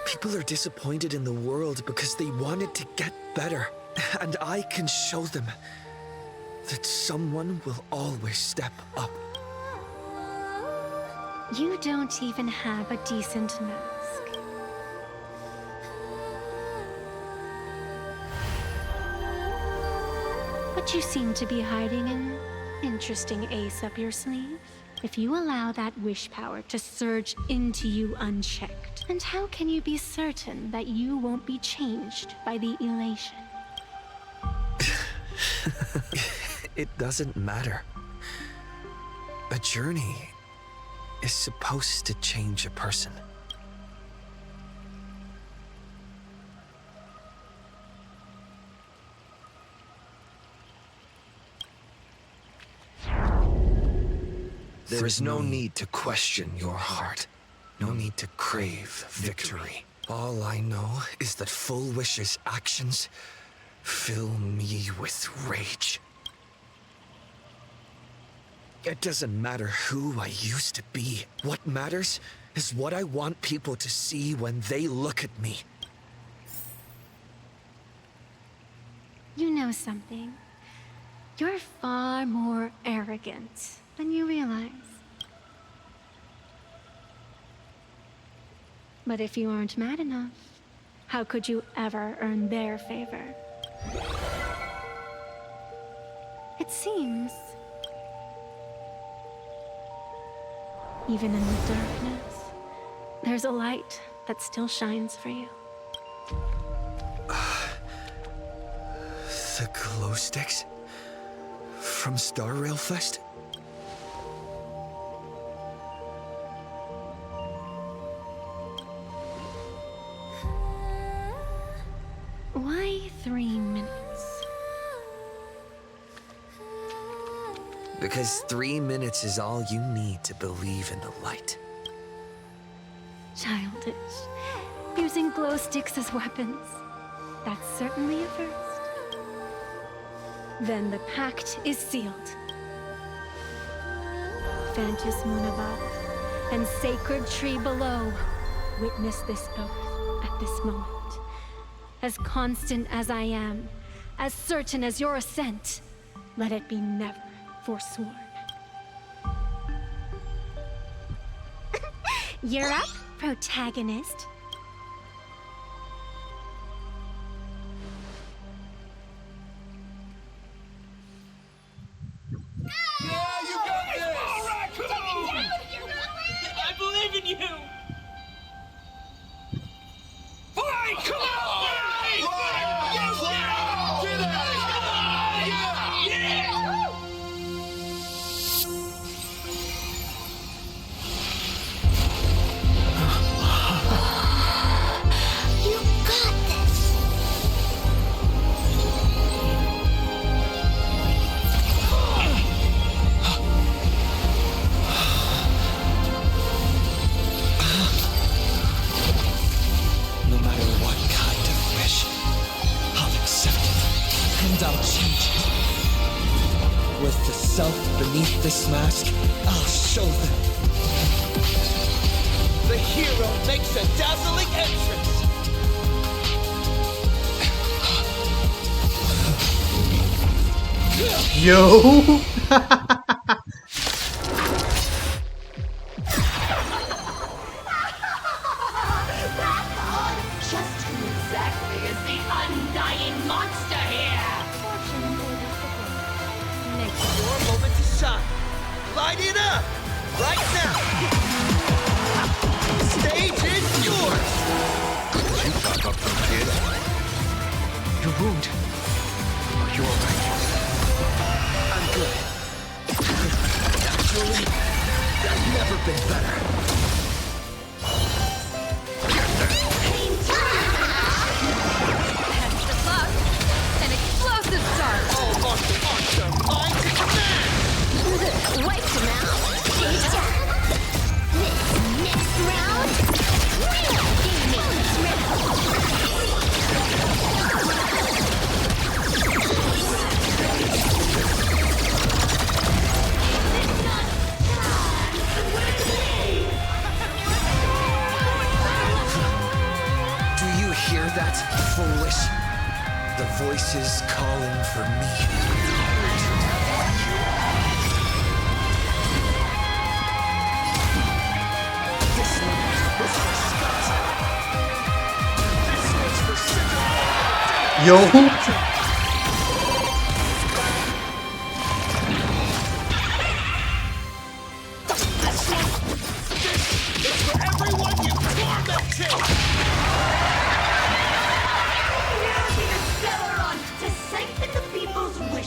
People are disappointed in the world because they want it to get better. And I can show them that someone will always step up. You don't even have a decent mask. But you seem to be hiding an interesting ace up your sleeve. If you allow that wish power to surge into you unchecked, and how can you be certain that you won't be changed by the elation? It doesn't matter. A journey is supposed to change a person. There is no need to question your heart. No need to crave victory. All I know is that Full Wish's actions fill me with rage. It doesn't matter who I used to be. What matters is what I want people to see when they look at me. You know something? You're far more arrogant than you realize. But if you aren't mad enough, how could you ever earn their favor? It seems, even in the darkness, there's a light that still shines for you. The glow sticks? From Star Rail Fest? Why 3 minutes? Because 3 minutes is all you need to believe in the light. Childish. Using glow sticks as weapons. That's certainly a first. Then the pact is sealed. Phantos moon above and sacred tree below, witness this oath at this moment. As constant as I am, as certain as your ascent, let it be never forsworn. You're up, protagonist. I believe in you! Fine! Come on! You got this! No matter what kind of wish, I'll accept it, and I'll change it. With the self beneath this mask, I'll show them. The hero makes a dazzling entrance! Yo! Just who exactly is the undying monster here? It's your moment to shine. Light it up! Right now! The stage is yours! You talk up some kid. Your wound. Are you alright? I'm good. Actually, I've never been better. Extra luck. An explosive start. All awesome, mind to command! Wipe them out. Danger. This next round, real gaming round. Do you hear that, foolish? The voices calling for me. This one was for Scott. This one's for Cinderella. Yo! This is for everyone you tormented! We're here, Celeron, to siphon the people's wish.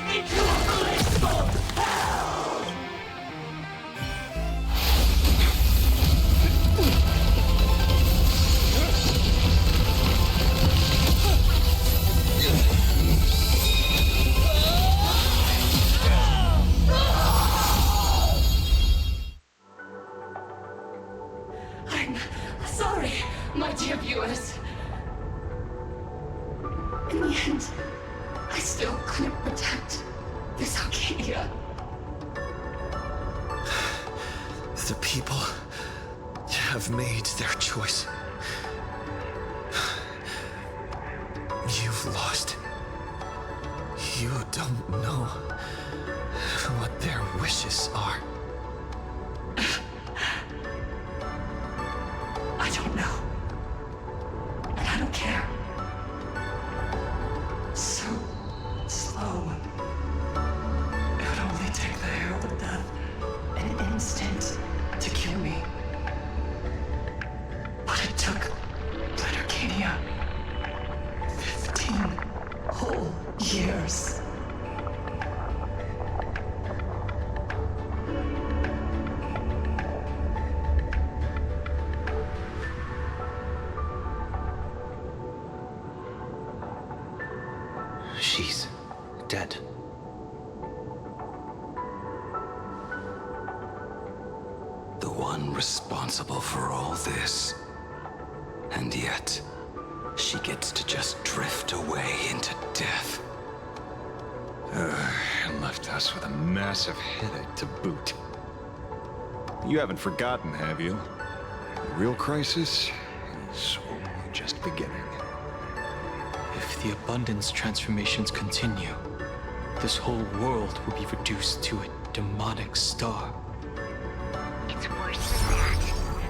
into a blissful hell! I'm sorry, my dear viewers. In the end, I still couldn't protect this Arcadia. The people have made their choice. You've lost. You don't know what their wishes are. I don't know. And I don't care. So slow. It would only take the herald of death an instant to kill me. But it took Blood Arcadia 15 whole years. She's dead. The one responsible for all this. And yet, she gets to just drift away into death. And left us with a massive headache to boot. You haven't forgotten, have you? The real crisis is only just beginning. If the abundance transformations continue, this whole world will be reduced to a demonic star. It's worse than that.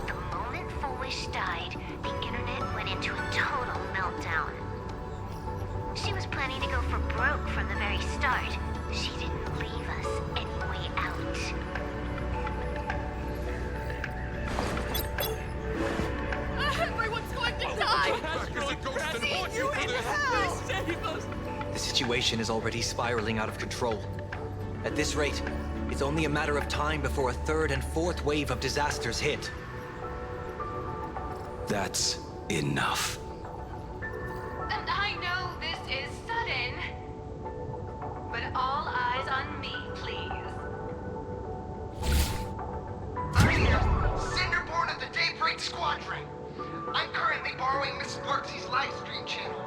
The moment Foolish died, the internet went into a total meltdown. She was planning to go for broke from the very start. She didn't leave us any way out. Everyone's going to die! The situation is already spiraling out of control. At this rate, it's only a matter of time before a third and fourth wave of disasters hit. That's enough. And I know this is sudden, but all eyes on me, please. I'm here, Cinderborn of the Daybreak Squadron. I'm currently borrowing Miss Sparksy's live stream channel.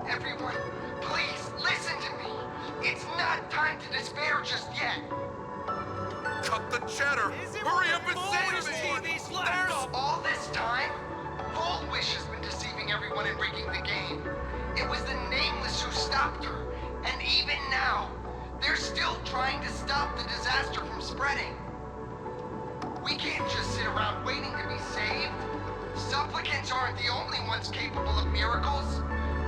Everyone, please listen to me. It's not time to despair just yet. Cut the chatter! Hurry up and say to me! There's all this time, Wish has been deceiving everyone and rigging the game. It was the Nameless who stopped her, and even now, they're still trying to stop the disaster from spreading. We can't just sit around waiting to be saved. Supplicants aren't the only ones capable of miracles.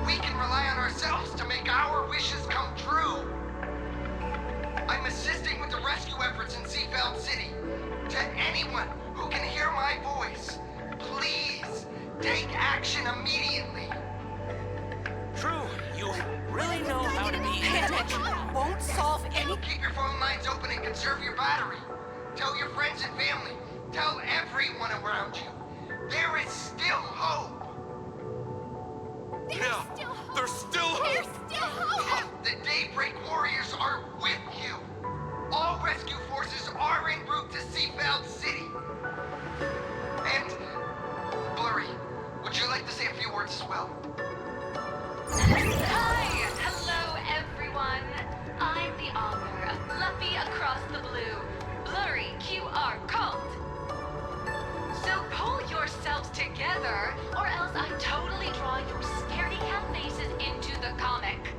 We can rely on ourselves to make our wishes come true. I'm assisting with the rescue efforts in Seafeld City. To anyone who can hear my voice, please take action immediately. True, you really know how to be panic. Won't solve any. Keep your phone lines open and conserve your battery. Tell your friends and family. Tell everyone around you. There is still hope. There's still hope! The Daybreak Warriors are with you. All rescue forces are en route to Seafeld City. And, Blurry, would you like to say a few words as well? Hi! Hello, everyone. I'm the author of Fluffy Across the Blue, Blurry QR Cult. So pull yourselves together, or else I totally draw your scaredy cat faces into the comic.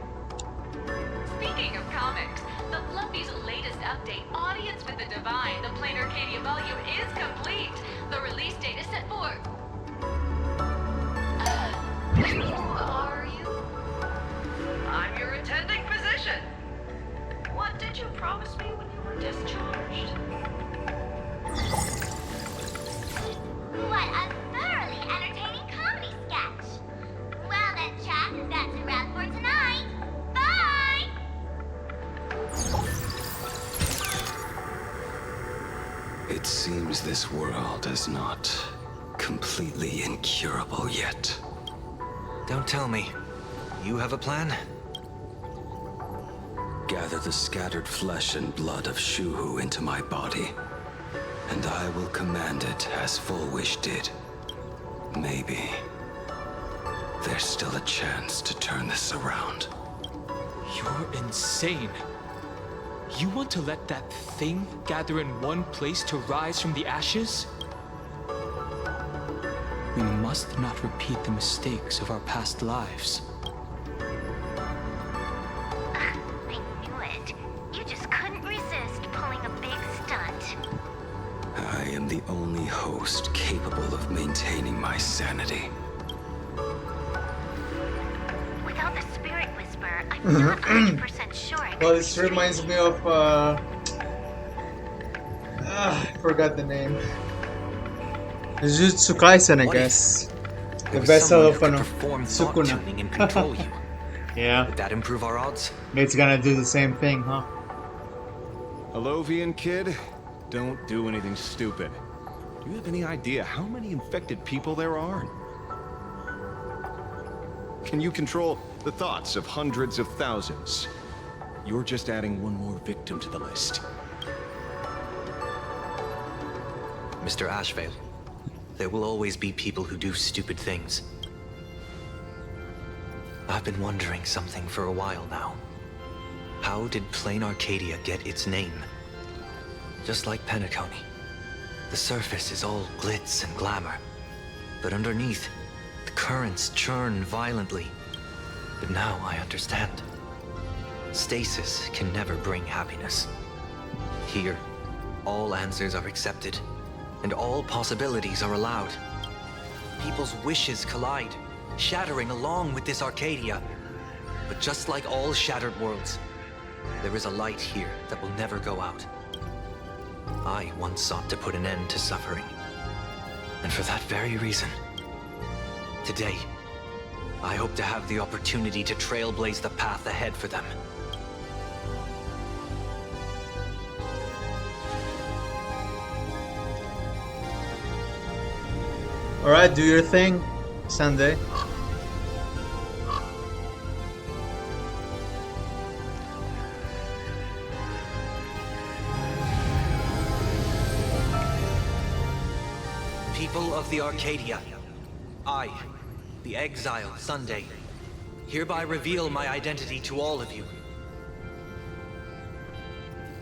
Speaking of comics, the Fluffy's latest update, Audience with the Divine, the Plain Arcadia volume, is complete. The release date is set for... who are you? I'm your attending physician. What did you promise me when you were discharged? What a thoroughly entertaining comedy sketch. Well then, chat, that's a wrap for tonight. Bye! It seems this world is not completely incurable yet. Don't tell me. You have a plan? Gather the scattered flesh and blood of Shuhu into my body, and I will command it as Full Wish did. Maybe there's still a chance to turn this around. You're insane. You want to let that thing gather in one place to rise from the ashes? We must not repeat the mistakes of our past lives. I knew it. You just couldn't resist pulling a big stunt. I am the only host capable of maintaining my sanity. Without the spirit whisper, I'm not 100% sure I Well, this reminds me of I forgot the name. Jujutsu Kaisen, I guess. The vessel of Sukuna. And control you. Yeah. Would that improve our odds? It's gonna do the same thing, huh? Alovian kid, don't do anything stupid. Do you have any idea how many infected people there are? Can you control the thoughts of hundreds of thousands? You're just adding one more victim to the list. Mr. Ashvale, there will always be people who do stupid things. I've been wondering something for a while now. How did Plain Arcadia get its name? Just like Penacony, the surface is all glitz and glamour, but underneath, the currents churn violently. But now I understand. Stasis can never bring happiness. Here, all answers are accepted, and all possibilities are allowed. People's wishes collide, shattering along with this Arcadia. But just like all shattered worlds, there is a light here that will never go out. I once sought to put an end to suffering. And for that very reason, today, I hope to have the opportunity to trailblaze the path ahead for them. Alright, do your thing, Sunday. People of the Arcadia, I, the exile Sunday, hereby reveal my identity to all of you.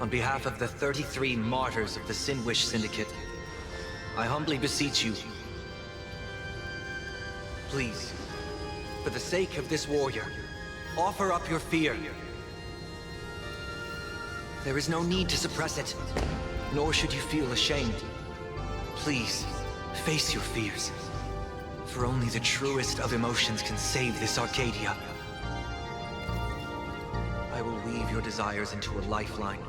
On behalf of the 33 martyrs of the Sinwish Syndicate, I humbly beseech you, please, for the sake of this warrior, offer up your fear. There is no need to suppress it, nor should you feel ashamed. Please, face your fears, for only the truest of emotions can save this Arcadia. I will weave your desires into a lifeline.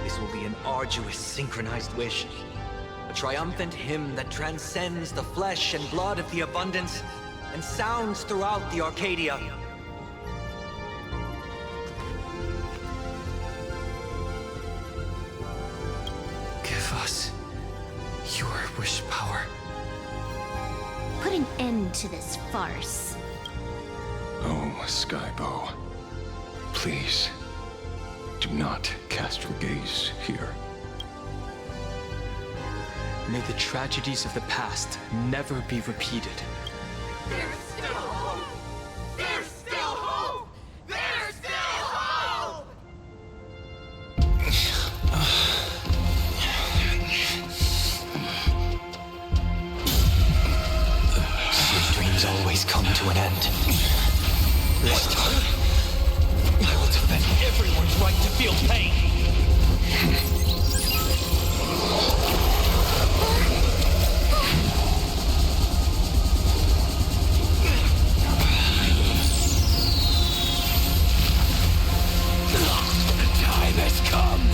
This will be an arduous, synchronized wish. A triumphant hymn that transcends the flesh and blood of the abundance and sounds throughout the Arcadia. Give us your wish power. Put an end to this farce. Oh, Skybow. Please, do not cast your gaze here. May the tragedies of the past never be repeated. There's still hope! There's still hope! There's still hope! Your dreams always come to an end. This time, I will defend everyone's right to feel pain. Time has come!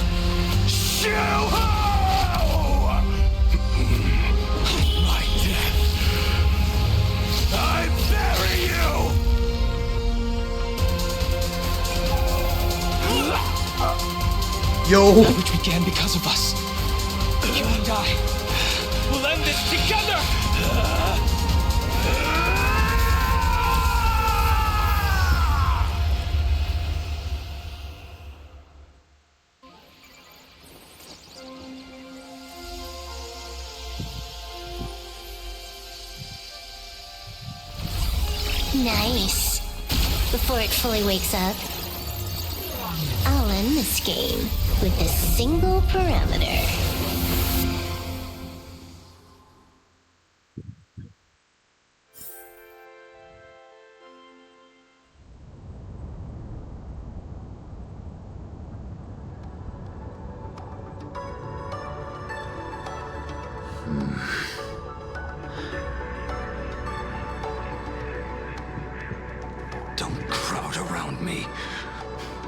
Shuhu! My death! I bury you! Yo! That which began because of us You and I will end this together! Nice. Before it fully wakes up, I'll end this game with a single parameter. Don't crowd around me.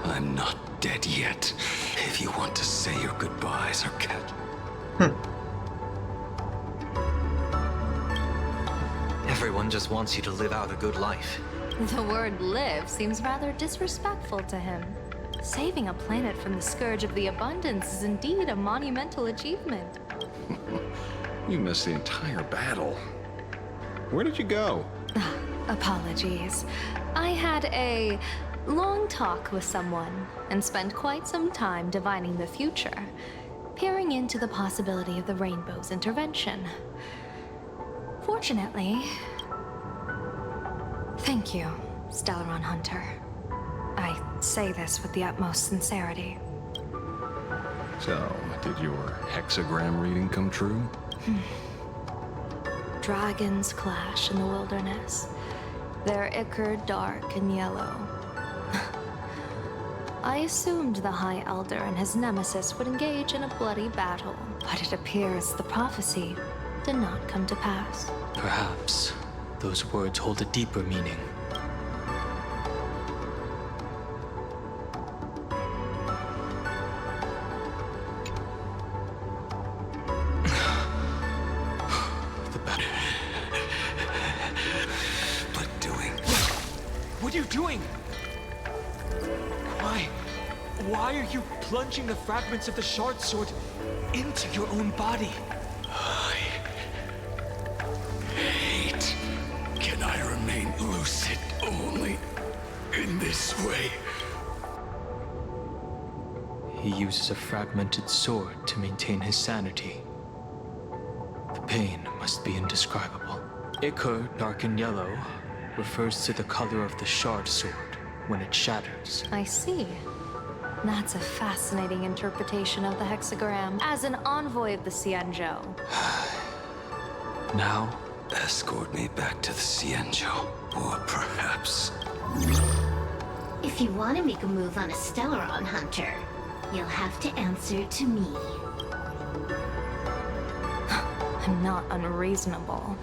I'm not dead yet. If you want to say your goodbyes or get... Everyone just wants you to live out a good life. The word live seems rather disrespectful to him. Saving a planet from the scourge of the abundance is indeed a monumental achievement. You missed the entire battle. Where did you go? Apologies. I had a long talk with someone and spent quite some time divining the future, peering into the possibility of the Rainbow's intervention. Fortunately... Thank you, Stellaron Hunter. I say this with the utmost sincerity. So, did your hexagram reading come true? Dragons clash in the wilderness. Their ichor dark and yellow. I assumed the High Elder and his nemesis would engage in a bloody battle, but it appears the prophecy did not come to pass. Perhaps those words hold a deeper meaning. What are you doing? Why are you plunging the fragments of the shard sword into your own body? I hate. Can I remain lucid only in this way? He uses a fragmented sword to maintain his sanity. The pain must be indescribable. Ichor, dark and yellow, refers to the color of the shard sword when it shatters. I see. That's a fascinating interpretation of the hexagram. As an envoy of the Xianzhou. Now? Escort me back to the Xianzhou, or perhaps... If you want to make a move on a Stellaron Hunter, you'll have to answer to me. I'm not unreasonable.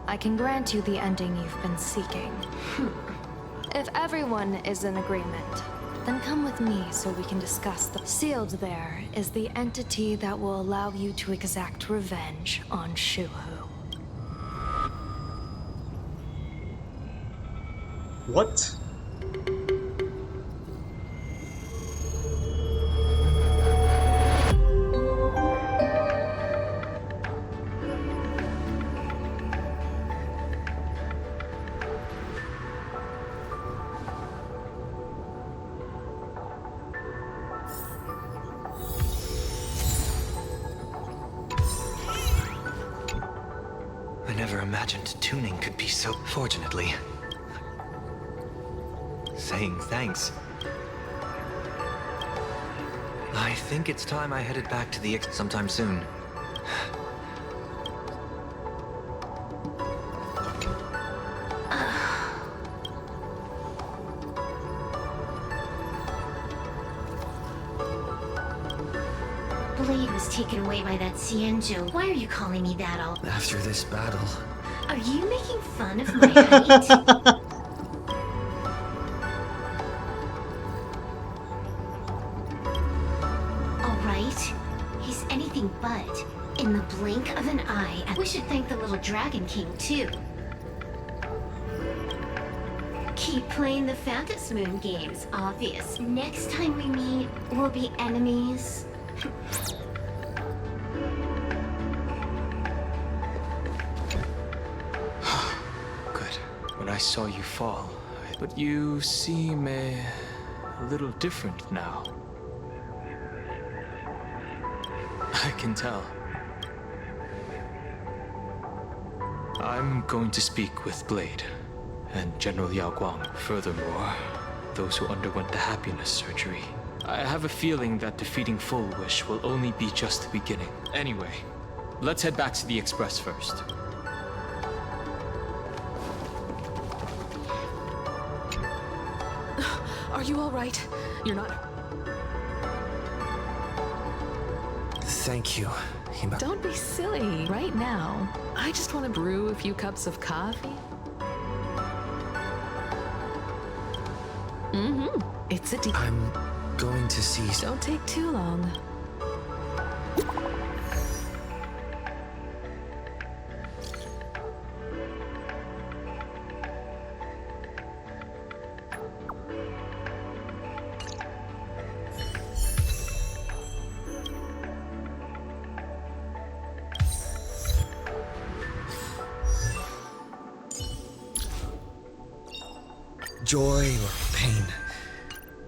I can grant you the ending you've been seeking. If everyone is in agreement, then come with me so we can discuss the... Sealed there is the entity that will allow you to exact revenge on Shuhu. What? I never imagined tuning could be so... Fortunately. Saying thanks. I think it's time I headed back to the sometime soon. Blade was taken away by that Xianzhou. Why are you calling me that all? After this battle... Are you making fun of my height? Alright, he's anything but. In the blink of an eye, we should thank the little Dragon King, too. Keep playing the Phantom Moon games, obvious. Next time we meet, we'll be enemies. I saw you fall, but you seem a little different now. I can tell. I'm going to speak with Blade and General Yao Guang. Furthermore, those who underwent the happiness surgery. I have a feeling that defeating Full Wish will only be just the beginning. Anyway, let's head back to the Express first. Are you all right? You're not... Thank you, Hima. Don't be silly. Right now, I just want to brew a few cups of coffee. It's a deal. I'm going to see... Don't take too long. Joy or pain.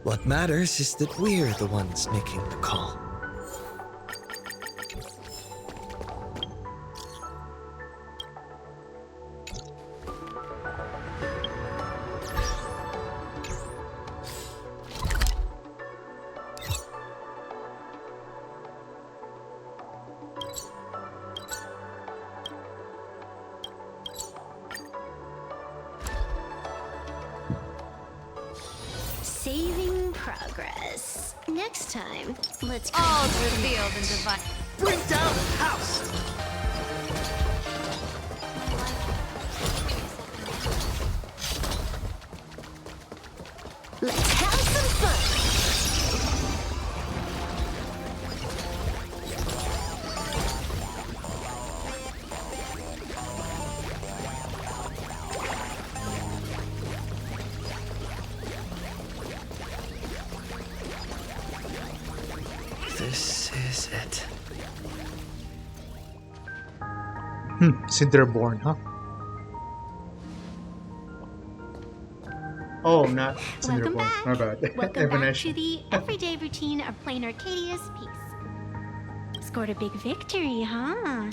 What matters is that we're the ones making the call. Saving progress. Next time, let's All revealed and divine. Bring down the house! Let's have some fun. This is it. Cinderborn, huh? Oh, not Welcome Cinderborn. back. My bad. Welcome back Evanescence. to the everyday routine of playing Arcadia's piece. Scored a big victory, huh?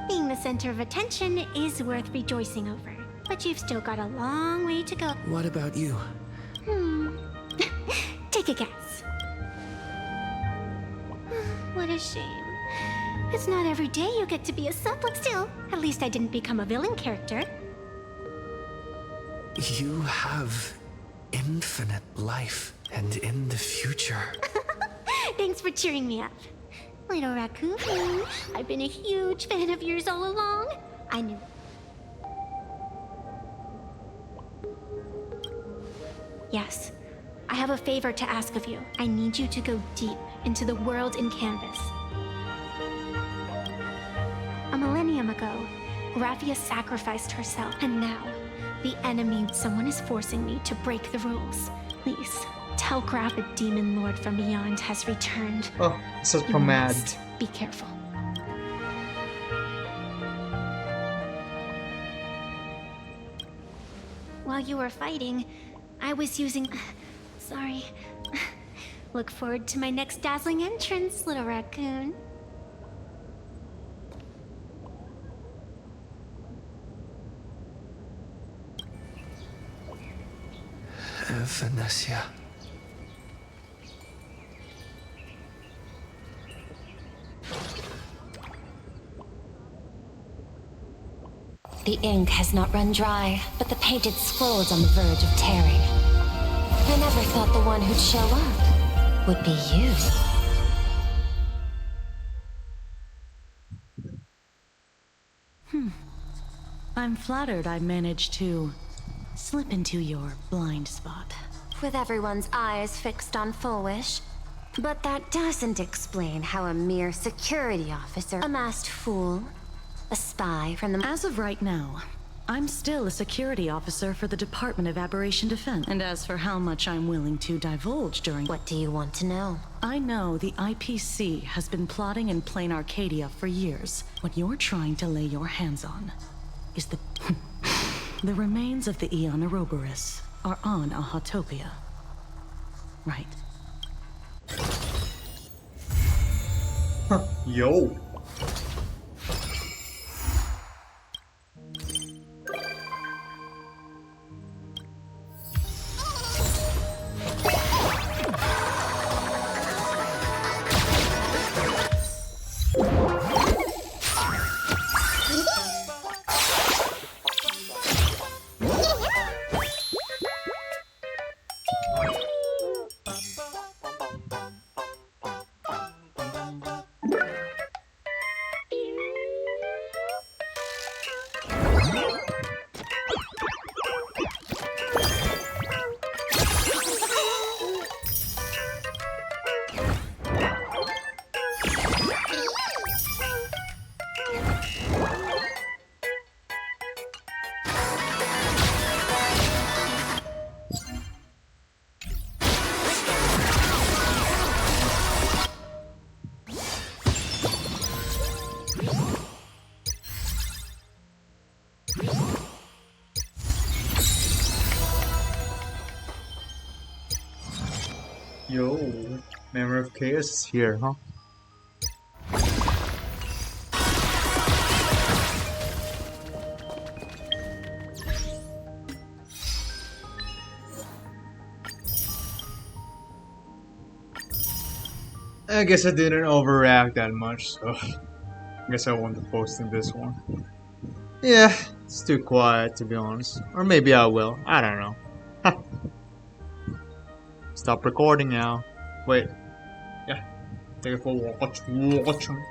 Being the center of attention is worth rejoicing over, but you've still got a long way to go. What about you? Take a guess. What a shame. It's not every day you get to be a sub, but still, at least I didn't become a villain character. You have infinite life, and in the future. Thanks for cheering me up. Little raccoon, I've been a huge fan of yours all along. I knew. Yes, I have a favor to ask of you. I need you to go deep into the world in Canvas. A millennium ago, Graphia sacrificed herself, and now, the enemy, someone is forcing me to break the rules. Please, tell Graph a demon lord from beyond has returned. Oh, this is You from Mad. must be careful. While you were fighting, I was using... Sorry. Look forward to my next dazzling entrance, little raccoon. Vanessa. The ink has not run dry, but the painted scroll's on the verge of tearing. I never thought the one who'd show up would be you. I'm flattered I managed to slip into your blind spot. With everyone's eyes fixed on Full Wish. But that doesn't explain how a mere security officer, a masked fool, a spy from the... As of right now, I'm still a security officer for the Department of Aberration Defense. And as for how much I'm willing to divulge during... What do you want to know? I know the IPC has been plotting in Plain Arcadia for years. What you're trying to lay your hands on is the... the remains of the Aeon Ouroboros are on a Hotopia. Right. Yo. Yo, Memory of Chaos is here, huh? I guess I didn't overreact that much, so I guess I won't be posting this one. Yeah, it's too quiet to be honest. Or maybe I will. I don't know. Stop recording now. Wait. Yeah. Take it for watching.